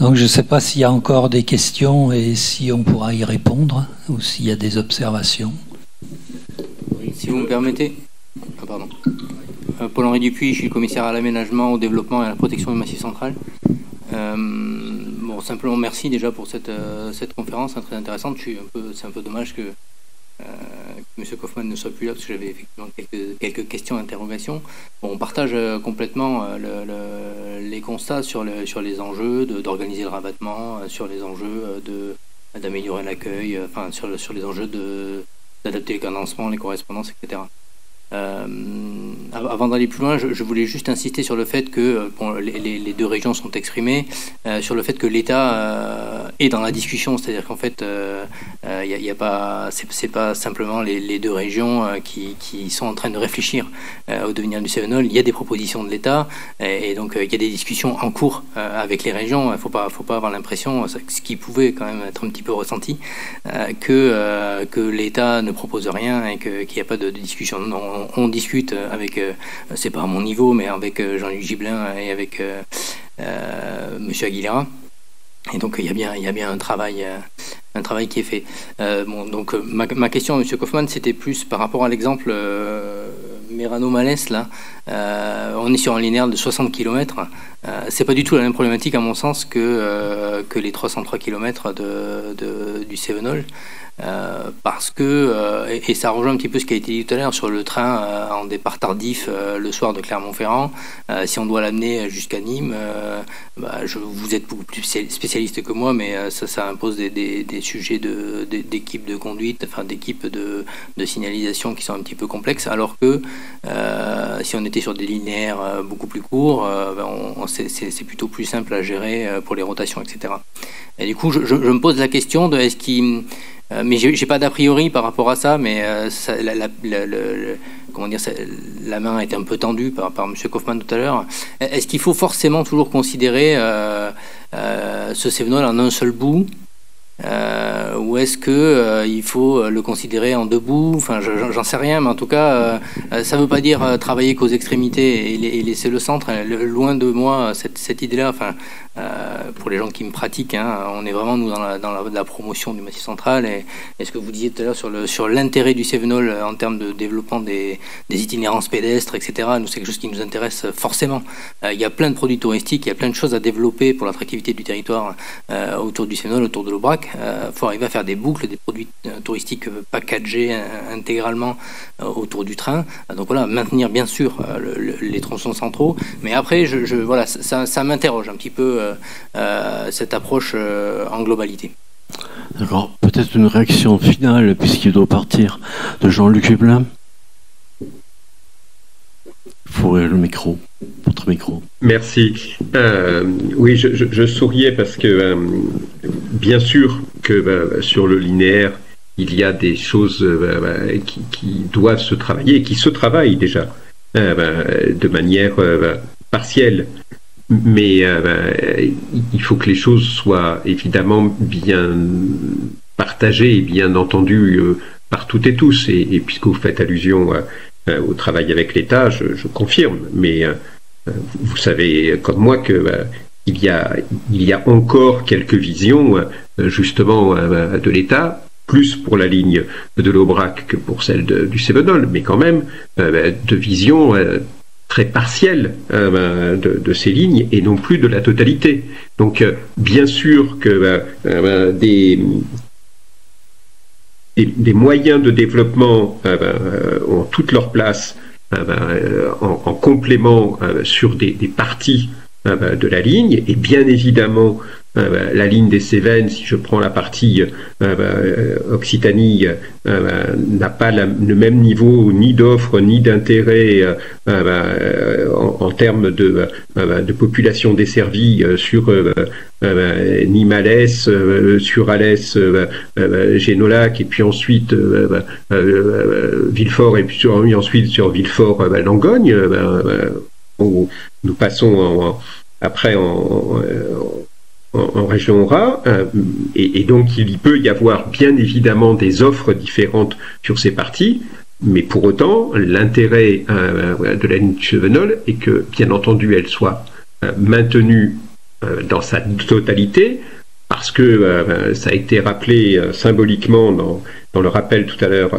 Speaker 1: Donc je ne sais pas s'il y a encore des questions et si on pourra y répondre ou s'il y a des observations.
Speaker 11: Oui, si vous me permettez. Ah, pardon. Paul-Henri Dupuis, je suis commissaire à l'aménagement, au développement et à la protection du Massif central. Bon, simplement merci déjà pour cette conférence, hein, très intéressante. C'est un peu dommage que M. Kaufmann ne soit plus là parce que j'avais effectivement quelques questions, interrogations. Bon, on partage complètement les constats sur les enjeux d'organiser le rabattement, sur les enjeux d'améliorer l'accueil, enfin sur les enjeux d'adapter les cadencements, les correspondances, etc. Avant d'aller plus loin, je voulais juste insister sur le fait que les deux régions sont exprimées, sur le fait que l'État est dans la discussion, c'est-à-dire qu'en fait, c'est pas simplement les deux régions qui sont en train de réfléchir au devenir du Cévenol. Il y a des propositions de l'État et donc il y a des discussions en cours avec les régions. Il faut pas avoir l'impression, ce qui pouvait quand même être un petit peu ressenti, que l'État ne propose rien et qu'il n'y a pas de discussion. Non, on discute avec, c'est pas à mon niveau, mais avec Jean-Luc Gibelin et avec Monsieur Aguilera. Et donc il y a bien un travail qui est fait. Donc ma question à Monsieur Kaufmann, c'était plus par rapport à l'exemple Merano-Malès. Là, on est sur un linéaire de 60 km. C'est pas du tout la même problématique à mon sens que les 303 km du Cévenol. Parce que, et ça rejoint un petit peu ce qui a été dit tout à l'heure sur le train en départ tardif le soir de Clermont-Ferrand, si on doit l'amener jusqu'à Nîmes, vous êtes beaucoup plus spécialiste que moi, mais ça impose des sujets d'équipe de conduite, enfin d'équipe de signalisation qui sont un petit peu complexes, alors que si on était sur des linéaires beaucoup plus courts, c'est plutôt plus simple à gérer pour les rotations, etc. Et du coup, je me pose la question de est-ce qu'il... mais j'ai pas d'a priori par rapport à ça, mais comment dire, la main a été un peu tendue par M. Kaufmann tout à l'heure. Est-ce qu'il faut forcément toujours considérer ce Cévenol en un seul bout, ou est-ce que il faut le considérer en deux bouts? Enfin, j'en sais rien, mais en tout cas, ça ne veut pas dire travailler qu'aux extrémités et laisser le centre. Loin de moi cette idée-là. Enfin, pour les gens qui me pratiquent, hein, on est vraiment nous dans la promotion du Massif central. Et ce que vous disiez tout à l'heure sur l'intérêt du Cévenol en termes de développement des itinérances pédestres, etc. Nous, c'est quelque chose qui nous intéresse forcément. Il y a plein de produits touristiques, il y a plein de choses à développer pour l'attractivité du territoire autour du Cévenol, autour de l'Aubrac. Faut arriver à faire des boucles, des produits touristiques packagés intégralement autour du train. Donc voilà, maintenir bien sûr les tronçons centraux. Mais après, voilà, ça m'interroge un petit peu cette approche en globalité.
Speaker 8: D'accord. Peut-être une réaction finale, puisqu'il doit partir, de Jean-Luc Gibelin. Il faut ouvrir le micro, votre micro.
Speaker 4: Merci. Oui, je souriais parce que, bien sûr que sur le linéaire, il y a des choses qui doivent se travailler et qui se travaillent déjà de manière partielle. Mais il faut que les choses soient évidemment bien partagées et bien entendues par toutes et tous. Et puisque vous faites allusion au travail avec l'État, je confirme. Mais vous savez comme moi que il y a encore quelques visions justement de l'État, plus pour la ligne de l'Aubrac que pour celle du Cévenol, mais quand même de visions très partielle de ces lignes et non plus de la totalité. Donc bien sûr que des moyens de développement ont toute leur place en complément sur des parties de la ligne, et bien évidemment la ligne des Cévennes, si je prends la partie Occitanie, n'a pas le même niveau ni d'offre ni d'intérêt en termes de population desservie sur Nîmes-Alès, sur Alès, Génolac, et puis ensuite Villefort, et puis ensuite sur Villefort-Langogne, où nous passons après en région Aura, et donc il peut y avoir bien évidemment des offres différentes sur ces parties, mais pour autant l'intérêt de la ligne du Chevenol est que bien entendu elle soit maintenue dans sa totalité, parce que ça a été rappelé symboliquement dans le rappel tout à l'heure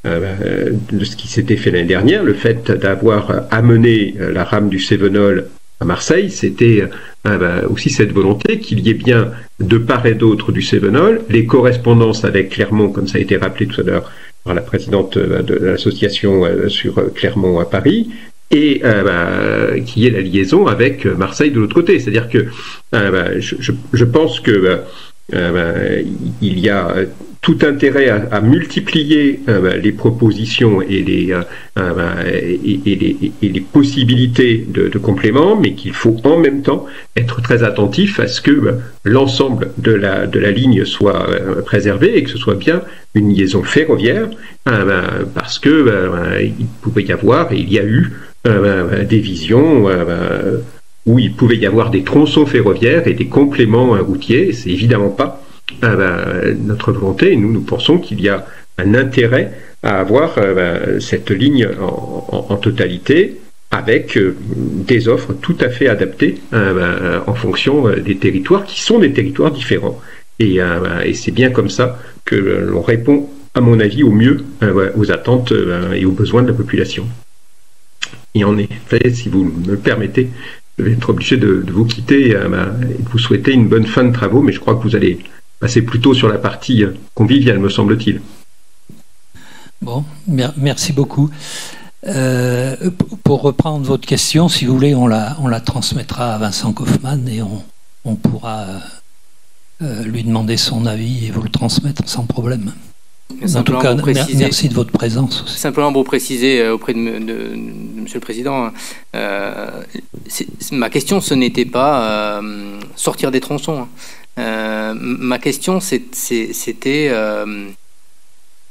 Speaker 4: de ce qui s'était fait l'année dernière, le fait d'avoir amené la rame du Cévenol à Marseille, c'était aussi cette volonté qu'il y ait bien de part et d'autre du Cévenol les correspondances avec Clermont, comme ça a été rappelé tout à l'heure par la présidente de l'association sur Clermont à Paris, et qu'il y ait la liaison avec Marseille de l'autre côté. C'est-à-dire que je pense que il y a tout intérêt à multiplier les propositions et les possibilités de compléments, mais qu'il faut en même temps être très attentif à ce que l'ensemble de la ligne soit préservé et que ce soit bien une liaison ferroviaire, parce que il pouvait y avoir, et il y a eu des visions où il pouvait y avoir des tronçons ferroviaires et des compléments routiers. C'est évidemment pas notre volonté, et nous pensons qu'il y a un intérêt à avoir cette ligne en totalité, avec des offres tout à fait adaptées en fonction des territoires qui sont des territoires différents. Et c'est bien comme ça que l'on répond, à mon avis, au mieux aux attentes et aux besoins de la population. Et en effet, si vous me le permettez, je vais être obligé de vous quitter et de vous souhaiter une bonne fin de travaux, mais je crois que vous allez passer plutôt sur la partie conviviale, me semble-t-il.
Speaker 1: Bon, merci beaucoup. Pour reprendre votre question, si vous voulez, on la transmettra à Vincent Kaufmann et on pourra lui demander son avis et vous le transmettre sans problème. En tout cas, merci de votre présence aussi.
Speaker 11: Simplement pour préciser auprès de Monsieur le Président, ma question, ce n'était pas sortir des tronçons. Ma question, c'était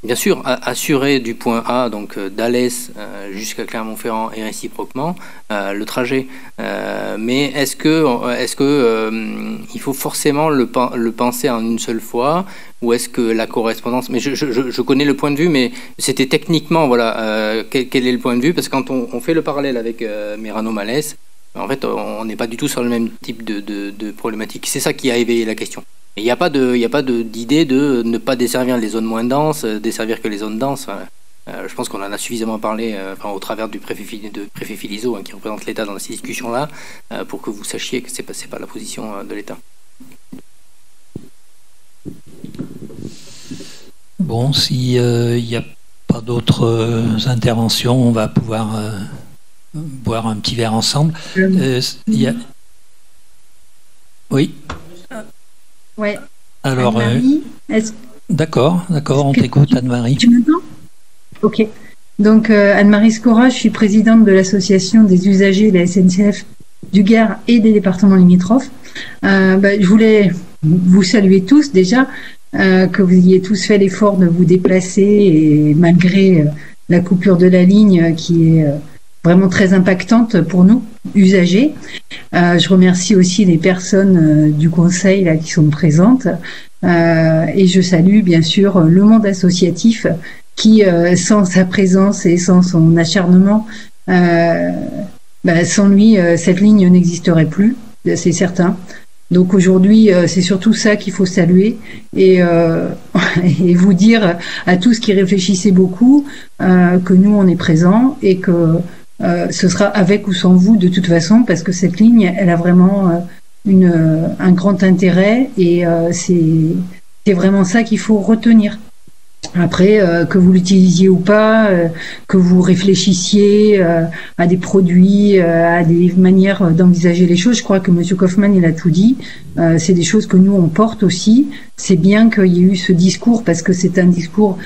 Speaker 11: bien sûr assurer du point A, donc d'Alès jusqu'à Clermont-Ferrand et réciproquement, le trajet. Mais est-ce que il faut forcément le penser en une seule fois, ou est-ce que la correspondance... Mais je connais le point de vue, mais c'était techniquement, voilà, quel est le point de vue? Parce que quand on fait le parallèle avec Merano-Malès, en fait, on n'est pas du tout sur le même type de problématique. C'est ça qui a éveillé la question. Il n'y a pas d'idée de ne pas desservir les zones moins denses, desservir que les zones denses. Je pense qu'on en a suffisamment parlé au travers du préfet Philiseau, qui représente l'État dans ces discussions-là, pour que vous sachiez que c'est pas la position de l'État.
Speaker 1: Bon, s'il n'y a pas d'autres interventions, on va pouvoir boire un petit verre ensemble. Oui.
Speaker 12: Ouais.
Speaker 1: Alors, d'accord, on t'écoute, Anne-Marie.
Speaker 12: Tu m'entends? Ok. Donc, Anne-Marie Scora, je suis présidente de l'association des usagers de la SNCF du Gard et des départements limitrophes. Je voulais vous saluer tous déjà, que vous ayez tous fait l'effort de vous déplacer, et malgré la coupure de la ligne qui est vraiment très impactante pour nous, usagers. Je remercie aussi les personnes du conseil là, qui sont présentes, et je salue bien sûr le monde associatif qui, sans sa présence et sans son acharnement, sans lui, cette ligne n'existerait plus, c'est certain. Donc aujourd'hui, c'est surtout ça qu'il faut saluer et vous dire à tous qui réfléchissez beaucoup que nous, on est présents et que ce sera avec ou sans vous de toute façon, parce que cette ligne, elle a vraiment un grand intérêt, et c'est vraiment ça qu'il faut retenir. Après, que vous l'utilisiez ou pas, que vous réfléchissiez à des produits, à des manières d'envisager les choses, je crois que M. Kaufmann, il a tout dit. C'est des choses que nous, on porte aussi. C'est bien qu'il y ait eu ce discours, parce que c'est un discours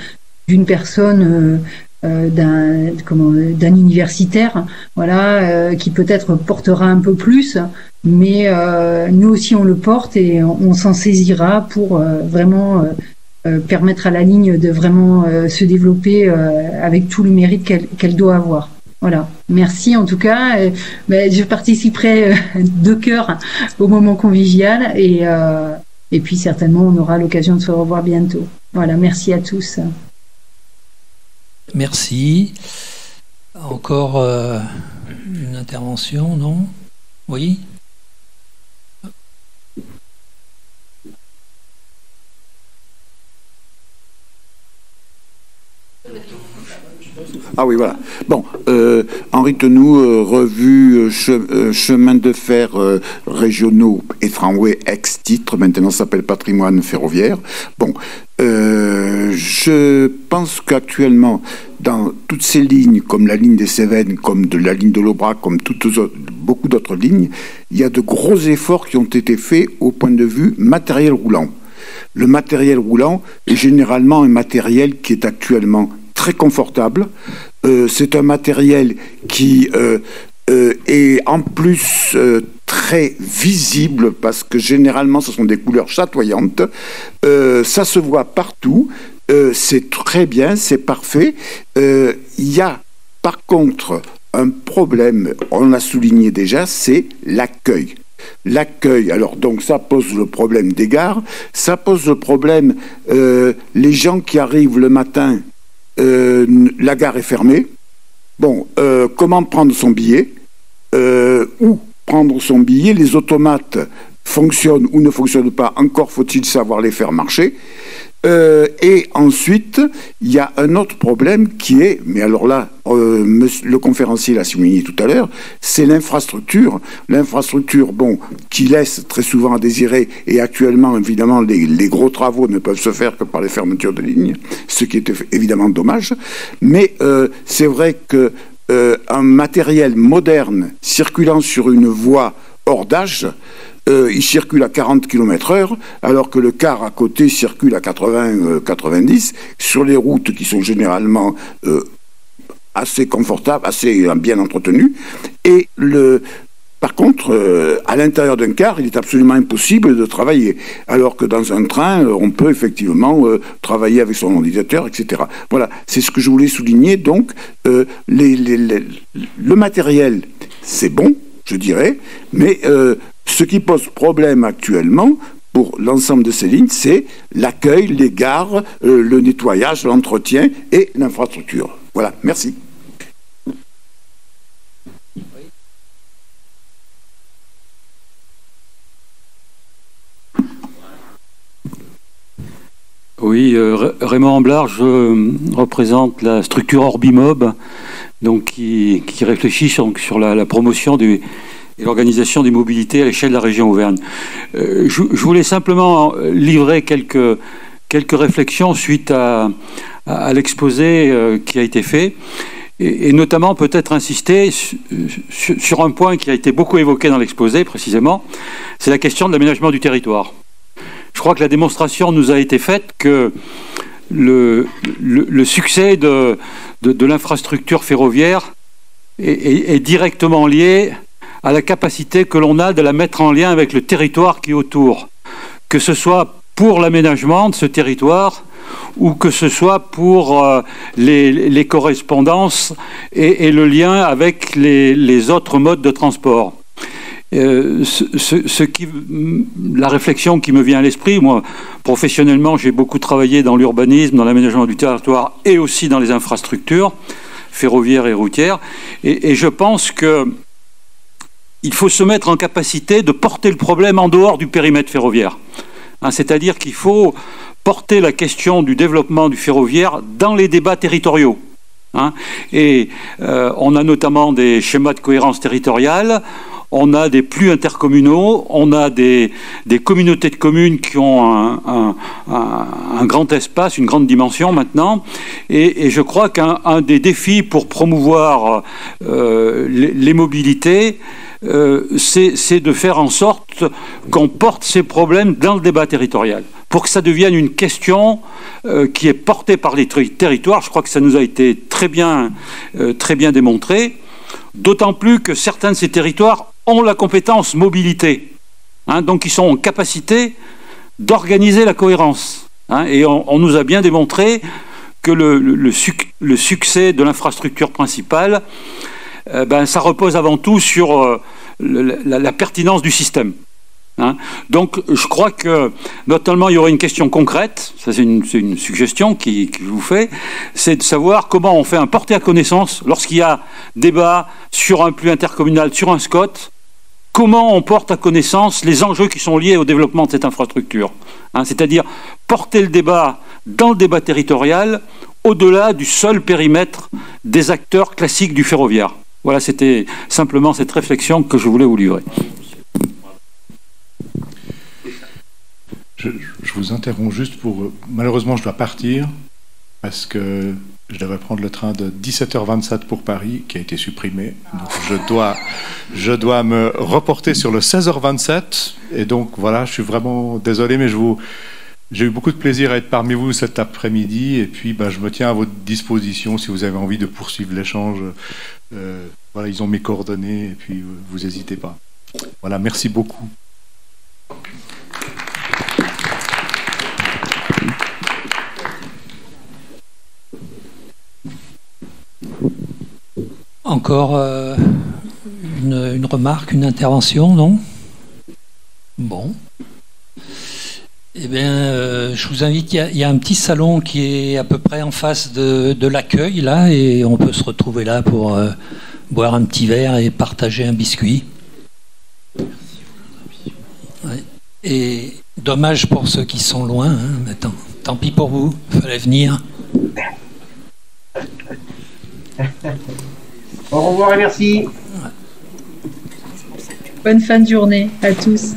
Speaker 12: d'une personne, d'un universitaire, voilà, qui peut-être portera un peu plus, mais nous aussi, on le porte et on s'en saisira pour vraiment... permettre à la ligne de vraiment se développer avec tout le mérite qu'elle doit avoir. Voilà. Merci en tout cas. Je participerai de cœur au moment convivial et puis certainement on aura l'occasion de se revoir bientôt. Voilà. Merci à tous.
Speaker 1: Merci. Encore une intervention, non? Oui.
Speaker 13: Ah oui, voilà. Bon, Henri Tenou, revue chemin de fer régionaux et tramway ex-titre, maintenant ça s'appelle patrimoine ferroviaire. Bon, je pense qu'actuellement, dans toutes ces lignes, comme la ligne des Cévennes, comme de la ligne de l'Aubrac, comme beaucoup d'autres lignes, il y a de gros efforts qui ont été faits au point de vue matériel roulant. Le matériel roulant est généralement un matériel qui est actuellement très confortable. C'est un matériel qui est en plus très visible parce que généralement ce sont des couleurs chatoyantes. Ça se voit partout. C'est très bien, c'est parfait. Il y a par contre un problème, on l'a souligné déjà, c'est l'accueil. L'accueil, alors donc ça pose le problème des gares, ça pose le problème, les gens qui arrivent le matin, la gare est fermée. Bon, comment prendre son billet? Où prendre son billet? Les automates fonctionnent ou ne fonctionnent pas, encore faut-il savoir les faire marcher. Et ensuite, il y a un autre problème qui est, mais alors là, le conférencier l'a souligné tout à l'heure, c'est l'infrastructure. L'infrastructure, bon, qui laisse très souvent à désirer, et actuellement, évidemment, les gros travaux ne peuvent se faire que par les fermetures de lignes, ce qui est évidemment dommage. Mais c'est vrai que un matériel moderne circulant sur une voie hors d'âge, il circule à 40 km/h, alors que le car à côté circule à 80-90, sur les routes qui sont généralement assez confortables, assez bien entretenues. Et par contre, à l'intérieur d'un car, il est absolument impossible de travailler, alors que dans un train, on peut effectivement travailler avec son ordinateur, etc. Voilà, c'est ce que je voulais souligner. Donc, le matériel, c'est bon, je dirais, mais ce qui pose problème actuellement pour l'ensemble de ces lignes, c'est l'accueil, les gares, le nettoyage, l'entretien et l'infrastructure. Voilà, merci.
Speaker 14: Oui, Raymond Amblard, je représente la structure Orbimob, donc qui réfléchit sur la promotion et l'organisation des mobilités à l'échelle de la région Auvergne. Je voulais simplement livrer quelques réflexions suite à l'exposé qui a été fait, et notamment peut-être insister sur un point qui a été beaucoup évoqué dans l'exposé précisément, c'est la question de l'aménagement du territoire. Je crois que la démonstration nous a été faite que le succès de l'infrastructure ferroviaire est directement lié à la capacité que l'on a de la mettre en lien avec le territoire qui est autour, que ce soit pour l'aménagement de ce territoire ou que ce soit pour les correspondances et le lien avec les autres modes de transport. La réflexion qui me vient à l'esprit, moi professionnellement j'ai beaucoup travaillé dans l'urbanisme, dans l'aménagement du territoire et aussi dans les infrastructures ferroviaires et routières, et je pense que il faut se mettre en capacité de porter le problème en dehors du périmètre ferroviaire. C'est-à-dire qu'il faut porter la question du développement du ferroviaire dans les débats territoriaux. On a notamment des schémas de cohérence territoriale, on a des plus intercommunaux, on a des communautés de communes qui ont un grand espace, une grande dimension maintenant. Et je crois qu'un des défis pour promouvoir les mobilités, c'est de faire en sorte qu'on porte ces problèmes dans le débat territorial, pour que ça devienne une question qui est portée par les territoires. Je crois que ça nous a été très bien démontré, d'autant plus que certains de ces territoires ont la compétence mobilité, donc ils sont en capacité d'organiser la cohérence. Et on nous a bien démontré que le succès de l'infrastructure principale, ça repose avant tout sur la pertinence du système. Donc je crois que notamment il y aurait une question concrète, ça c'est une suggestion que je vous fais, c'est de savoir comment on fait un porté à connaissance lorsqu'il y a débat sur un plus intercommunal, sur un SCOT, comment on porte à connaissance les enjeux qui sont liés au développement de cette infrastructure, c'est-à-dire porter le débat dans le débat territorial au-delà du seul périmètre des acteurs classiques du ferroviaire. Voilà, c'était simplement cette réflexion que je voulais vous livrer.
Speaker 3: Je vous interromps juste pour... Malheureusement, je dois partir parce que je devais prendre le train de 17h27 pour Paris, qui a été supprimé. Donc je dois me reporter sur le 16h27. Et donc, voilà, je suis vraiment désolé, mais j'ai eu beaucoup de plaisir à être parmi vous cet après-midi. Et puis, je me tiens à votre disposition si vous avez envie de poursuivre l'échange. Voilà, ils ont mes coordonnées. Et puis, vous n'hésitez pas. Voilà, merci beaucoup.
Speaker 1: Encore une remarque, une intervention, non? Bon. Eh bien, je vous invite, il y a un petit salon qui est à peu près en face de l'accueil, là, et on peut se retrouver là pour boire un petit verre et partager un biscuit. Ouais. Et dommage pour ceux qui sont loin, mais tant pis pour vous, il fallait venir.
Speaker 10: Au revoir et merci.
Speaker 12: Bonne fin de journée à tous.